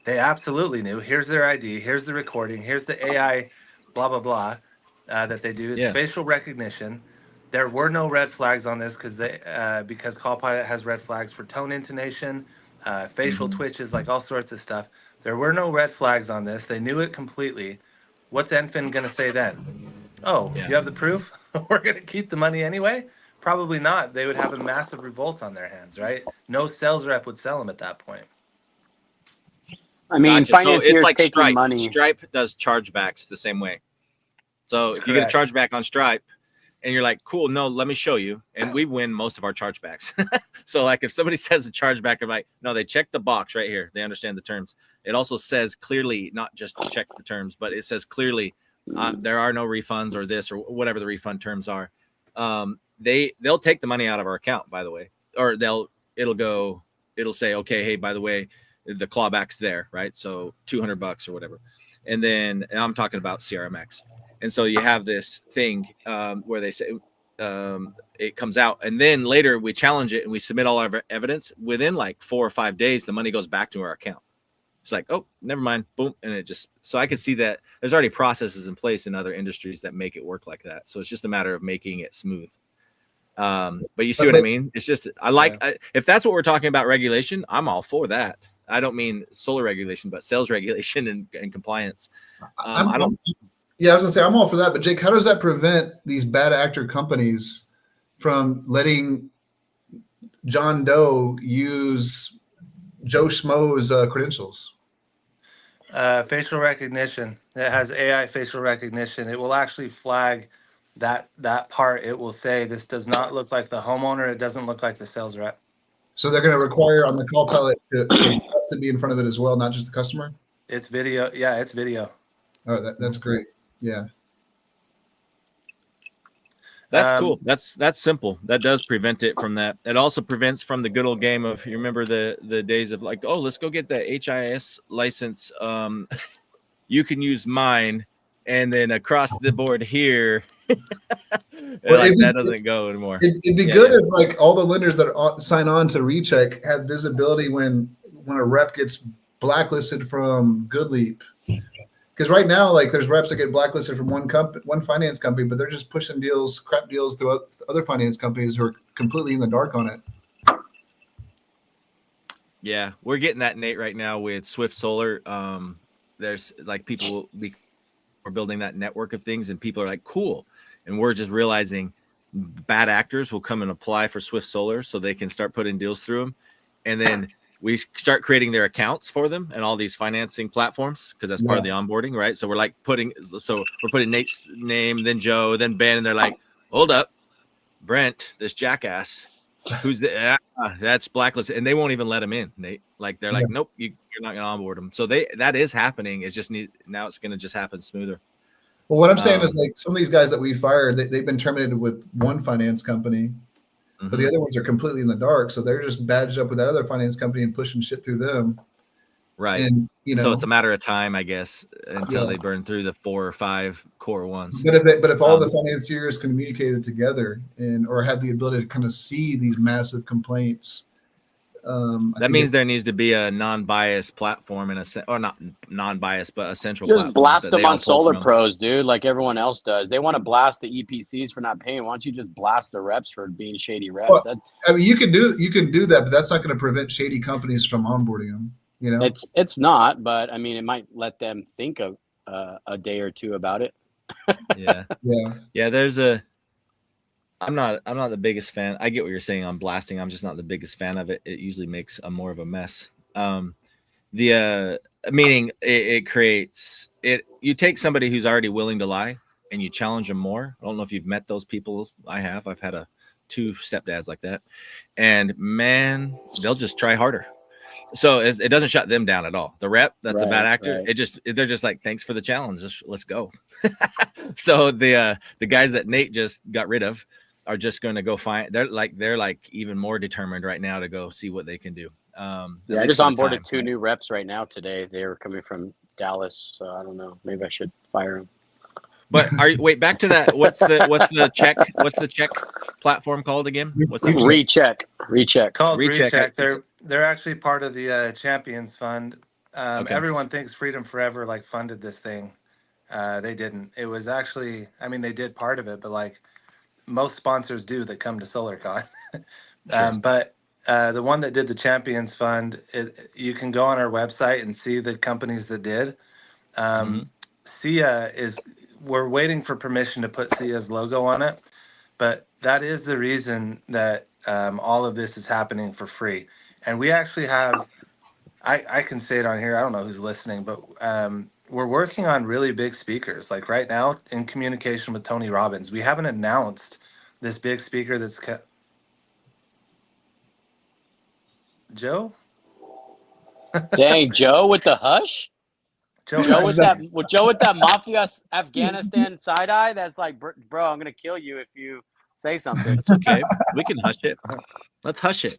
They absolutely knew. Here's their ID. Here's the recording. Here's the AI, blah, blah, blah, that they do. It's facial recognition. There were no red flags on this because Call Pilot has red flags for tone intonation, facial twitches, like all sorts of stuff. There were no red flags on this. They knew it completely. What's Enfin going to say then? Oh, you have the proof? We're going to keep the money anyway? Probably not. They would have a massive revolt on their hands, right? No sales rep would sell them at that point. I mean, gotcha. So it's like taking Stripe. money. Stripe does chargebacks the same way. So That's if you get a chargeback on Stripe and you're like, cool, no, let me show you. And we win most of our chargebacks. So like if somebody says a chargeback, I'm like, no, they check the box right here. They understand the terms. It also says clearly, not just check the terms, but it says clearly there are no refunds or this or whatever the refund terms are. They'll take the money out of our account, by the way, or it'll say, okay, hey, by the way, the clawback's there, right? So $200 or whatever. And then I'm talking about CRMX. And so you have this thing where they say it comes out, and then later we challenge it and we submit all our evidence. Within like 4 or 5 days, the money goes back to our account. It's like, oh, never mind, boom. And so I could see that there's already processes in place in other industries that make it work like that. So it's just a matter of making it smooth. But you see what I mean? It's just, if that's what we're talking about regulation, I'm all for that. I don't mean solar regulation, but sales regulation and compliance. I was gonna say I'm all for that, but Jake, how does that prevent these bad actor companies from letting John Doe use Joe Schmo's credentials? Facial recognition. It has AI facial recognition. It will actually flag that part. It will say this does not look like the homeowner. It doesn't look like the sales rep. So they're going to require on the Call Pilot to be in front of it as well, not just the customer? It's video. Yeah, it's video. Oh, that's great. Yeah. That's cool. That's simple. That does prevent it from that. It also prevents from the good old game of, you remember the days of like, oh, let's go get the HIS license. You can use mine. And then across the board here, that doesn't go anymore. It'd be good if like all the lenders that sign on to Recheck have visibility when a rep gets blacklisted from GoodLeap. Because right now, like there's reps that get blacklisted from one finance company, but they're just pushing crap deals through other finance companies who are completely in the dark on it. Yeah, we're getting that, Nate, right now with Swift Solar. There's like we're building that network of things, and people are like, cool. And we're just realizing bad actors will come and apply for Swift Solar so they can start putting deals through them. And then we start creating their accounts for them and all these financing platforms, because that's part of the onboarding, right? So we're putting Nate's name, then Joe, then Ben, and they're like, hold up, Brent, this jackass, who's that's blacklisted, and they won't even let him in, Nate. Like they're like, nope, you're not gonna onboard him. So that is happening. It's just now it's gonna just happen smoother. Well, what I'm saying is like some of these guys that we fired, they've been terminated with one finance company, but the other ones are completely in the dark. So they're just badged up with that other finance company and pushing shit through them. Right. And so it's a matter of time, I guess, until they burn through the 4 or 5 core ones. But if all the financiers communicated together or had the ability to kind of see these massive complaints, that means there needs to be a non-biased platform or not non-biased, but a central just platform. blast them on Solar Pros, dude, like everyone else does. They want to blast the EPCs for not paying. Why don't you just blast the reps for being shady reps? Well, I mean, you can do that, but that's not going to prevent shady companies from onboarding them. You know, it's not, but I mean, it might let them think of a day or two about it. Yeah. I'm not the biggest fan. I get what you're saying on blasting. I'm just not the biggest fan of it. It usually makes more of a mess. Meaning it creates it. You take somebody who's already willing to lie and you challenge them more. I don't know if you've met those people. I have. I've had 2 stepdads like that, and man, they'll just try harder. So it doesn't shut them down at all. The rep that's a bad actor. Right. They're just like, thanks for the challenge. Let's go. So the guys that Nate just got rid of are just going to go find. They're like even more determined right now to go see what they can do. I just onboarded 2 new reps right now today. They were coming from Dallas, so I don't know. Maybe I should fire them. But wait, back to that. What's the check platform called again? What's that? Recheck. Called Recheck. They're actually part of the Champions Fund. Everyone thinks Freedom Forever funded this thing. They didn't. It was actually, I mean, they did part of it, but most sponsors do that come to SolarCon. But the one that did the Champions Fund, you can go on our website and see the companies that did. SIA we're waiting for permission to put SIA's logo on it, but that is the reason that all of this is happening for free. And we actually have, I can say it on here, I don't know who's listening, but we're working on really big speakers. Like right now, in communication with Tony Robbins, we haven't announced this big speaker that's Joe? Dang, Joe with the hush? Joe with that mafia Afghanistan side eye. That's like, bro, I'm gonna kill you if you say something. It's okay. We can hush it. Let's hush it.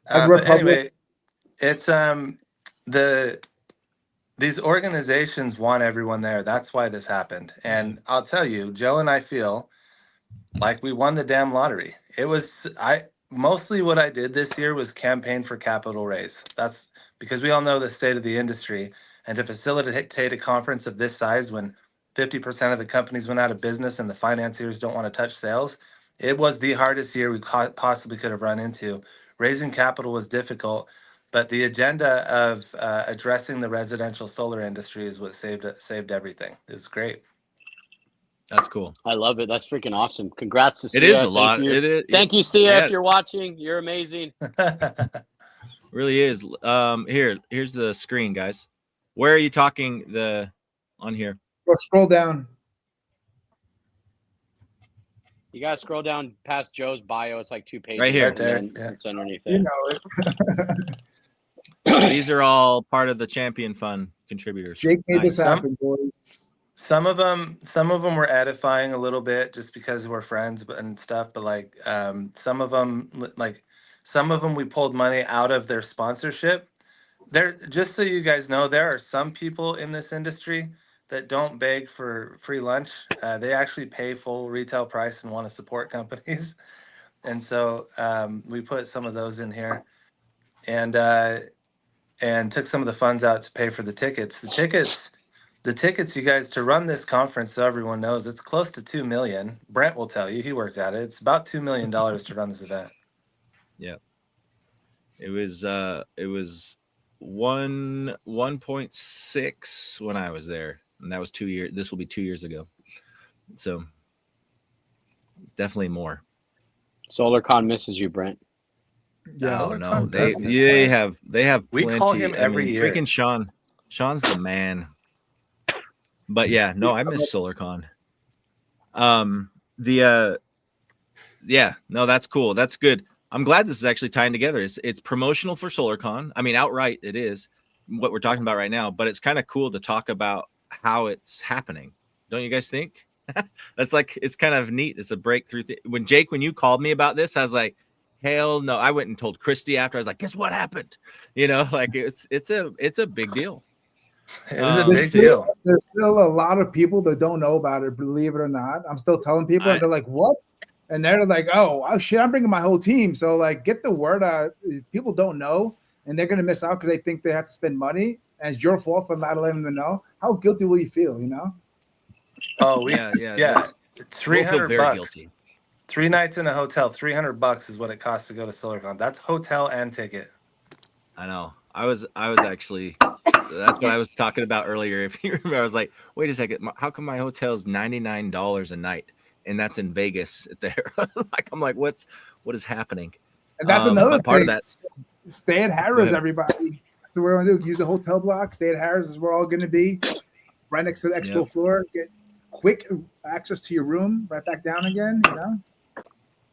But anyway, it's these organizations want everyone there. That's why this happened. And I'll tell you, Joe and I feel like we won the damn lottery. Mostly what I did this year was campaign for capital raise. That's because we all know the state of the industry. And to facilitate a conference of this size when 50% of the companies went out of business and the financiers don't want to touch sales, it was the hardest year we possibly could have run into. Raising capital was difficult, but the agenda of addressing the residential solar industry is what saved everything. It was great. That's cool. I love it. That's freaking awesome. Congrats to Sia. It is a lot. It is. Thank you, Sia, if you're watching. You're amazing. Really is. Here's the screen, guys. Where are you talking on here? Scroll down. You gotta scroll down past Joe's bio. It's like 2 pages. Right here. Right there. It's underneath it. You know it. These are all part of the Champion Fund contributors. Jake made this happen, boys. Some of them were edifying a little bit just because we're friends and stuff. But some of them we pulled money out of their sponsorship. Just so you guys know, there are some people in this industry that don't beg for free lunch. They actually pay full retail price and want to support companies. And so we put some of those in here and took some of the funds out to pay for the tickets. The tickets, you guys, to run this conference, so everyone knows, it's close to $2 million. Brent will tell you, he worked at it. It's about $2 million to run this event. Yeah. It was 1.6 when I was there, and that was 2 years. This will be 2 years ago, so it's definitely more. SolarCon misses you, Brent. Yeah, no, they have we plenty. call him every year. Freaking Sean's the man. But yeah, no, I miss SolarCon. Yeah, no, that's cool. That's good. I'm glad this is actually tying together. It's promotional for SolarCon. I mean, outright it is what we're talking about right now, but it's kind of cool to talk about how it's happening. Don't you guys think? That's like, it's kind of neat. It's a breakthrough thing. When you called me about this, I was like, hell no. I went and told Christy after. I was like, guess what happened? You know, like it's a big deal. It is a big deal. There's still a lot of people that don't know about it, believe it or not. I'm still telling people, and they're like, what? And they're like, oh shit, I'm bringing my whole team. So like, get the word out. People don't know, and they're gonna miss out because they think they have to spend money, and it's your fault for not letting them know. How guilty will you feel? You know? Oh, yeah. $300 very bucks. Guilty. 3 nights in a hotel, $300 is what it costs to go to SolarCon. That's hotel and ticket. I know. I was actually. That's what I was talking about earlier. If you remember, I was like, wait a second, how come my hotel is $99 a night? And that's in Vegas there. I'm like, what is happening? And that's another thing. Part of that. Stay at Harrah's, everybody. That's what we're gonna do. Use the hotel block. Stay at Harrah's is where we're all gonna be. Right next to the expo floor. Get quick access to your room. Right back down again. You know.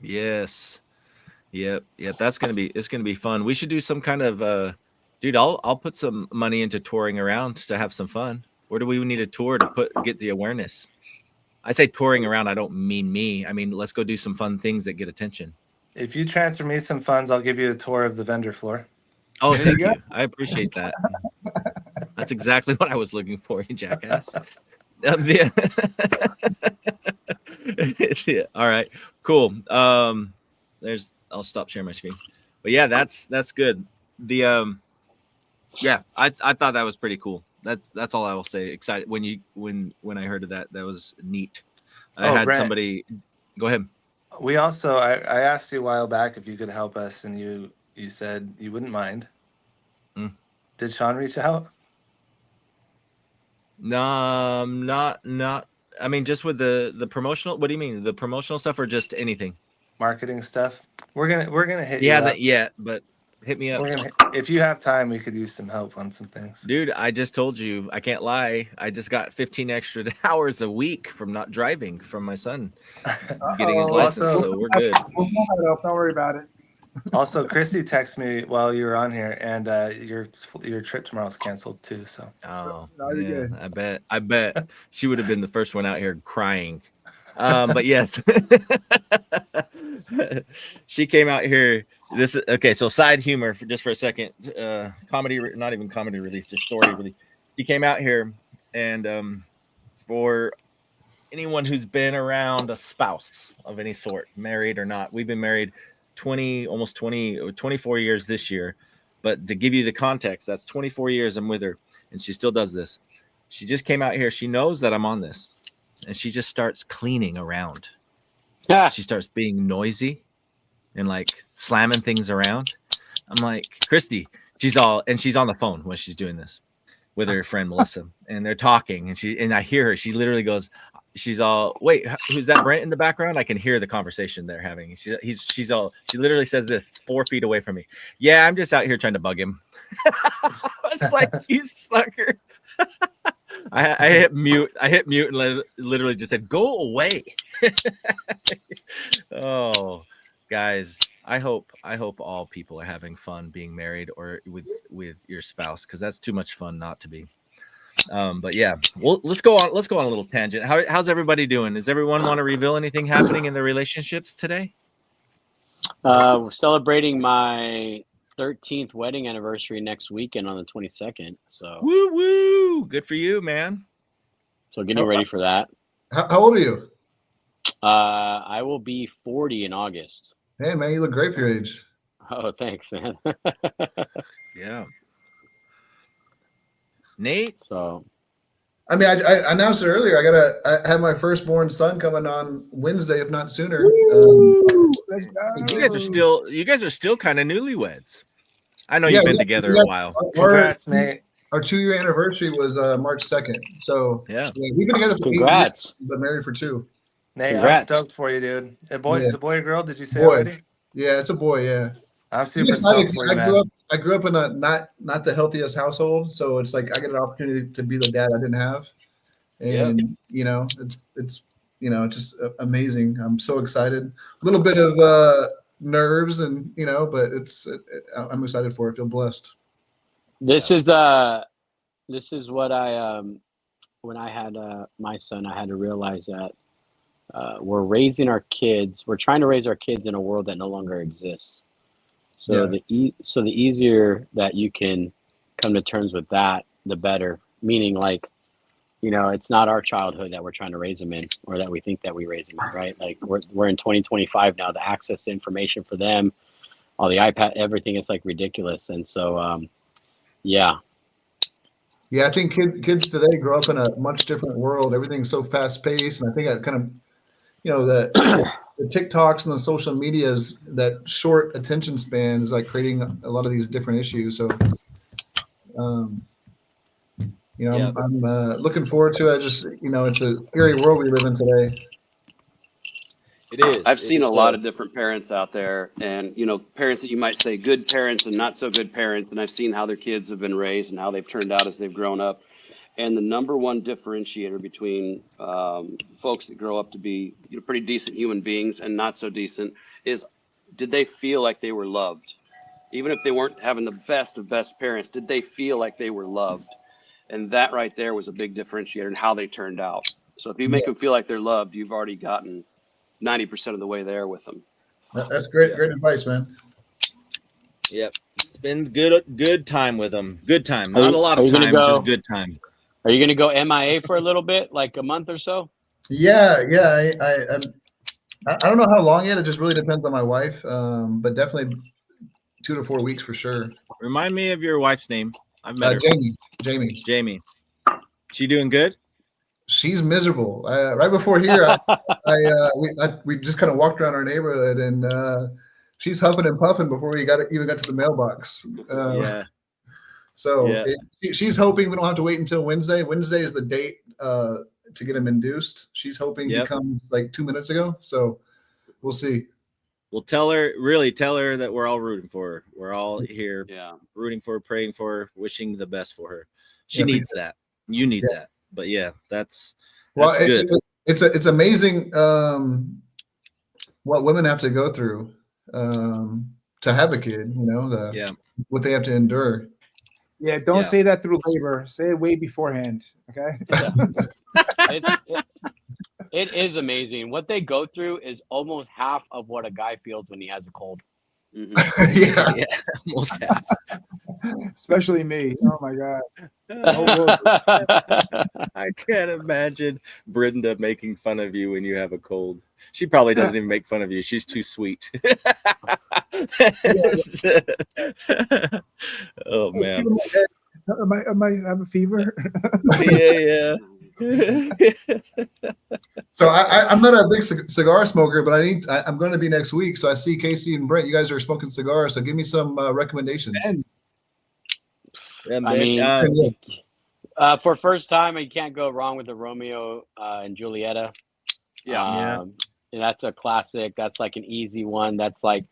Yes. Yep. It's gonna be fun. We should do some kind of dude. I'll put some money into touring around to have some fun. Where do we need a tour to get the awareness? I say touring around. I don't mean me. I mean, let's go do some fun things that get attention. If you transfer me some funds, I'll give you a tour of the vendor floor. Oh, thank you. I appreciate that. That's exactly what I was looking for, you jackass. Yeah. All right, cool. I'll stop sharing my screen. But yeah, that's good. I thought that was pretty cool. That's all I will say. Excited when I heard of that. That was neat. I had Brent, somebody go ahead. We also I asked you a while back if you could help us, and you said you wouldn't mind. Did Sean reach out? No, not. I mean, just with the promotional. What do you mean? The promotional stuff or just anything? Marketing stuff. We're gonna hit. He hasn't yet, but hit me up. If you have time, we could use some help on some things. Dude, I just told you, I can't lie. I just got 15 extra hours a week from not driving from my son getting his license, so we're good. Don't worry about it. Also, Christy texted me while you were on here, and your trip tomorrow's canceled too. So. Oh, no, you're good. I bet she would have been the first one out here crying. But yes, she came out here. So side humor just for a second. Comedy, not even comedy relief, just story relief. She came out here, and for anyone who's been around a spouse of any sort, married or not, we've been married 24 years this year. But to give you the context, that's 24 years I'm with her, and she still does this. She just came out here. She knows that I'm on this. And she just starts cleaning around. She starts being noisy and like slamming things around. I'm like, Christy, she's on the phone when she's doing this with her friend Melissa, and they're talking, and I hear her. She literally goes, she's all, wait, who's that Brent in the background? I can hear the conversation they're having. She literally says this 4 feet away from me. Yeah, I'm just out here trying to bug him. I was like, you sucker. I hit mute. And literally just said, "Go away." Oh, guys, I hope all people are having fun being married or with your spouse, because that's too much fun not to be. But yeah, well, let's go on a little tangent. How's everybody doing? Does everyone want to reveal anything happening in their relationships today? We're celebrating my 13th wedding anniversary next weekend on the 22nd. So woo, good for you, man. So getting ready for that. How old are you? I will be 40 in August. Hey man, you look great for your age. Oh, thanks, man. Yeah. Nate. So I mean, I announced it earlier. I have my firstborn son coming on Wednesday, if not sooner. Let's go. You guys are still kind of newlyweds. I know you've been together a while. Congrats, Nate. Our 2-year anniversary was March 2nd. So yeah, we've been together for 8 years, but married for 2. Nate, congrats. I'm stoked for you, dude. Is a boy or girl? Did you say boy. already? Yeah, it's a boy. Yeah. I'm super stoked for you, man. I grew up in a not the healthiest household, so it's like I get an opportunity to be the dad I didn't have, and it's just amazing. I'm so excited. A little bit of nerves, and but I'm excited for it. I feel blessed. This is what I when I had my son, I had to realize that we're raising our kids. We're trying to raise our kids in a world that no longer exists. So Yeah. the easier that you can come to terms with that, the better. Meaning, like, you know, it's not our childhood that we're trying to raise them in, or that we think that we raise them in, right? Like we're in 2025 now. The access to information for them, all the iPad, everything is like ridiculous. And so, yeah. Yeah, I think kids today grow up in a much different world. Everything's so fast paced, and I think that kind of, you know, the TikToks and the social medias, that short attention span is like creating a lot of these different issues. So, you know, I'm looking forward to it. It's a scary world we live in today. It is. I've seen a lot of different parents out there, and, you know, parents that you might say good parents and not so good parents. And I've seen how their kids have been raised and how they've turned out as they've grown up. And the number one differentiator between folks that grow up to be, you know, pretty decent human beings and not so decent is, did they feel like they were loved? Even if they weren't having the best of best parents, did they feel like they were loved? And that right there was a big differentiator in how they turned out. So if you make them feel like they're loved, you've already gotten 90% of the way there with them. That's great. Great advice, man. Yep. Spend good time with them. Good time. Not a lot of time, just good time. Are you going to go MIA for a little bit, like a month or so? Yeah. I don't know how long yet. It just really depends on my wife. But definitely 2 to 4 weeks for sure. Remind me of your wife's name. I've met her. Jamie. She doing good? She's miserable. Right before here, we just kind of walked around our neighborhood, and she's huffing and puffing before we even got to the mailbox. So she's hoping we don't have to wait until Wednesday. Wednesday is the date to get him induced. She's hoping he comes like 2 minutes ago. So we'll see. Well, tell her that we're all rooting for her. We're all here rooting for her, praying for her, wishing the best for her. She needs that. You need that. But that's good. It's amazing what women have to go through to have a kid, you know, what they have to endure. Yeah, don't say that through labor. Say it way beforehand. Okay. It is amazing. What they go through is almost half of what a guy feels when he has a cold. Mm-hmm. Yeah, almost half. Especially me. Oh my God. I can't imagine Brenda making fun of you when you have a cold. She probably doesn't even make fun of you. She's too sweet. Oh man. Am I have a fever? Yeah. So I'm not a big cigar smoker, but I'm going to be next week. So I see Casey and Brent, you guys are smoking cigars. So give me some recommendations. I mean, for first time, you can't go wrong with the Romeo and Julieta. And that's a classic. That's like an easy one. That's like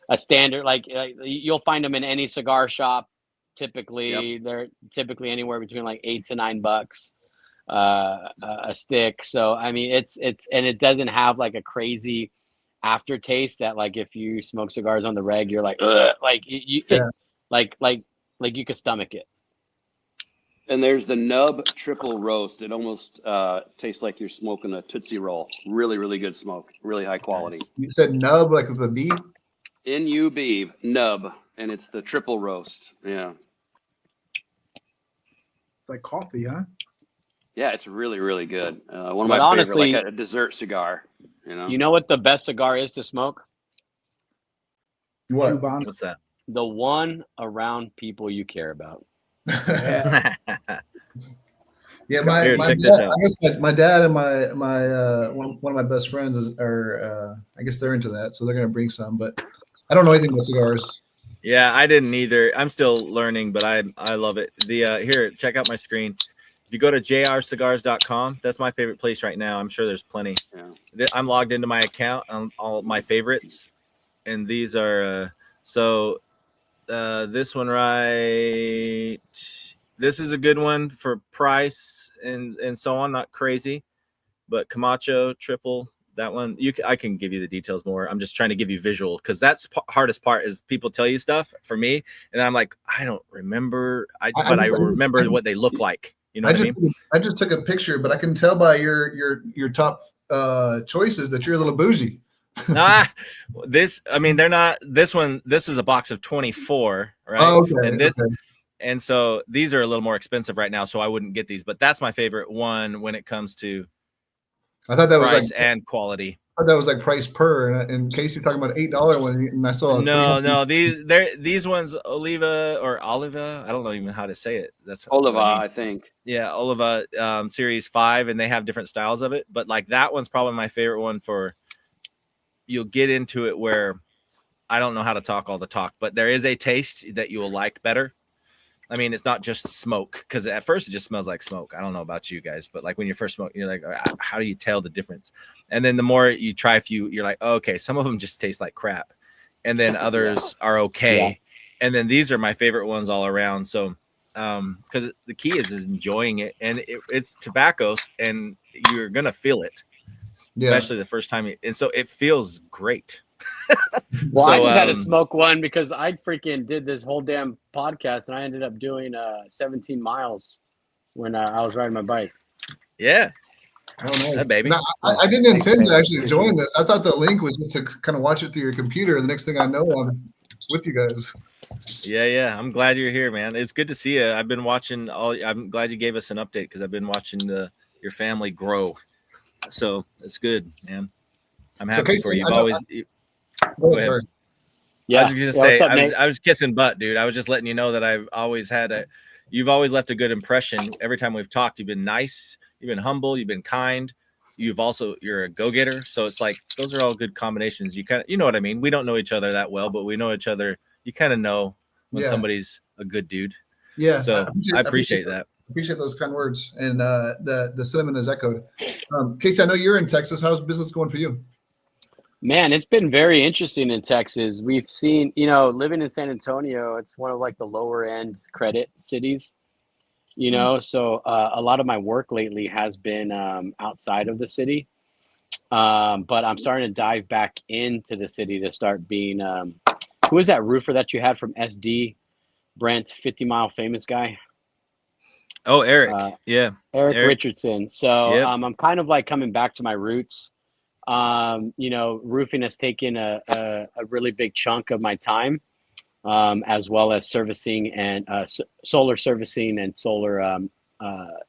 a standard. Like you'll find them in any cigar shop. Typically, they're typically anywhere between like $8 to $9 a stick. So I mean, it's and it doesn't have like a crazy aftertaste that like if you smoke cigars on the reg, you're like, ugh, like you you could stomach it. And there's the Nub Triple Roast. It almost tastes like you're smoking a Tootsie Roll. Really, really good smoke. Really high quality. You said Nub, like with a B? N-U-B, Nub. And it's the Triple Roast. Yeah. It's like coffee, huh? Yeah, it's really, really good. One of my favorite, like a dessert cigar. You know what the best cigar is to smoke? What? What's that? The one around people you care about. Yeah, my dad and my one of my best friends are I guess they're into that, so they're gonna bring some, but I don't know anything about cigars. Yeah, I didn't either. I'm still learning, but I love it. Here, check out my screen. If you go to jrcigars.com, that's my favorite place right now. I'm sure there's plenty. Yeah. I'm logged into my account on all my favorites, and these are this one right. This is a good one for price and so on. Not crazy, but Camacho Triple. That one I can give you the details more. I'm just trying to give you visual because that's hardest part is people tell you stuff for me, and I'm like I don't remember. I remember what they look like. You know what I mean? I just took a picture, but I can tell by your top choices that you're a little bougie. I mean, they're not. This is a box of 24, right? Oh, okay. And and so these are a little more expensive right now, so I wouldn't get these. But that's my favorite one when it comes to I thought that price was like and quality. I thought that was like price per, and Casey's talking about $8 one, and I saw no these ones Oliva. I don't know even how to say it. That's Oliva, I mean. I think. Yeah, Oliva Series 5, and they have different styles of it. But like that one's probably my favorite one for. You'll get into it where I don't know how to talk all the talk, but there is a taste that you will like better. I mean, it's not just smoke, because at first it just smells like smoke. I don't know about you guys, but like when you first smoke, you're like, how do you tell the difference? And then the more you try a few, you're like, oh, okay, some of them just taste like crap. And then others are okay. Yeah. And then these are my favorite ones all around. So, because the key is enjoying it, and it's tobacco, and you're going to feel it, especially the first time. And so it feels great. Well, so, I just had to smoke one because I freaking did this whole damn podcast, and I ended up doing 17 miles when I was riding my bike. Yeah. Oh, nice. That baby. Now, I didn't intend to actually join this. I thought the link was just to kind of watch it through your computer. The next thing I know, I'm with you guys. Yeah. I'm glad you're here, man. It's good to see you. I've been watching I'm glad you gave us an update, because I've been watching your family grow. So it's good, man. I'm happy for you. You've always. Go ahead. Sorry. Yeah, I was just gonna say, I was kissing butt, dude. I was just letting you know that I've always you've always left a good impression. Every time we've talked, you've been nice, you've been humble, you've been kind. You're a go-getter. So it's like, those are all good combinations. You know what I mean? We don't know each other that well, but we know each other. You kind of know when somebody's a good dude. Yeah. So I appreciate that. Appreciate those kind words. And the sentiment is echoed. Casey, I know you're in Texas. How's business going for you? Man, it's been very interesting in Texas. We've seen, living in San Antonio, it's one of like the lower end credit cities, so a lot of my work lately has been outside of the city. But I'm starting to dive back into the city to start being, who was that roofer that you had from SD, Brent, 50 Mile Famous guy? Oh, Eric. Eric Richardson. So yep. I'm kind of like coming back to my roots. Roofing has taken a really big chunk of my time, as well as servicing and solar servicing and solar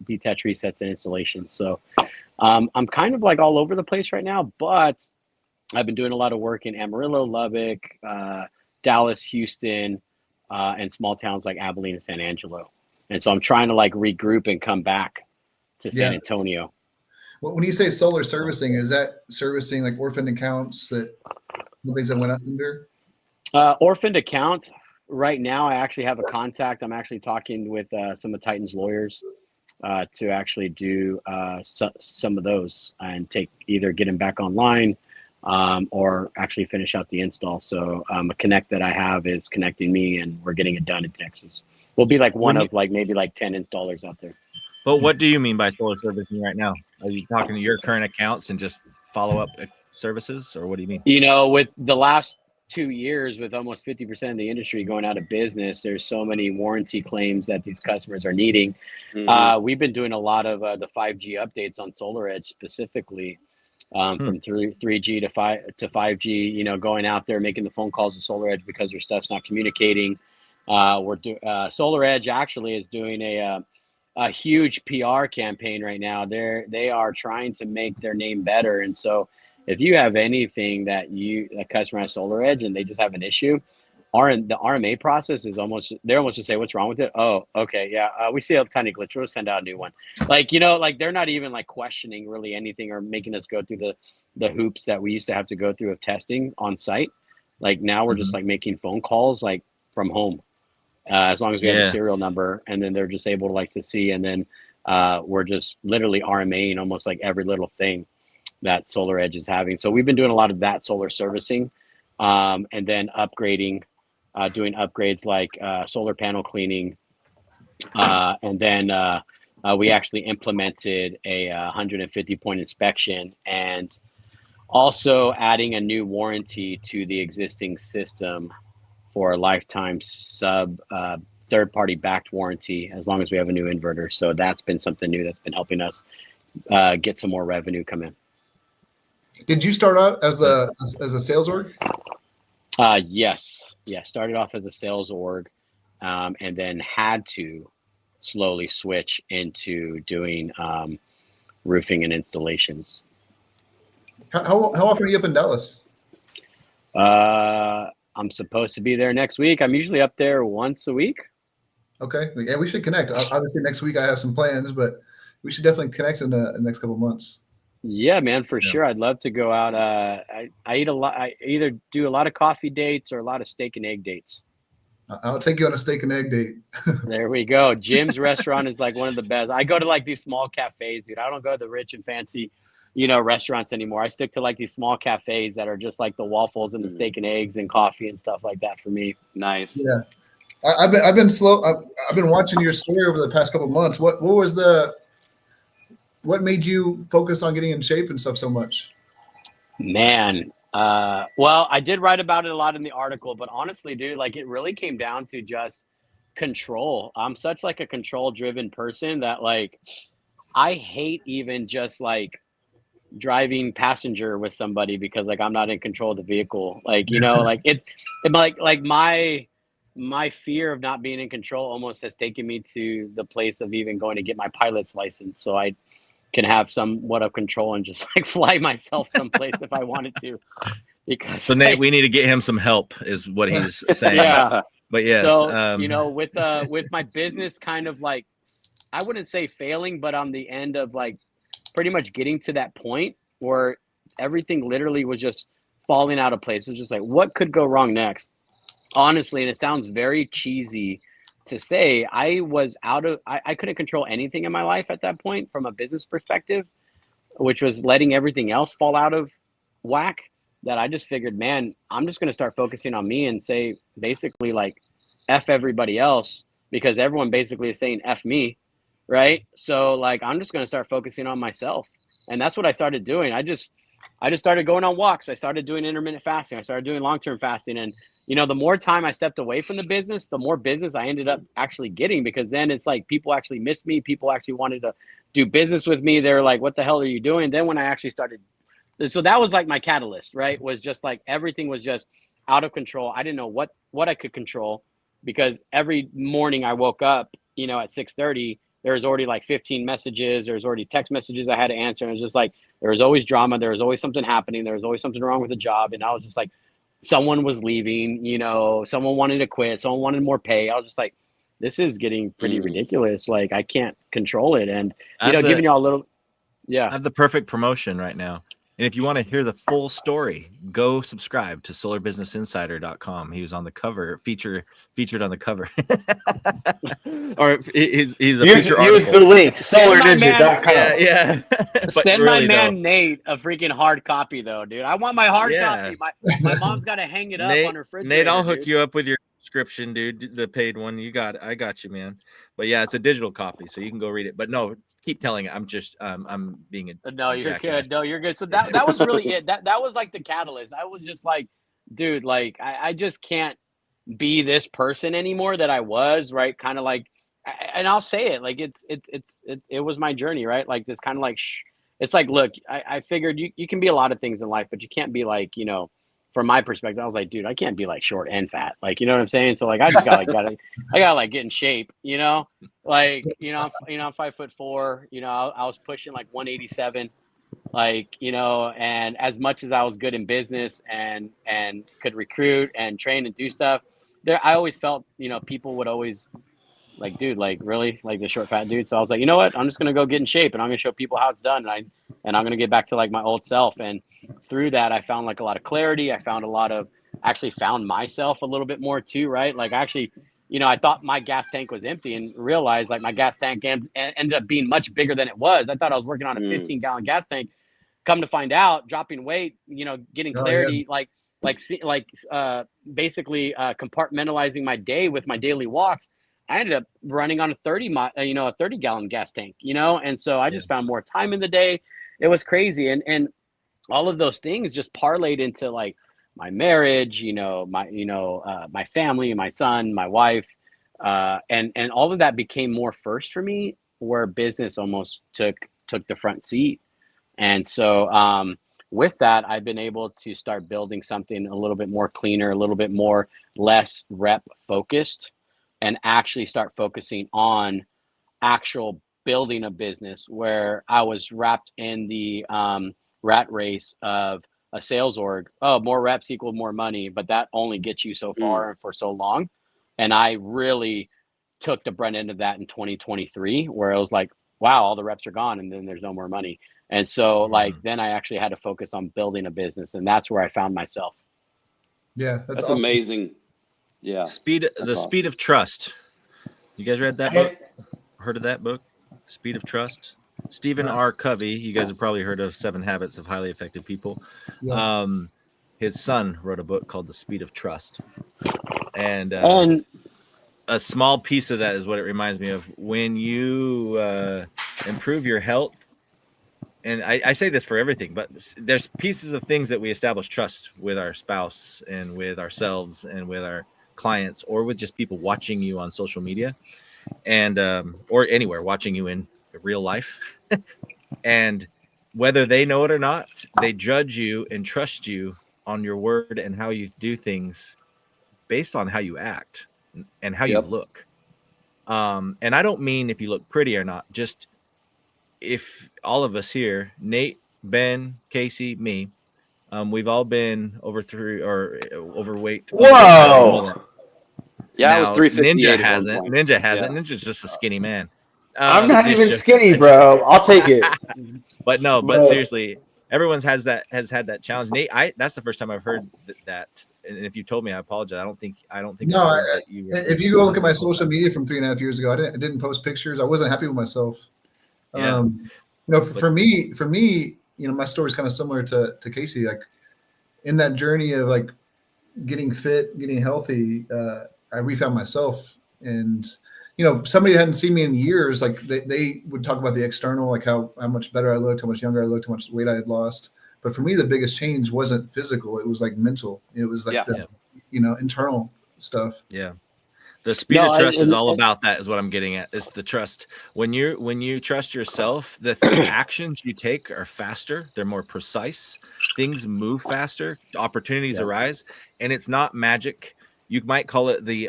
detached resets and installations. So I'm kind of like all over the place right now, but I've been doing a lot of work in Amarillo, Lubbock, Dallas, Houston, and small towns like Abilene and San Angelo. And so I'm trying to like regroup and come back to San Antonio. Well, when you say solar servicing, is that servicing like orphaned accounts that nobody's that went up under? Orphaned account. Right now, I actually have a contact. I'm actually talking with some of Titan's lawyers to actually do some of those and either get them back online or actually finish out the install. So a connect that I have is connecting me, and we're getting it done in Texas. We'll be like maybe 10 installers out there. But what do you mean by solar servicing right now? Are you talking to your current accounts and just follow up services, or what do you mean? With the last 2 years, with almost 50% of the industry going out of business, there's so many warranty claims that these customers are needing. Mm-hmm. We've been doing a lot of the 5G updates on SolarEdge specifically, from 3G to 5G. Going out there making the phone calls to SolarEdge because their stuff's not communicating. SolarEdge actually is doing a huge PR campaign right now. They are trying to make their name better. And so if you have anything a customer has SolarEdge and they just have an issue, the RMA process is they're almost just say, what's wrong with it? Oh, okay. Yeah. We see a tiny glitch. We'll send out a new one. They're not even like questioning really anything or making us go through the hoops that we used to have to go through of testing on site. Like now we're just like making phone calls like from home. As long as we have a serial number, and then they're just able to see, and then we're just literally RMAing almost like every little thing that SolarEdge is having. So we've been doing a lot of that solar servicing, and then upgrading, doing upgrades like solar panel cleaning, and then we actually implemented a 150 point inspection, and also adding a new warranty to the existing system for a lifetime sub third-party backed warranty as long as we have a new inverter. So that's been something new that's been helping us get some more revenue come in. Did you start out as a sales org? Yes. Started off as a sales org, and then had to slowly switch into doing roofing and installations. How often are you up in Dallas? I'm supposed to be there next week. I'm usually up there once a week. Okay. Yeah, we should connect. Obviously, next week I have some plans, but we should definitely connect in the next couple of months. Yeah, man, for sure. I'd love to go out. I eat a lot. I either do a lot of coffee dates or a lot of steak and egg dates. I'll take you on a steak and egg date. There we go. Jim's restaurant is like one of the best. I go to like these small cafes, dude. I don't go to the rich and fancy, restaurants anymore. I stick to like these small cafes that are just like the waffles and the steak and eggs and coffee and stuff like that for me. Nice. Yeah. I've been slow. I've been watching your story over the past couple of months. What made you focus on getting in shape and stuff so much? Man, well, I did write about it a lot in the article, but honestly, dude, like it really came down to just control. I'm such like a control-driven person that like I hate even just like driving passenger with somebody because like I'm not in control of the vehicle. Like, like it's like my fear of not being in control almost has taken me to the place of even going to get my pilot's license. So I can have somewhat of control and just like fly myself someplace if I wanted to. Because so Nate, we need to get him some help, is what he's saying. Yeah. But yes, so with my business kind of like, I wouldn't say failing, but on the end of like pretty much getting to that point where everything literally was just falling out of place. It was just like, what could go wrong next? Honestly, and it sounds very cheesy to say, I couldn't control anything in my life at that point from a business perspective, which was letting everything else fall out of whack, that I just figured, man, I'm just going to start focusing on me and say basically like F everybody else, because everyone basically is saying F me, right? So like I'm just going to start focusing on myself. And that's what I started doing. I just started going on walks. I started doing intermittent fasting. I started doing long-term fasting. And the more time I stepped away from the business, the more business I ended up actually getting, because then it's like people actually missed me. People actually wanted to do business with me. They're like, what the hell are you doing? Then when I actually started, so that was like my catalyst, right? Was just like everything was just out of control. I didn't know what I could control, because every morning I woke up, at 6:30, there was already like 15 messages. There was already text messages I had to answer. And it was just like, there was always drama. There was always something happening. There was always something wrong with the job. And I was just like, someone was leaving, someone wanted to quit. Someone wanted more pay. I was just like, this is getting pretty ridiculous. Like I can't control it. And, giving y'all a little, I have the perfect promotion right now. And if you want to hear the full story, go subscribe to solarbusinessinsider.com. He was on the cover, featured on the cover. Or he's a feature article. Use the link, solarninja.com. Yeah. Send my man Nate a freaking hard copy though, dude. I want my hard copy. My mom's got to hang it up on her refrigerator. Nate, I'll hook you up with your subscription, dude. The paid one. I got you, man. But yeah, it's a digital copy, so you can go read it. But no, keep telling it. I'm just I'm being a no, you're jackass. good. No, you're good. So that was really it. That was like the catalyst. I was just like, dude, like I just can't be this person anymore that I was, right? Kind of like, and I'll say it, like it was my journey, right? Like this kind of like it's like, look, I figured you can be a lot of things in life, but you can't be like, from my perspective, I was like, dude, I can't be like short and fat. Like, you know what I'm saying? So like, I just got like, I gotta like get in shape, like, I'm 5'4", I was pushing like 187, like, and as much as I was good in business and could recruit and train and do stuff there, I always felt, people would always like, dude, like really like the short fat dude. So I was like, you know what, I'm just going to go get in shape and I'm going to show people how it's done. And I'm going to get back to like my old self. And through that, I found like a lot of clarity. I found actually found myself a little bit more too, right? Like actually, I thought my gas tank was empty and realized like my gas tank ended up being much bigger than it was. I thought I was working on a 15-gallon gas tank. Come to find out, dropping weight, getting clarity, basically compartmentalizing my day with my daily walks. I ended up running on a 30-gallon gas tank, and so I just found more time in the day. It was crazy. And all of those things just parlayed into like my marriage, my family, my son, my wife, And all of that became more first for me, where business almost took the front seat. And so with that, I've been able to start building something a little bit more cleaner, a little bit more less rep focused, and actually start focusing on actual building a business, where I was wrapped in the rat race of a sales org. Oh, more reps equal more money, but that only gets you so far and for so long. And I really took the brunt end of that in 2023, where it was like, wow, all the reps are gone and then there's no more money. And so like then I actually had to focus on building a business, and that's where I found myself. Yeah, that's That's awesome. amazing. Yeah. Speed of Trust. You guys read that book? Heard of that book? Speed of Trust. Stephen R. Covey. You guys have probably heard of 7 Habits of Highly Effective People. Yeah. His son wrote a book called The Speed of Trust. And a small piece of that is what it reminds me of. When you improve your health, and I say this for everything, but there's pieces of things that we establish trust with our spouse and with ourselves and with our clients, or with just people watching you on social media, and or anywhere watching you in real life. And whether they know it or not, they judge you and trust you on your word and how you do things based on how you act and how you look. And I don't mean if you look pretty or not, just if all of us here, Nate, Ben, Casey, me, we've all been overweight. Whoa. Yeah, I was Now, 358 Ninja at one hasn't. point. Ninja hasn't. Yeah. Ninja's just a skinny man. I'm not even just- skinny, bro. I'll take it. But no, but But- seriously, everyone's has had that challenge. Nate, that's the first time I've heard that. And if you told me, I apologize. I don't think. No, I've heard that you. if you go look at my social media from 3.5 years ago, I didn't post pictures. I wasn't happy with myself. Yeah. You know, for me, you know, my story is kind of similar to Casey. Like in that journey of like getting fit, getting healthy, I refound myself. And you know, somebody that hadn't seen me in years, like they would talk about the external, like how much better I looked, how much younger I looked, how much weight I had lost. But for me, the biggest change wasn't physical; it was like mental. It was like you know, internal stuff. Yeah. The speed of trust is all about that, is what I'm getting at. Is the trust. When you trust yourself, the actions you take are faster, they're more precise, things move faster, opportunities arise, and it's not magic. You might call it the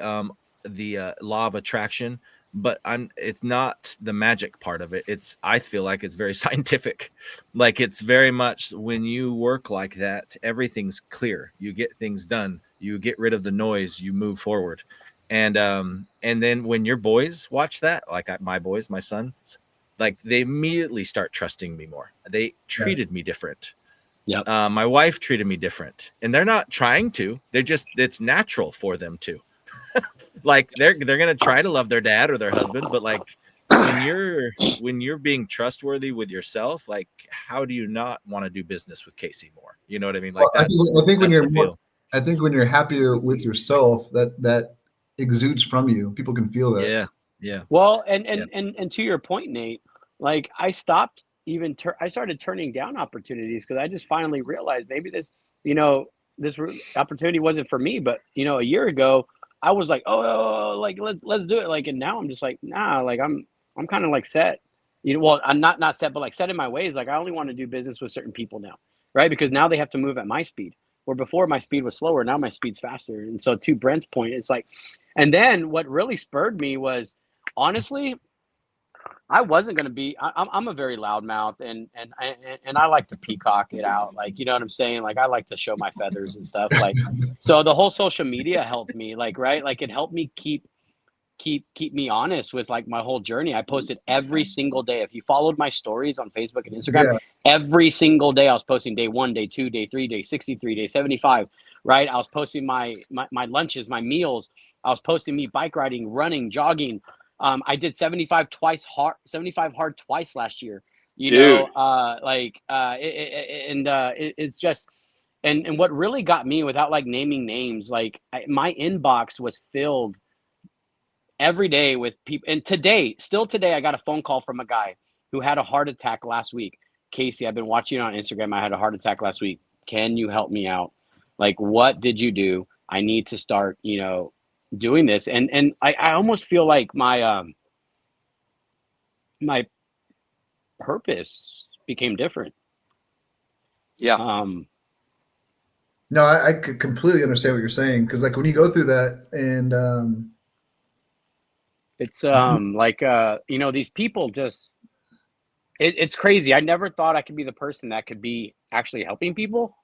law of attraction, but it's not the magic part of it. I feel like it's very scientific. Like it's very much when you work like that, everything's clear. You get things done, you get rid of the noise, you move forward. And then when your boys watch that, like my sons, like they immediately start trusting me more. They treated me different. Yeah. My wife treated me different, and they're not trying to. It's natural for them to. Like they're gonna try to love their dad or their husband, but like when you're being trustworthy with yourself, like how do you not want to do business with Casey more? You know what I mean? Like I think when you're happier with yourself, that exudes from you. People can feel that. Yeah. Well, and to your point, Nate, like I stopped I started turning down opportunities because I just finally realized maybe this opportunity wasn't for me. But a year ago, I was like, oh, like let's do it. Like, and now I'm just like, nah, like I'm kind of like set. Well, I'm not set, but like set in my ways. Like I only want to do business with certain people now, right? Because now they have to move at my speed. Where before my speed was slower, now my speed's faster. And so to Brent's point, it's like, and then what really spurred me was, honestly, I wasn't going to be, I'm a very loud mouth and I like to peacock it out. Like, you know what I'm saying? Like I like to show my feathers and stuff. Like, so the whole social media helped me, like, right. Like it helped me keep me honest with like my whole journey. I posted every single day. If you followed my stories on Facebook and Instagram, every single day I was posting day 1, day 2, day 3, day 63, day 75, right? I was posting my lunches, my meals. I was posting me bike riding, running, jogging. I did 75 hard twice last year, it's just, and what really got me, without like naming names, like my inbox was filled every day with people. And still today, I got a phone call from a guy who had a heart attack last week. Casey, I've been watching you on Instagram. I had a heart attack last week. Can you help me out? Like, what did you do? I need to start, doing this. And I almost feel like my my purpose became different. Yeah. No, I could completely understand what you're saying, because like when you go through that and it's like these people just it's crazy. I never thought I could be the person that could be actually helping people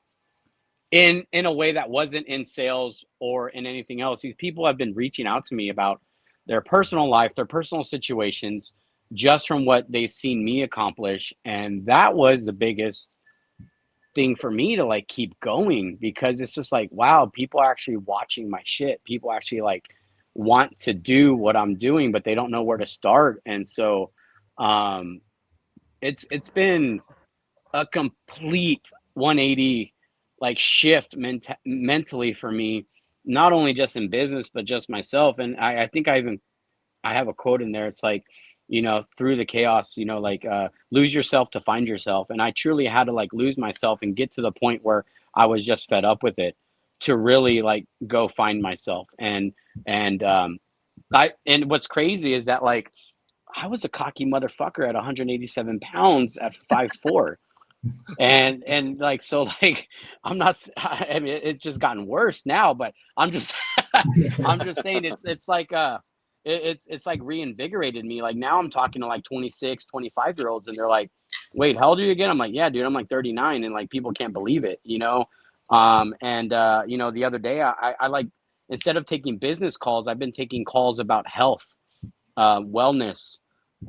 in a way that wasn't in sales or in anything else. These people have been reaching out to me about their personal life, their personal situations, just from what they've seen me accomplish. And that was the biggest thing for me to like keep going, because it's just like, wow, people are actually watching my shit. People actually like want to do what I'm doing, but they don't know where to start. And so it's been a complete 180 like shift mentally for me, not only just in business but just myself. And I think I have a quote in there. It's like, through the chaos, like lose yourself to find yourself. And I truly had to like lose myself and get to the point where I was just fed up with it to really like go find myself. And what's crazy is that like I was a cocky motherfucker at 187 pounds at 5'4". And like, so like, I'm not, I mean, it's just gotten worse now, but I'm just, I'm just saying it's like, it's like reinvigorated me. Like now I'm talking to like 26, 25-year-olds and they're like, wait, how old are you again? I'm like, yeah, dude, I'm like 39. And like, people can't believe it, the other day I like, instead of taking business calls, I've been taking calls about health, wellness.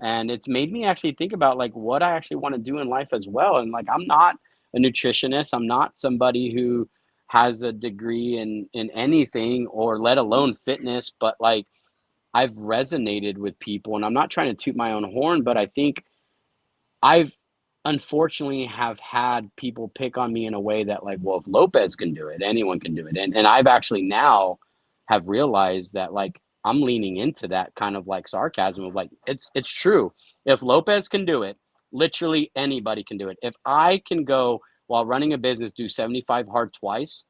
And it's made me actually think about like what I actually want to do in life as well. And like, I'm not a nutritionist. I'm not somebody who has a degree in anything, or let alone fitness, but like I've resonated with people. And I'm not trying to toot my own horn, but I think I've unfortunately have had people pick on me in a way that like, well, if Lopez can do it, anyone can do it. And I've actually now have realized that like I'm leaning into that kind of like sarcasm of like, it's true. If Lopez can do it, literally anybody can do it. If I can go while running a business, do 75 hard twice,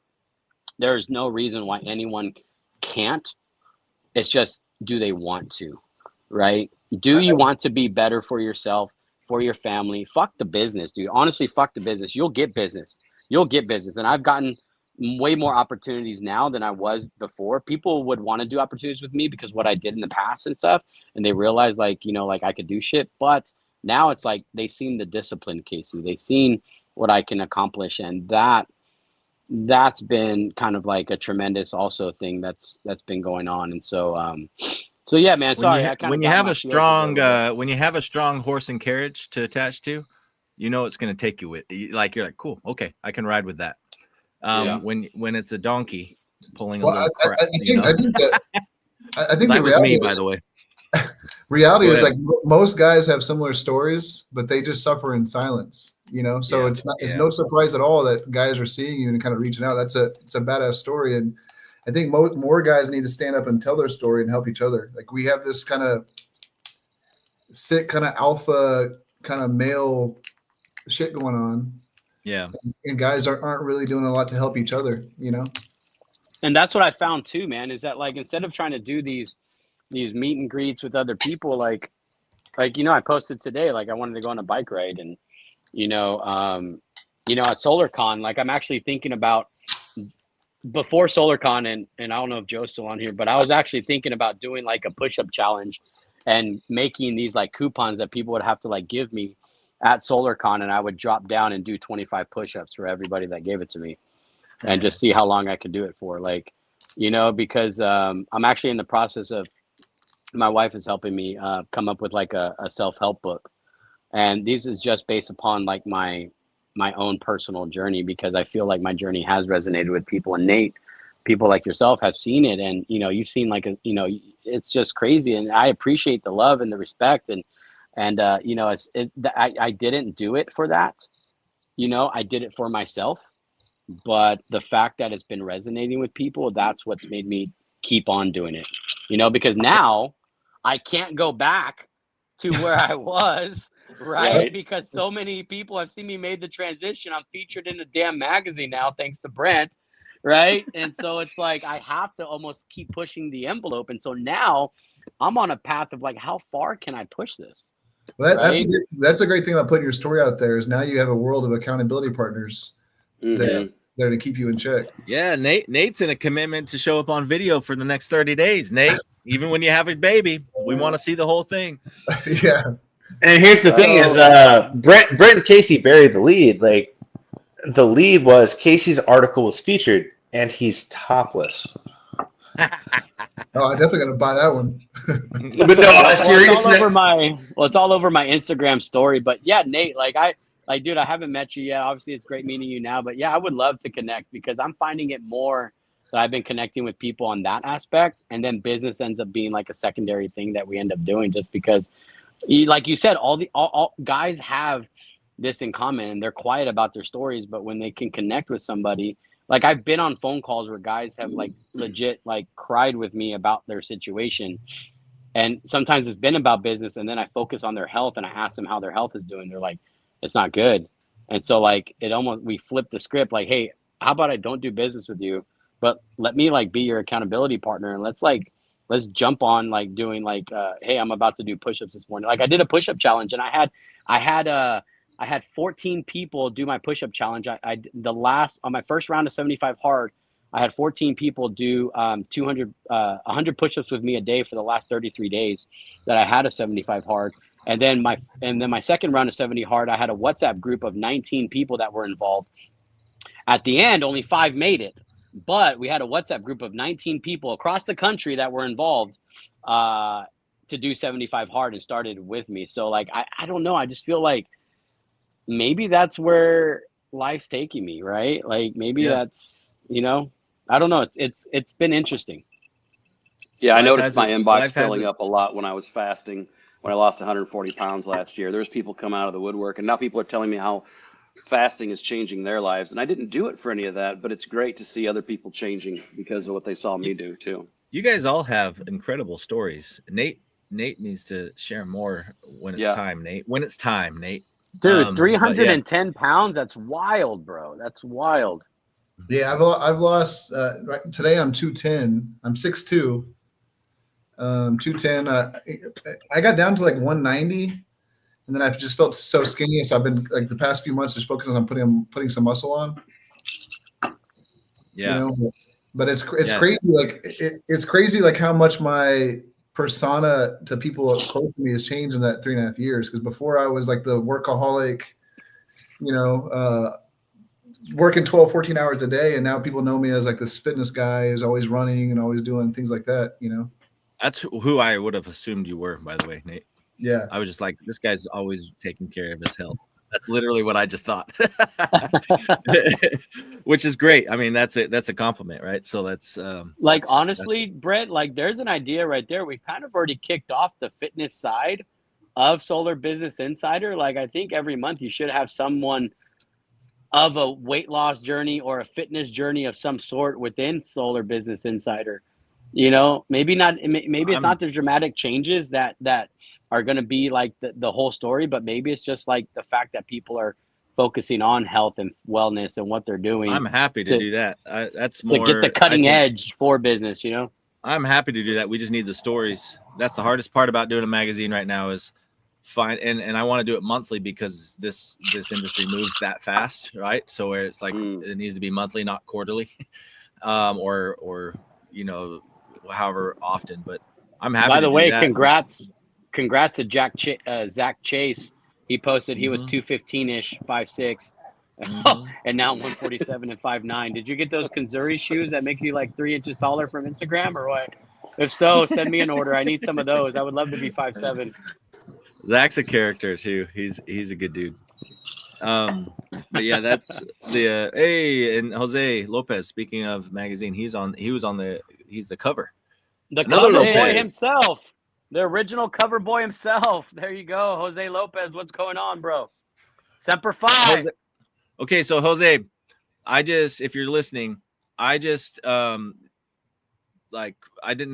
there's no reason why anyone can't. It's just, do they want to, right? Do you want to be better for yourself, for your family? Fuck the business, dude. Honestly, fuck the business. You'll get business. You'll get business. And I've gotten way more opportunities now than I was before. People would want to do opportunities with me because what I did in the past and stuff, and they realized like, like I could do shit. But now it's like they seen the discipline, Casey. They seen what I can accomplish, and that's been kind of like a tremendous also thing that's been going on. And so yeah, man, sorry, I kind when of you got have my a feels a little bit. when you have a strong horse and carriage to attach to, it's going to take you with, like, you're like, cool, okay, I can ride with that. When it's a donkey pulling a little crap, I think that that was me, by the way. Reality is like most guys have similar stories, but they just suffer in silence, so it's no surprise at all that guys are seeing you and kind of reaching out. It's a badass story. And I think more guys need to stand up and tell their story and help each other. Like we have this kind of sick, kind of alpha, kind of male shit going on. Yeah. And guys aren't really doing a lot to help each other, And that's what I found too, man, is that like, instead of trying to do these meet and greets with other people, like, I posted today, like I wanted to go on a bike ride, and, at SolarCon, like I'm actually thinking about, before SolarCon, and I don't know if Joe's still on here, but I was actually thinking about doing like a push-up challenge and making these like coupons that people would have to like give me at SolarCon, and I would drop down and do 25 push-ups for everybody that gave it to me, and just see how long I could do it for. Like, because I'm actually in the process of, my wife is helping me come up with like a self-help book. And this is just based upon like my own personal journey, because I feel like my journey has resonated with people. And Nate, people like yourself have seen it, and you've seen like it's just crazy. And I appreciate the love and the respect, and I didn't do it for that. I did it for myself. But the fact that it's been resonating with people, that's what's made me keep on doing it. Because now I can't go back to where I was, right? Because so many people have seen me made the transition. I'm featured in a damn magazine now, thanks to Brent. right? And so it's like I have to almost keep pushing the envelope. And so now I'm on a path of like, how far can I push this? Well, Right? that's a great thing about putting your story out there is now you have a world of accountability partners there to keep you in check. Yeah, Nate's in a commitment to show up on video for the next 30 days. Nate, even when you have a baby, we want to see the whole thing. Yeah. And here's the thing is Brent and Casey buried the lead. Like the lead was Casey's article was featured and he's topless. Oh, I'm definitely gonna buy that one. But no, seriously. It's all over my Instagram story. But yeah, Nate, dude, I haven't met you yet. Obviously, it's great meeting you now. But yeah, I would love to connect because I'm finding it more that I've been connecting with people on that aspect, and then business ends up being like a secondary thing that we end up doing just because, like you said, all guys have this in common, and they're quiet about their stories. But when they can connect with somebody. Like I've been on phone calls where guys have like legit like cried with me about their situation. And sometimes it's been about business and then I focus on their health and I ask them how their health is doing. They're like, it's not good. And so like we flipped the script like, hey, how about I don't do business with you, but let me like be your accountability partner and let's jump on like doing like hey, I'm about to do push-ups this morning. Like I did a push-up challenge and I had 14 people do my push-up challenge. On my first round of 75 hard, I had 14 people do 100 push-ups with me a day for the last 33 days that I had a 75 hard. And then my second round of 70 hard, I had a WhatsApp group of 19 people that were involved. At the end, only 5 made it, but we had a WhatsApp group of 19 people across the country that were involved to do 75 hard and started with me. So like, I don't know. I just feel like maybe that's where life's taking me, right? Like maybe that's, I don't know. It's been interesting. Yeah, I noticed my inbox filling up a lot when I was fasting, when I lost 140 pounds last year. There's people come out of the woodwork, and now people are telling me how fasting is changing their lives. And I didn't do it for any of that, but it's great to see other people changing because of what they saw me do too. You guys all have incredible stories. Nate needs to share more when it's time, Nate. When it's time, Nate. Dude, 310 pounds. That's wild, bro. That's wild. Yeah, I've lost. Today I'm 210. I'm 6'2". 210. I got down to like 190, and then I've just felt so skinny. So I've been like the past few months just focusing on putting some muscle on. Yeah, but it's crazy. Like it's crazy like how much my persona to people close to me has changed in that 3.5 years. Because before I was like the workaholic, working 12, 14 hours a day. And now people know me as like this fitness guy who's always running and always doing things like that, That's who I would have assumed you were, by the way, Nate. Yeah. I was just like, this guy's always taking care of his health. That's literally what I just thought. Which is great. I mean, that's a compliment, right? So that's honestly, Brett, like there's an idea right there. We kind of already kicked off the fitness side of Solar Business Insider. Like I think every month you should have someone of a weight loss journey or a fitness journey of some sort within Solar Business Insider. Maybe it's not the dramatic changes that are going to be like the whole story, but maybe it's just like the fact that people are focusing on health and wellness and what they're doing. I'm happy to do that. That's more to get the cutting edge for business, I'm happy to do that. We just need the stories. That's the hardest part about doing a magazine right now is find, and I want to do it monthly because this industry moves that fast, right? So where it's like it needs to be monthly, not quarterly, or however often. But I'm happy. By the way, that. congrats to Zach Chase. He posted he was 215-ish, 5'6", and now 147 and 5'9". Did you get those Kanzuri shoes that make you like 3 inches taller from Instagram or what? If so, send me an order. I need some of those. I would love to be 5'7". Zach's a character too. He's a good dude. But yeah, that's the hey, and Jose Lopez. Speaking of magazine, he's the cover. The cover boy himself. The original cover boy himself. There you go, Jose Lopez. What's going on, bro? Semper Fi. Okay, so Jose, if you're listening, I didn't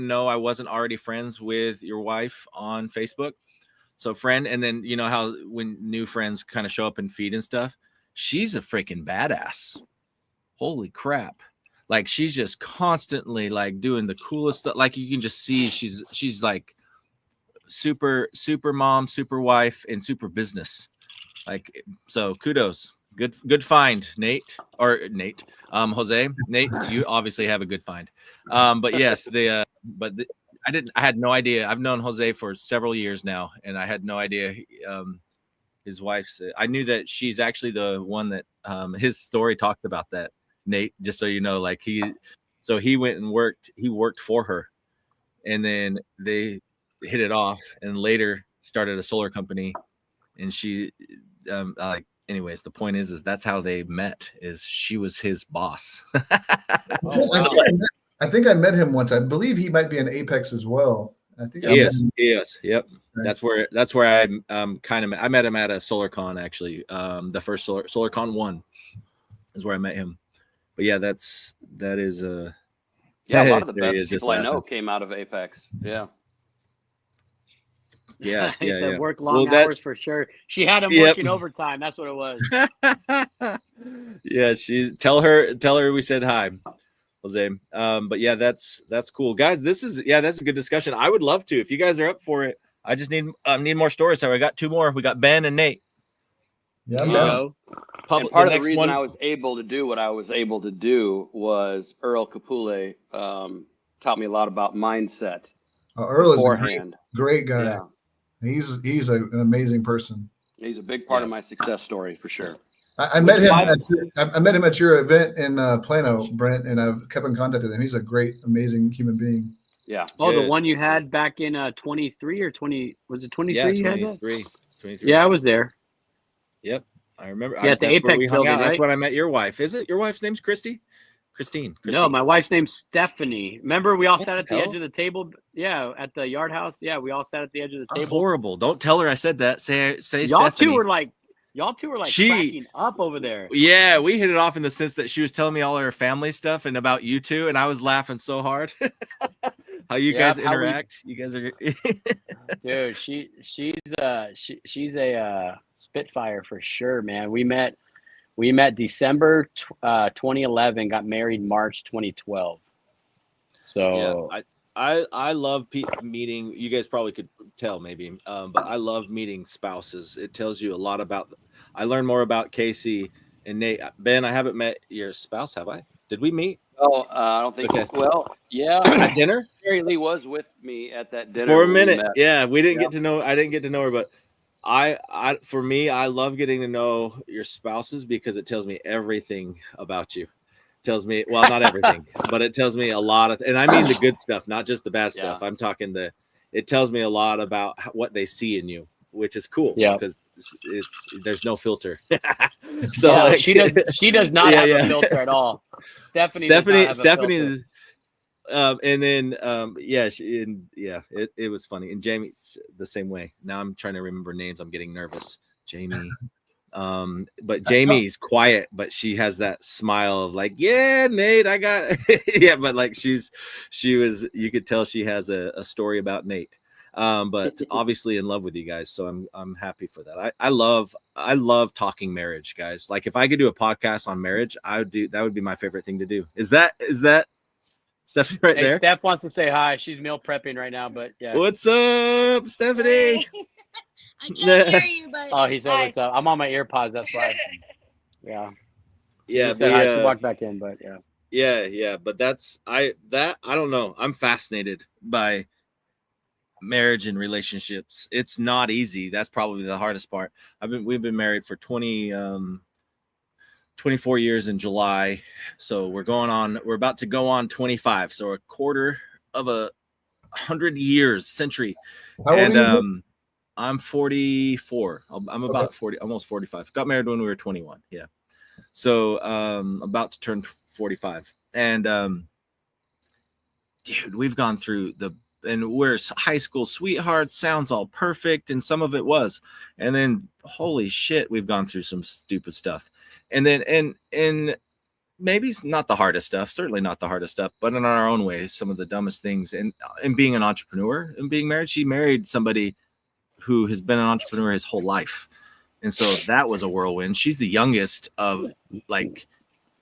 know I wasn't already friends with your wife on Facebook. So friend, and then you know how when new friends kind of show up and feed and stuff, she's a freaking badass. Holy crap. Like she's just constantly like doing the coolest stuff. Like you can just see she's like super mom, super wife, and super business. Like, so kudos. Good find, Nate. Jose. Nate, you obviously have a good find. But yes, I had no idea. I've known Jose for several years now, and I had no idea his wife's I knew that she's actually the one that his story talked about that, Nate, just so you know. Like he went and worked for her, and then they hit it off, and later started a solar company. And she anyways, the point is that's how they met. Is she was his boss. Oh, wow. I think I met him once. I believe he might be in Apex as well. I think he is. Yep. Right. That's where I I met him at a SolarCon, actually. The first SolarCon 1 is where I met him. But yeah, that is a lot of the best people I know came out of Apex. Yeah. Yeah, he said work long hours for sure. She had him working overtime. That's what it was. Yeah, tell her we said hi, Jose. But yeah, that's cool, guys. That's a good discussion. I would love to, if you guys are up for it. I just need more stories. So I got 2 more. We got Ben and Nate. Yeah, and part of the reason I was able to do what I was able to do was Earl Capule taught me a lot about mindset. Earl is a great guy. Yeah. He's an amazing person. He's a big part of my success story for sure. I met him at your event in Plano, Brent, and I've kept in contact with him. He's a great, amazing human being. Yeah. Oh, the one you had back in 23 or 20? Was it 23? Yeah, 23. 23. Yeah, I was there. Yep, I remember. Yeah, at the Apex building, right? That's when I met your wife. Is it your wife's name's Christine? No, my wife's name's Stephanie. Remember, we all sat at the edge of the table. Yeah, at the yard house. Yeah, we all sat at the edge of the table. Horrible! Don't tell her I said that. Say y'all Stephanie. Y'all two were like cracking up over there. Yeah, we hit it off in the sense that she was telling me all her family stuff and about you two, and I was laughing so hard. How you guys interact? You guys are dude. She's a Spitfire for sure, man. We met December 2011, got married March 2012. So yeah, I love meeting. You guys probably could tell maybe, but I love meeting spouses. It tells you a lot about. I learned more about Casey and Nate. Ben, I haven't met your spouse, have I? Did we meet? Oh, I don't think so. Well, yeah. At dinner? Mary Lee was with me at that dinner for a minute. Yeah, we didn't get to know. I didn't get to know her, but I love getting to know your spouses because it tells me everything about you. It tells me, well, not everything, but it tells me a lot of, and I mean the good stuff, not just the bad stuff. I'm talking it tells me a lot about what they see in you, which is cool. Yeah, because there's no filter. So like, she does not have a filter at all. Stephanie, and then it was funny. And Jamie's the same way. Now I'm trying to remember names. I'm getting nervous. Jamie. But Jamie's quiet, but she has that smile of like, yeah, Nate, I got yeah, but like you could tell she has a story about Nate. But obviously in love with you guys, so I'm happy for that. I love talking marriage, guys. Like if I could do a podcast on marriage, that would be my favorite thing to do. Is that Stephanie right there? Steph wants to say hi. She's meal prepping right now, but yeah. What's up, Stephanie? I can't hear you, but oh, he said what's up. I'm on my earpods, that's why. Yeah. Yeah. She said hi. She walked back in, but yeah. Yeah. But I don't know. I'm fascinated by marriage and relationships. It's not easy. That's probably the hardest part. We've been married for 24 years in July. So we're about to go on 25. So a quarter of 100 years, century. How old are you? I'm 44. I'm about 40, almost 45. Got married when we were 21. Yeah. So about to turn 45. And dude, we've gone through and we're high school sweethearts, sounds all perfect, and some of it was. And then holy shit, we've gone through some stupid stuff. And then and maybe it's not the hardest stuff, certainly not the hardest stuff, but in our own way, some of the dumbest things. And being an entrepreneur and being married, she married somebody who has been an entrepreneur his whole life. And so that was a whirlwind. She's the youngest of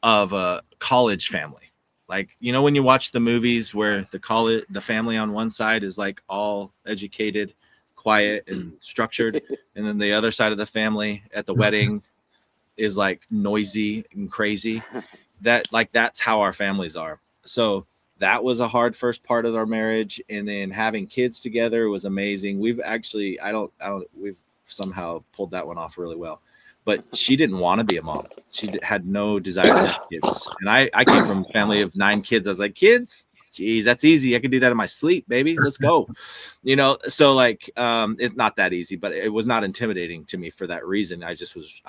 a college family. Like, you know, when you watch the movies where the family on one side is like all educated, quiet, and structured, and then the other side of the family at the wedding is like noisy and crazy. That's how our families are. So that was a hard first part of our marriage, and then having kids together was amazing. We've actually we've somehow pulled that one off really well. But she didn't want to be a mom. She had no desire to have kids. And I came from a family of 9 kids. I was like, kids, geez, that's easy. I can do that in my sleep, baby. Let's go. You know, so like it's not that easy, but it was not intimidating to me for that reason. I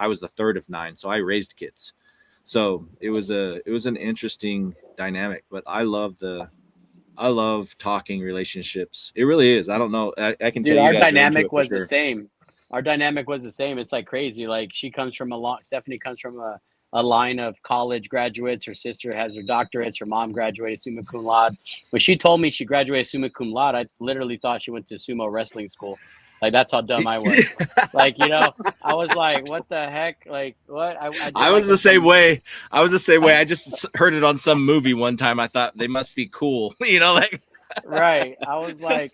was the third of 9, so I raised kids. So it was an interesting dynamic, but I love talking relationships. It really is. I don't know. I can tell you our guys are into dynamic it for was sure. the same. Our dynamic was the same. It's like crazy. Like she comes from Stephanie comes from a line of college graduates. Her sister has her doctorates. Her mom graduated summa cum laude. When she told me she graduated summa cum laude, I literally thought she went to sumo wrestling school. Like that's how dumb I was. Like, you know, I was like, what the heck? Like what? I was the same way. I was the same way. I just heard it on some movie one time. I thought they must be cool. You know, like right. I was like,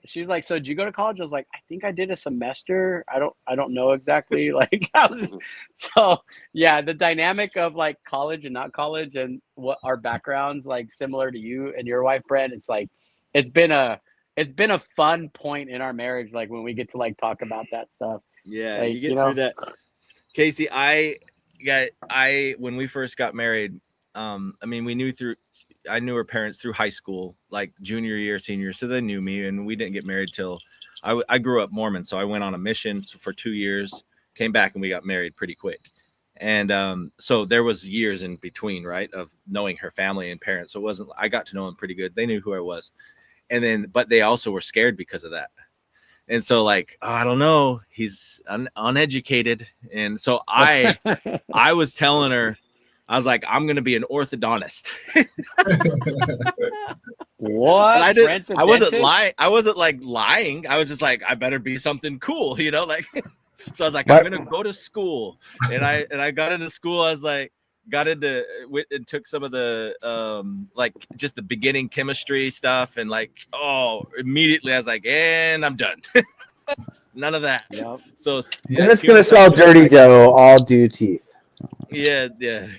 she was like, so did you go to college? I was like, I think I did a semester. I don't know exactly. Like so yeah, the dynamic of like college and not college and what our backgrounds like similar to you and your wife, Brent. It's like, it's been a fun point in our marriage. Like when we get to like talk about that stuff. yeah, Like, you get through that. Casey, when we first got married, I mean, I knew her parents through high school, like junior year, senior year. So they knew me, and we didn't get married till I grew up Mormon. So I went on a mission for 2 years, came back, and we got married pretty quick. And so there was years in between, right, of knowing her family and parents. So I got to know them pretty good. They knew who I was. And then, but they also were scared because of that. And so like, oh, I don't know, he's uneducated. And so I was telling her, I was like, I'm going to be an orthodontist. What? I wasn't lying. I wasn't like lying. I was just like, I better be something cool, you know, like, so I was like, I'm going to go to school. And I got into school. I was like, and took some of the like just the beginning chemistry stuff, and like, immediately I was like, and I'm done. None of that. Yep. So and it's gonna sell dirty dough, all due teeth. Yeah,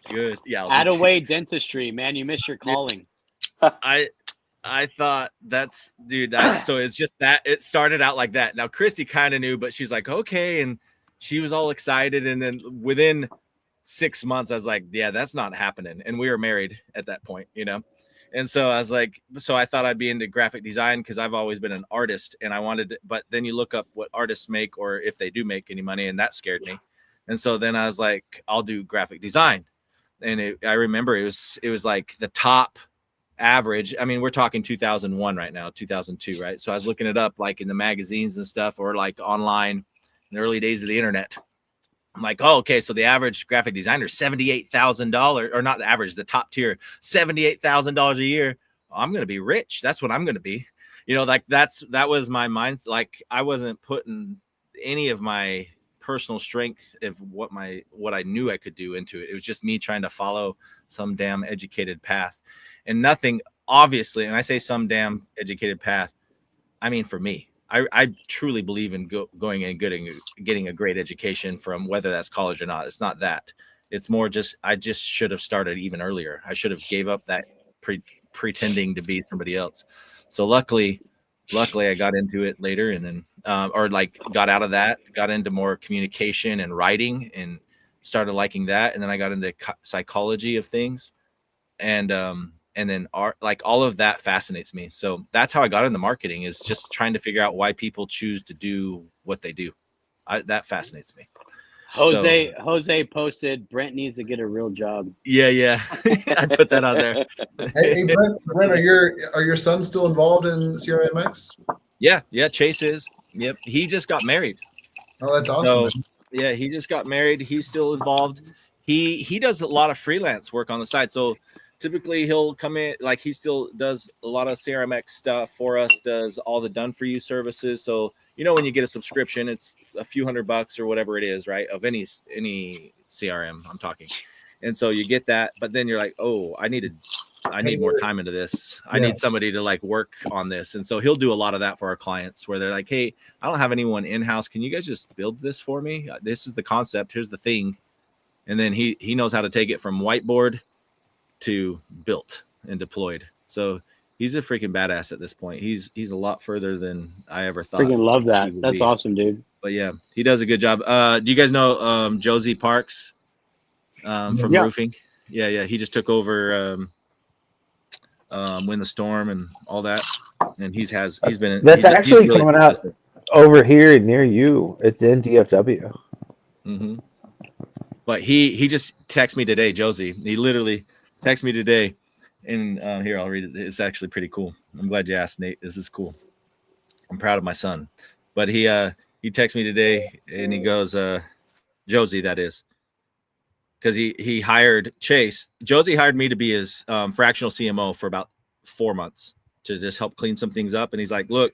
good. Yeah. Attaway dentistry, man, you miss your calling. I thought that's dude. So it's just that it started out like that. Now Christy kind of knew, but she's like, okay, and she was all excited, and then within 6 months, I was like, yeah, that's not happening. And we were married at that point, you know? And so I was like, so I thought I'd be into graphic design because I've always been an artist, and I wanted to, but then you look up what artists make or if they do make any money, and that scared me. And so then I was like, I'll do graphic design. And I remember it was like the top average. I mean, we're talking 2001 right now, 2002, right? So I was looking it up like in the magazines and stuff, or like online in the early days of the internet. I'm like, oh, okay. So the average graphic designer, $78,000, or not the average, the top tier, $78,000 a year. I'm going to be rich. That's what I'm going to be. You know, like that was my mind. Like I wasn't putting any of my personal strength of what I knew I could do into it. It was just me trying to follow some damn educated path, and nothing, obviously. And I say some damn educated path, I mean, for me, I truly believe in going and getting a great education from whether that's college or not. It's not that. It's more just I just should have started even earlier. I should have gave up that pretending to be somebody else. So luckily I got into it later, and then or like got out of that, got into more communication and writing, and started liking that. And then I got into psychology of things, and then art, like all of that fascinates me. So that's how I got into marketing, is just trying to figure out why people choose to do what they do. That fascinates me. Jose posted, Brent needs to get a real job. Yeah. I put that on there. Hey, Brent, are your sons still involved in CRMX? Yeah, Chase is. Yep, he just got married. Oh, that's awesome. So, yeah, he just got married. He's still involved. He does a lot of freelance work on the side. So typically he'll come in, like he still does a lot of CRMX stuff for us, does all the done for you services. So, you know, when you get a subscription, it's a few $100 or whatever it is, right? Of any CRM I'm talking. And so you get that, but then you're like, oh, I need to I need more time into this. I need somebody to like work on this. And so he'll do a lot of that for our clients where they're like, hey, I don't have anyone in-house. Can you guys just build this for me? This is the concept. Here's the thing. And then he knows how to take it from whiteboard to built and deployed. So he's a freaking badass at this point. He's a lot further than I ever thought. Freaking love that. That's awesome, dude. But yeah, he does a good job. Do you guys know Josie Parks from roofing? Yeah. He just took over Win the Storm and all that. And he's been that's actually really coming consistent out over here near you at the DFW. Mm-hmm. But he just texted me today, Josie. He literally texted me today. And here, I'll read it. It's actually pretty cool. I'm glad you asked, Nate. This is cool. I'm proud of my son. But he texted me today, and he goes, Josie, that is. Because he hired Chase. Josie hired me to be his fractional CMO for about 4 months to just help clean some things up. And he's like, look,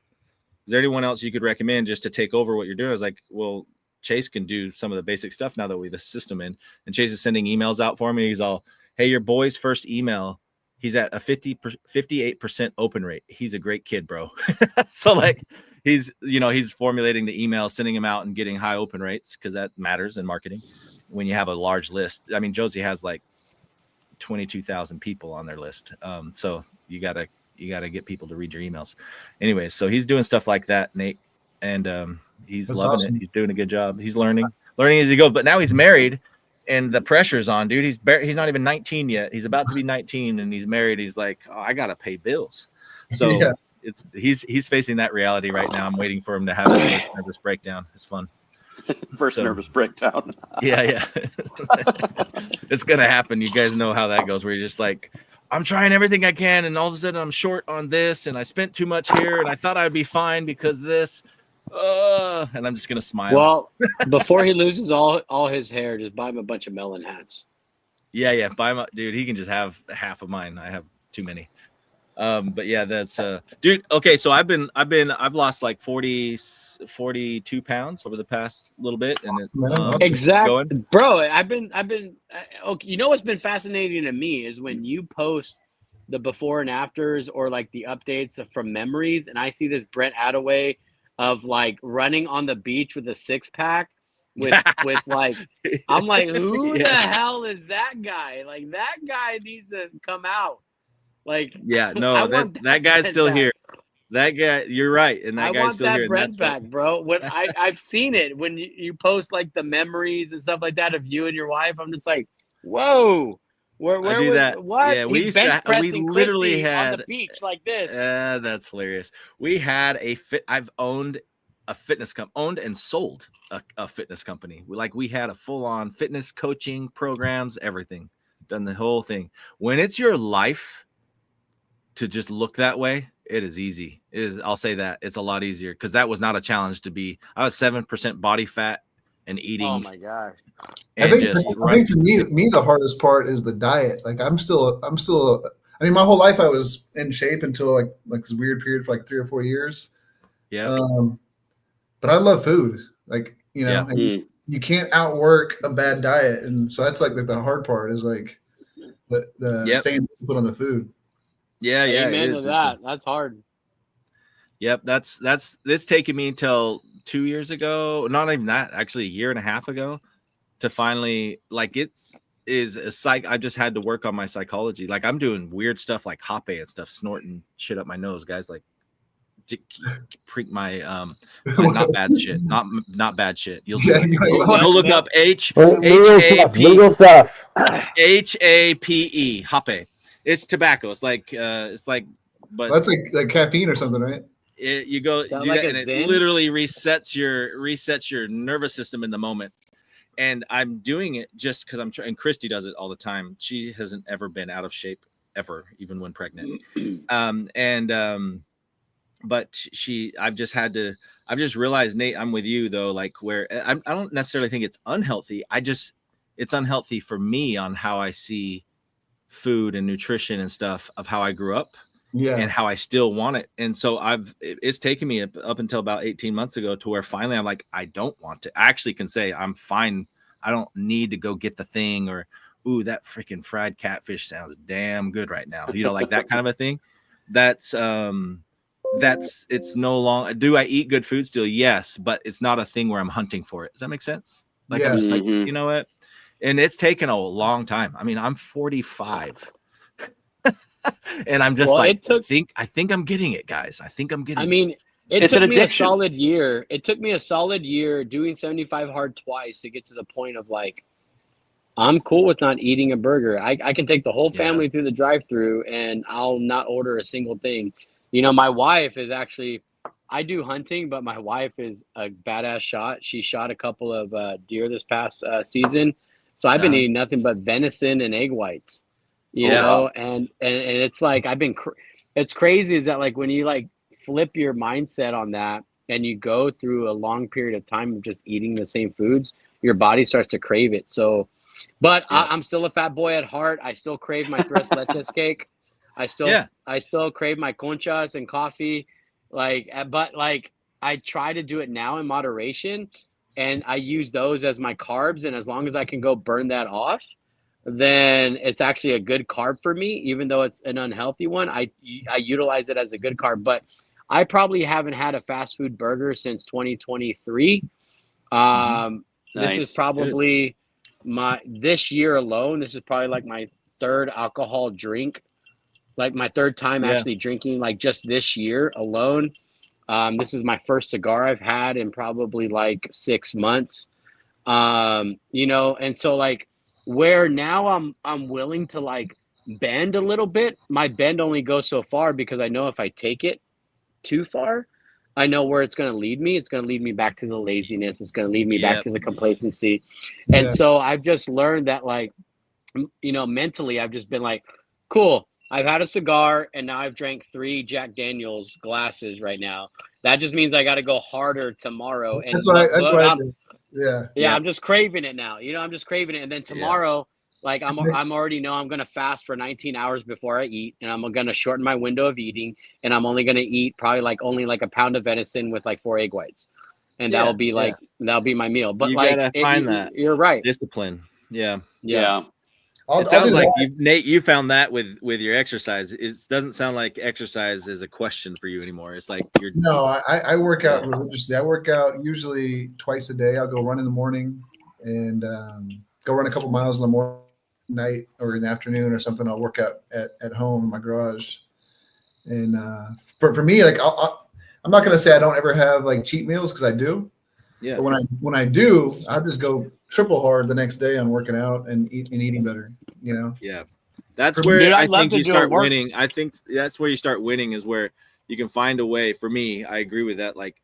is there anyone else you could recommend just to take over what you're doing? I was like, well, Chase can do some of the basic stuff now that we have the system in. And Chase is sending emails out for me. He's all, hey, your boy's first email, he's at a 58% open rate. He's a great kid, bro. So like he's formulating the email, sending them out and getting high open rates because that matters in marketing when you have a large list. I mean, Josie has like 22,000 people on their list. So you gotta get people to read your emails. Anyway, so he's doing stuff like that, Nate. And he's That's loving awesome. It. He's doing a good job. He's learning as he goes. But now he's married. And the pressure's on, dude. He's not even 19 yet. He's about to be 19, and he's married. He's like, oh, I gotta pay bills. So he's facing that reality right now. I'm waiting for him to have his first nervous breakdown. It's fun. Nervous breakdown. Yeah. It's gonna happen. You guys know how that goes. Where you're just like, I'm trying everything I can, and all of a sudden I'm short on this, and I spent too much here, and I thought I'd be fine because this. And I'm just gonna smile. Well, before he loses all his hair, just buy him a bunch of melon hats. Yeah, buy him, dude. He can just have half of mine. I have too many. But yeah, that's dude. Okay, so I've lost like 42 pounds over the past little bit, and it's exactly, bro. I've been. Okay, you know what's been fascinating to me is when you post the before and afters or like the updates from memories, and I see this Brent Attaway of like running on the beach with a 6-pack with like, I'm like, who the hell is that guy? Like that guy needs to come out. Like, yeah, no, that guy's still back. Here. That guy, you're right, and that guy's still here. I want that Brent back, bro. When I've seen it when you post like the memories and stuff like that of you and your wife, I'm just like, whoa. Where was that? What? Yeah, we literally had on the beach like this. That's hilarious. We had I've owned a fitness company, owned and sold a fitness company. We had a full-on fitness coaching programs, everything, done the whole thing. When it's your life to just look that way, it is easy. I'll say that it's a lot easier because that was not a challenge to be. I was 7% body fat and eating. Oh my gosh. I think for me the hardest part is the diet. Like I'm still I mean, my whole life I was in shape until like this weird period for like 3 or 4 years. Yeah. But I love food. Like, and you can't outwork a bad diet. And so that's like the hard part is like the staying put on the food. Yeah. Amen to that. That's hard. Yep. It's taken me until 2 years ago, not even that, actually a year and a half ago, to finally like I just had to work on my psychology. Like I'm doing weird stuff like hoppe and stuff, snorting shit up my nose, guys. Like prick my not bad shit, not bad shit. You'll look up legal stuff. HAPE hoppe. It's tobacco. It's like but that's like caffeine or something, right? You go do like that and it literally resets your nervous system in the moment. And I'm doing it just because I'm trying. And Christy does it all the time. She hasn't ever been out of shape ever, even when pregnant. But I've just realized, Nate, I'm with you though. Like where I don't necessarily think it's unhealthy. It's unhealthy for me on how I see food and nutrition and stuff of how I grew up. Yeah. And how I still want it. And so it's taken me up until about 18 months ago to where finally I'm like, I don't want to. I actually can say I'm fine. I don't need to go get the thing or ooh, that freaking fried catfish sounds damn good right now. You know, like that kind of a thing. That's it's no longer. Do I eat good food still? Yes, but it's not a thing where I'm hunting for it. Does that make sense? Like I'm just like, you know what? And it's taken a long time. I mean, I'm 45. And I'm just like, I think I'm getting it, guys. I think I'm getting it. It took me a solid year. It took me a solid year doing 75 hard twice to get to the point of like, I'm cool with not eating a burger. I can take the whole family through the drive-through and I'll not order a single thing. You know, my wife is actually, I do hunting, but my wife is a badass shot. She shot a couple of deer this past season. So I've been eating nothing but venison and egg whites, you know, and it's like, it's crazy is that like when you like flip your mindset on that and you go through a long period of time of just eating the same foods, your body starts to crave it. So, but I'm still a fat boy at heart. I still crave my tres leches cake. I still crave my conchas and coffee. Like, but like I try to do it now in moderation, and I use those as my carbs. And as long as I can go burn that off, then it's actually a good carb for me. Even though it's an unhealthy one, I utilize it as a good carb. But I probably haven't had a fast food burger since 2023. This is probably this year alone. This is probably like my third alcohol drink, like my third time actually drinking, like just this year alone. This is my first cigar I've had in probably like 6 months. You know, and so like where now I'm willing to like bend a little bit. My bend only goes so far because I know if I take it too far, I know where it's going to lead me. It's going to lead me back to the laziness. It's going to lead me back to the complacency. And so I've just learned that, like, you know, mentally, I've just been like, cool, I've had a cigar and now I've drank 3 Jack Daniels glasses right now. That just means I got to go harder tomorrow. And I'm just craving it now. You know, I'm just craving it. And then tomorrow, like I'm already know I'm going to fast for 19 hours before I eat, and I'm going to shorten my window of eating, and I'm only going to eat probably only a pound of venison with like 4 egg whites. And that'll be that'll be my meal. But you like, gotta find that. You're right. Discipline. Yeah. It sounds like Nate, you found that with your exercise. It doesn't sound like exercise is a question for you anymore. It's like you're. No, I work out religiously. I work out usually twice a day. I'll go run in the morning and go run a couple miles in the morning, night, or in the afternoon or something. I'll work out at home in my garage. And for me, like I'm not gonna say I don't ever have like cheat meals, because I do. Yeah. But when I do, I just go triple hard the next day on working out and eating better. You know. Yeah. That's where I think you start winning. I think that's where you start winning, is where you can find a way. For me, I agree with that. Like,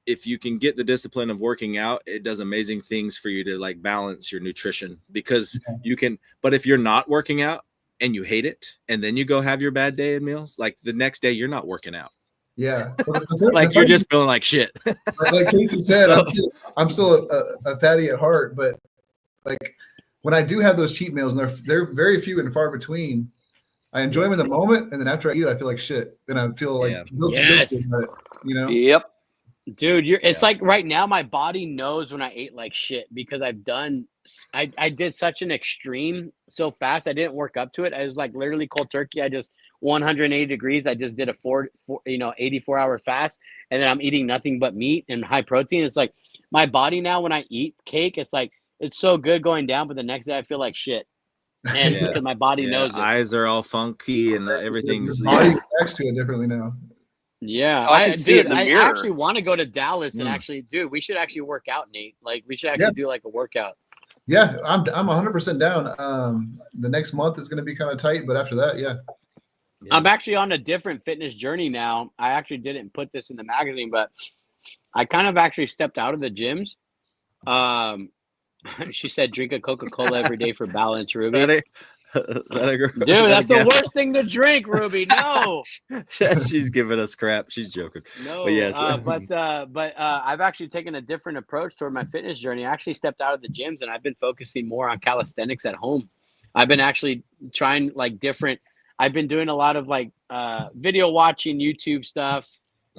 if you can get the discipline of working out, it does amazing things for you to like balance your nutrition, because you can. But if you're not working out and you hate it, and then you go have your bad day of meals, like the next day you're not working out. Yeah. Like you're just feeling like shit. Like Casey said, I'm still a fatty at heart, but like when I do have those cheat meals, and they're very few and far between, I enjoy them in the moment, and then after I eat, I feel like shit. Then I feel like guilty about it, you know. Yep. Dude, it's like right now my body knows when I ate like shit, because I did such an extreme so fast. I didn't work up to it. I was like literally cold turkey. I just 180 degrees. I just did a 84-hour fast, and then I'm eating nothing but meat and high protein. It's like my body now, when I eat cake, it's like it's so good going down, but the next day I feel like shit. And because my body knows it. Eyes are all funky and everything's body reacts to it differently now. Yeah, I actually want to go to Dallas and actually, dude, we should actually work out, Nate. Like, we should actually do like a workout. Yeah, I'm 100% down. The next month is going to be kind of tight, but after that, I'm actually on a different fitness journey now. I actually didn't put this in the magazine, but I kind of actually stepped out of the gyms. She said, drink a Coca-Cola every day for balance, Ruby. Dude, that's the worst thing to drink, Ruby. No. She's giving us crap. She's joking. No, but yes. but I've actually taken a different approach toward my fitness journey. I actually stepped out of the gyms, and I've been focusing more on calisthenics at home. I've been actually trying I've been doing a lot of like video watching, YouTube stuff,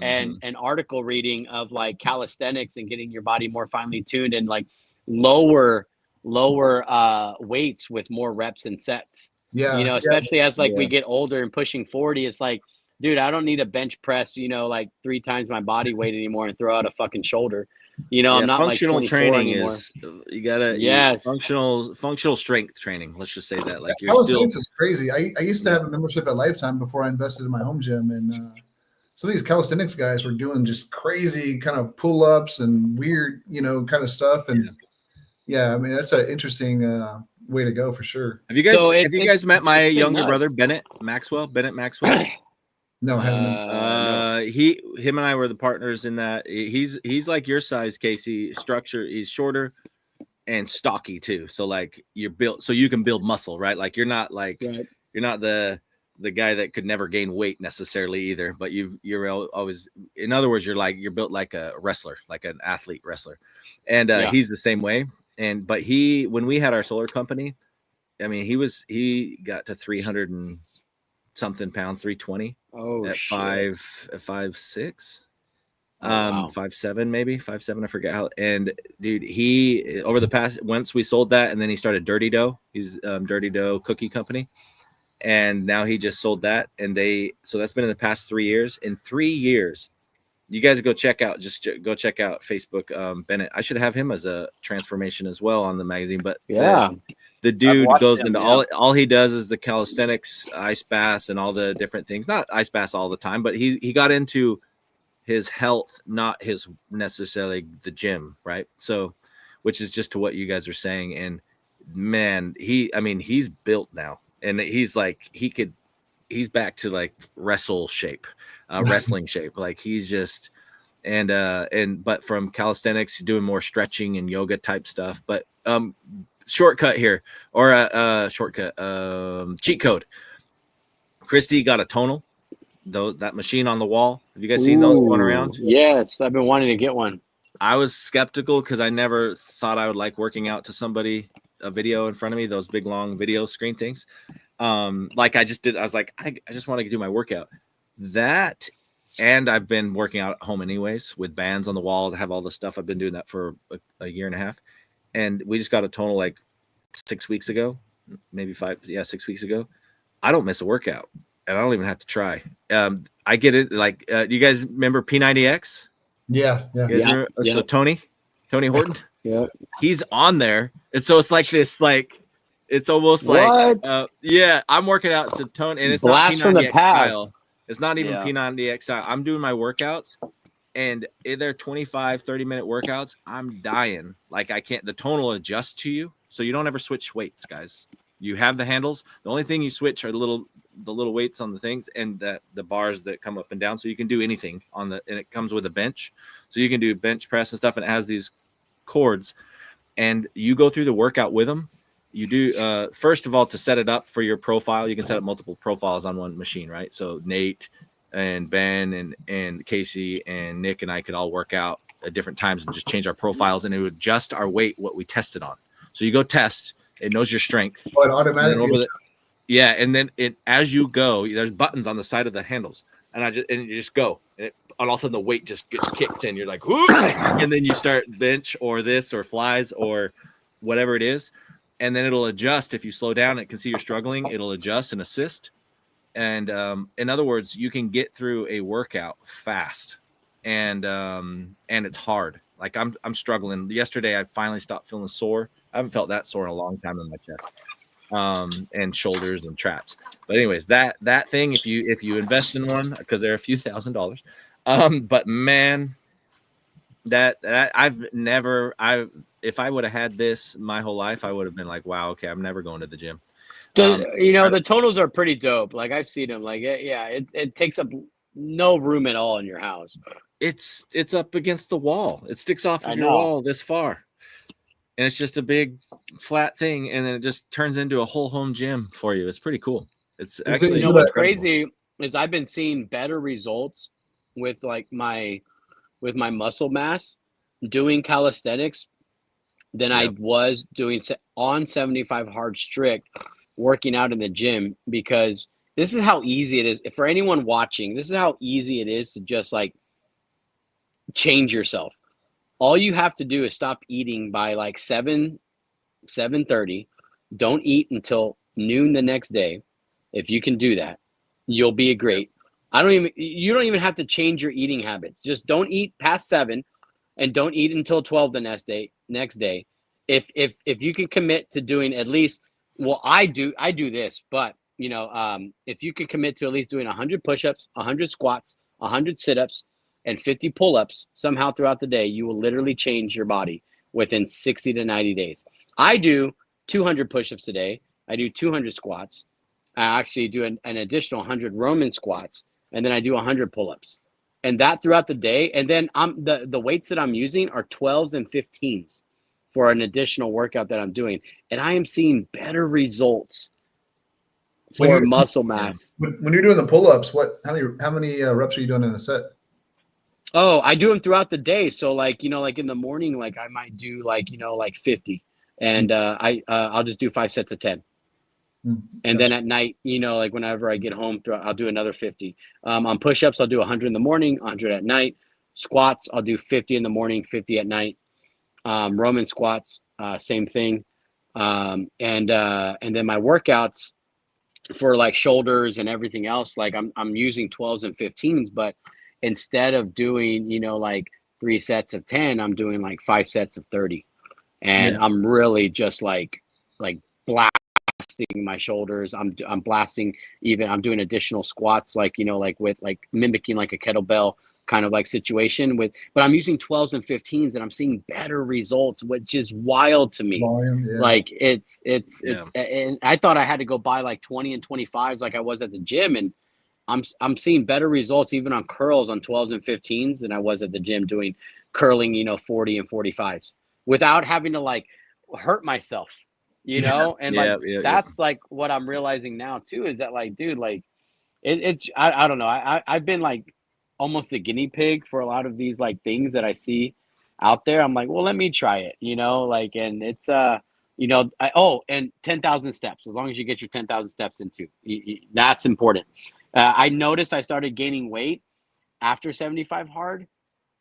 and article reading of like calisthenics and getting your body more finely tuned and like lower lower weights with more reps and sets. Yeah, You know, yeah, especially as like we Yeah. get older and pushing 40, it's like, dude, I don't need a bench press, you know, like 3 times my body weight anymore and throw out a fucking shoulder. You know, Yeah, I'm not like functional 24 training anymore. is you gotta Yes. functional strength training. Let's just say that. Like you're still calisthenics is crazy. I used to Yeah. have a membership at Lifetime before I invested in my home gym, and some of these calisthenics guys were doing just crazy kind of pull ups and weird, kind of stuff. And yeah, I mean that's an interesting way to go for sure. Have you guys met my younger brother Bennett Maxwell? No, I haven't. Him and I were the partners in that. He's like your size, Casey. He's shorter and stocky too. So like you're built so you can build muscle, right? Like you're not the guy that could never gain weight necessarily either. But you're always, in other words, you're built like a wrestler, like an athlete wrestler, and he's the same way. And but when we had our solar company, I mean, he got to 300 and something pounds, 320 at 5'6", wow. 5'7", maybe 5'7", I forget how. And dude, he over the past, once we sold that, and then he started Dirty Dough. He's Dirty Dough Cookie Company, and now he just sold that. And so that's been in the past 3 years. In 3 years, you guys go check out Facebook. Bennett. I should have him as a transformation as well on the magazine, but the dude goes into all he does is the calisthenics, ice baths, and all the different things. Not ice baths all the time, but he got into his health, not his necessarily the gym, right? So, which is just to what you guys are saying. And man, he's built now, and he's like he's back to like wrestling shape. Like he's just but from calisthenics, doing more stretching and yoga type stuff. But shortcut here, or a shortcut cheat code. Christy got a tonal, though, that machine on the wall. Have you guys seen those going around? Yes, I've been wanting to get one. I was skeptical because I never thought I would like working out to somebody, a video in front of me, those big long video screen things. Like I just did. I was like, I just want to do my workout. That, and I've been working out at home anyways with bands on the walls. I have all the stuff. I've been doing that for a year and a half. And we just got a tonal like 6 weeks ago, maybe 6 weeks ago. I don't miss a workout, and I don't even have to try. I get it. Like, do you guys remember P90X? Yeah. So Tony Horton, yeah, he's on there, and so it's like this, like it's almost like I'm working out to Tony, and it's Blast not P90X style. It's not even P90X style. I'm doing my workouts. And they're 25, 30-minute workouts. I'm dying. Like I can't, the tonal adjusts to you. So you don't ever switch weights, guys. You have the handles. The only thing you switch are the little weights on the things and the bars that come up and down. So you can do anything and it comes with a bench. So you can do bench press and stuff, and it has these cords. And you go through the workout with them. You do, first of all, to set it up for your profile, you can set up multiple profiles on one machine, right? So Nate and Ben and Casey and Nick and I could all work out at different times and just change our profiles, and it would adjust our weight, what we tested on. So you go test, it knows your strength. Oh, it automatically. And then as you go, there's buttons on the side of the handles, and you just go, and all of a sudden the weight just kicks in. You're like, whoo, and then you start bench or this or flies or whatever it is, and then it'll adjust. If you slow down, it can see you're struggling. It'll adjust and assist. And in other words, you can get through a workout fast, and it's hard. Like I'm struggling. Yesterday, I finally stopped feeling sore. I haven't felt that sore in a long time in my chest, and shoulders and traps. But anyways, that thing, if you invest in one, because they're a few $1,000s, but man, that if I would have had this my whole life, I would have been like, wow, okay, I'm never going to the gym. The totals are pretty dope. Like I've seen them. Like it takes up no room at all in your house. It's up against the wall. It sticks off of your wall this far, and it's just a big flat thing, and then it just turns into a whole home gym for you. It's pretty cool. It's actually what's crazy is I've been seeing better results with like my muscle mass doing calisthenics than I was doing on 75 hard strict, working out in the gym, because this is how easy it is for anyone watching. This is how easy it is to just like change yourself. All you have to do is stop eating by like 7 7:30. Don't eat until noon the next day. If you can do that, you'll be great. You don't even have to change your eating habits. Just don't eat past 7 and don't eat until 12 the next day. If you can commit to doing at least, well, I do this, but if you can commit to at least doing 100 push-ups, 100 squats, 100 sit-ups, and 50 pull-ups somehow throughout the day, you will literally change your body within 60 to 90 days. I do 200 push-ups a day. I do 200 squats. I actually do an additional 100 Roman squats, and then I do 100 pull-ups, and that throughout the day. And then the weights that I'm using are 12s and 15s for an additional workout that I'm doing, and I am seeing better results for muscle mass. When you're doing the pull-ups, how many reps are you doing in a set? Oh, I do them throughout the day. So like in the morning, like I might do like 50, and I'll just do 5 sets of 10. And then at night, like whenever I get home, I'll do another 50. On push-ups, I'll do 100 in the morning, 100 at night. Squats, I'll do 50 in the morning, 50 at night. Roman squats, same thing. And then my workouts for like shoulders and everything else, like I'm using 12s and 15s, but instead of doing, like 3 sets of 10, I'm doing like 5 sets of 30. And I'm really just like blasting my shoulders. I'm blasting, even I'm doing additional squats, like with like mimicking like a kettlebell kind of like situation but I'm using 12s and 15s, and I'm seeing better results, which is wild to me. Volume, Like it's and I thought I had to go buy like 20 and 25s like I was at the gym, and I'm seeing better results even on curls on 12s and 15s than I was at the gym doing curling 40 and 45s without having to like hurt myself. And that's like what I'm realizing now too, is that like, dude, like it's I don't know. I've been like almost a guinea pig for a lot of these like things that I see out there. I'm like, well, let me try it, and it's and 10,000 steps, as long as you get your 10,000 steps into, that's important. I noticed I started gaining weight after 75 hard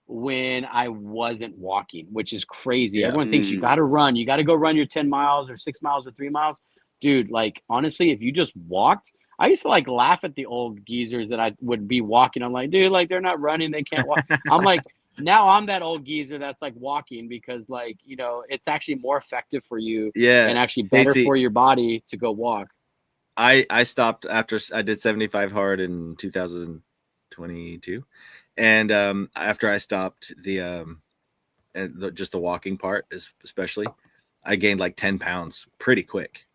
when I wasn't walking, which is crazy. Yeah. Everyone thinks you got to run. You got to go run your 10 miles or 6 miles or 3 miles. Dude, like, honestly, if you just walked, I used to like laugh at the old geezers that I would be walking. I'm like, dude, like they're not running. They can't walk. I'm like, now I'm that old geezer that's like walking because like, it's actually more effective for you and actually better for your body to go walk. I stopped after I did 75 hard in 2022. And after I stopped just the walking part, especially, I gained like 10 pounds pretty quick.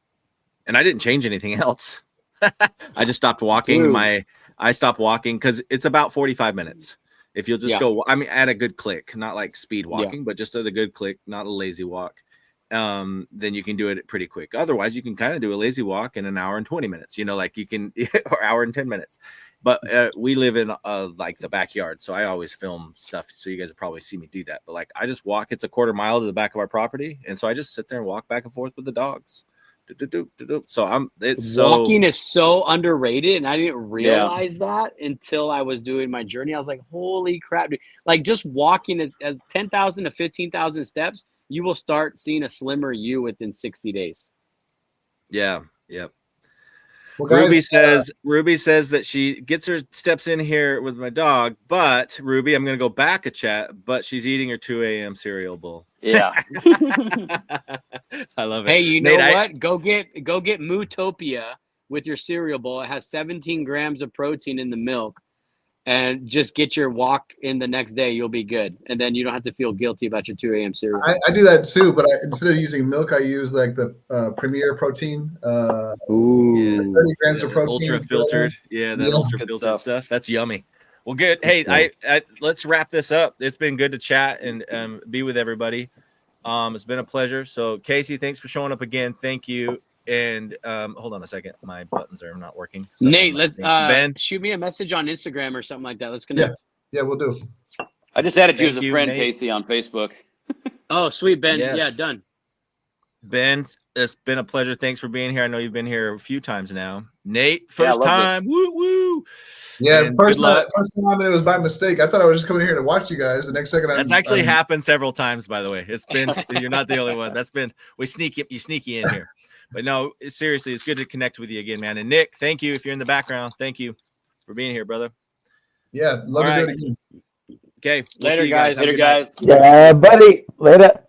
And I didn't change anything else. I just stopped walking. I stopped walking because it's about 45 minutes. If you'll just go, I mean, at a good click, not like speed walking, but just at a good click, not a lazy walk. Then you can do it pretty quick. Otherwise, you can kind of do a lazy walk in an hour and 20 minutes, like you can, or hour and 10 minutes. But we live in like the backyard. So I always film stuff. So you guys will probably see me do that. But like, I just walk, it's a quarter mile to the back of our property. And so I just sit there and walk back and forth with the dogs. So walking is so underrated, and I didn't realize that until I was doing my journey. I was like, holy crap, dude. Like just walking as 10,000 to 15,000 steps, you will start seeing a slimmer you within 60 days. Yeah. Yep. Well, guys, Ruby says that she gets her steps in here with my dog, but Ruby, I'm going to go back a chat, but she's eating her 2 a.m. cereal bowl. Yeah. I love it. Hey, you know what? Go get Mootopia with your cereal bowl. It has 17 grams of protein in the milk, and just get your walk in the next day. You'll be good. And then you don't have to feel guilty about your 2 a.m. cereal. I do that too, but instead of using milk, I use like the Premier protein. 30 grams of protein. Ultra filtered. Ultra filtered stuff. That's yummy. Well, good. Hey, I let's wrap this up. It's been good to chat and be with everybody. It's been a pleasure. So Casey, thanks for showing up again. Thank you. And hold on a second. My buttons are not working. So Nate, let's shoot me a message on Instagram or something like that. Let's connect. Yeah, we'll do. I just added you as a friend, Nate. Casey, on Facebook. Oh, sweet, Ben. Yes. Yeah, done. Ben, it's been a pleasure. Thanks for being here. I know you've been here a few times now. Nate, first time. Woo woo. Yeah, And first good luck. time it was by mistake. I thought I was just coming here to watch you guys. The next second, That's actually happened several times, by the way. It's been you're not the only one. That's been you sneaky in here. But no, seriously, it's good to connect with you again, man. And Nick, thank you. If you're in the background, thank you for being here, brother. Yeah, love to do it again. Okay, Later, guys. Later, guys. Yeah, buddy. Later.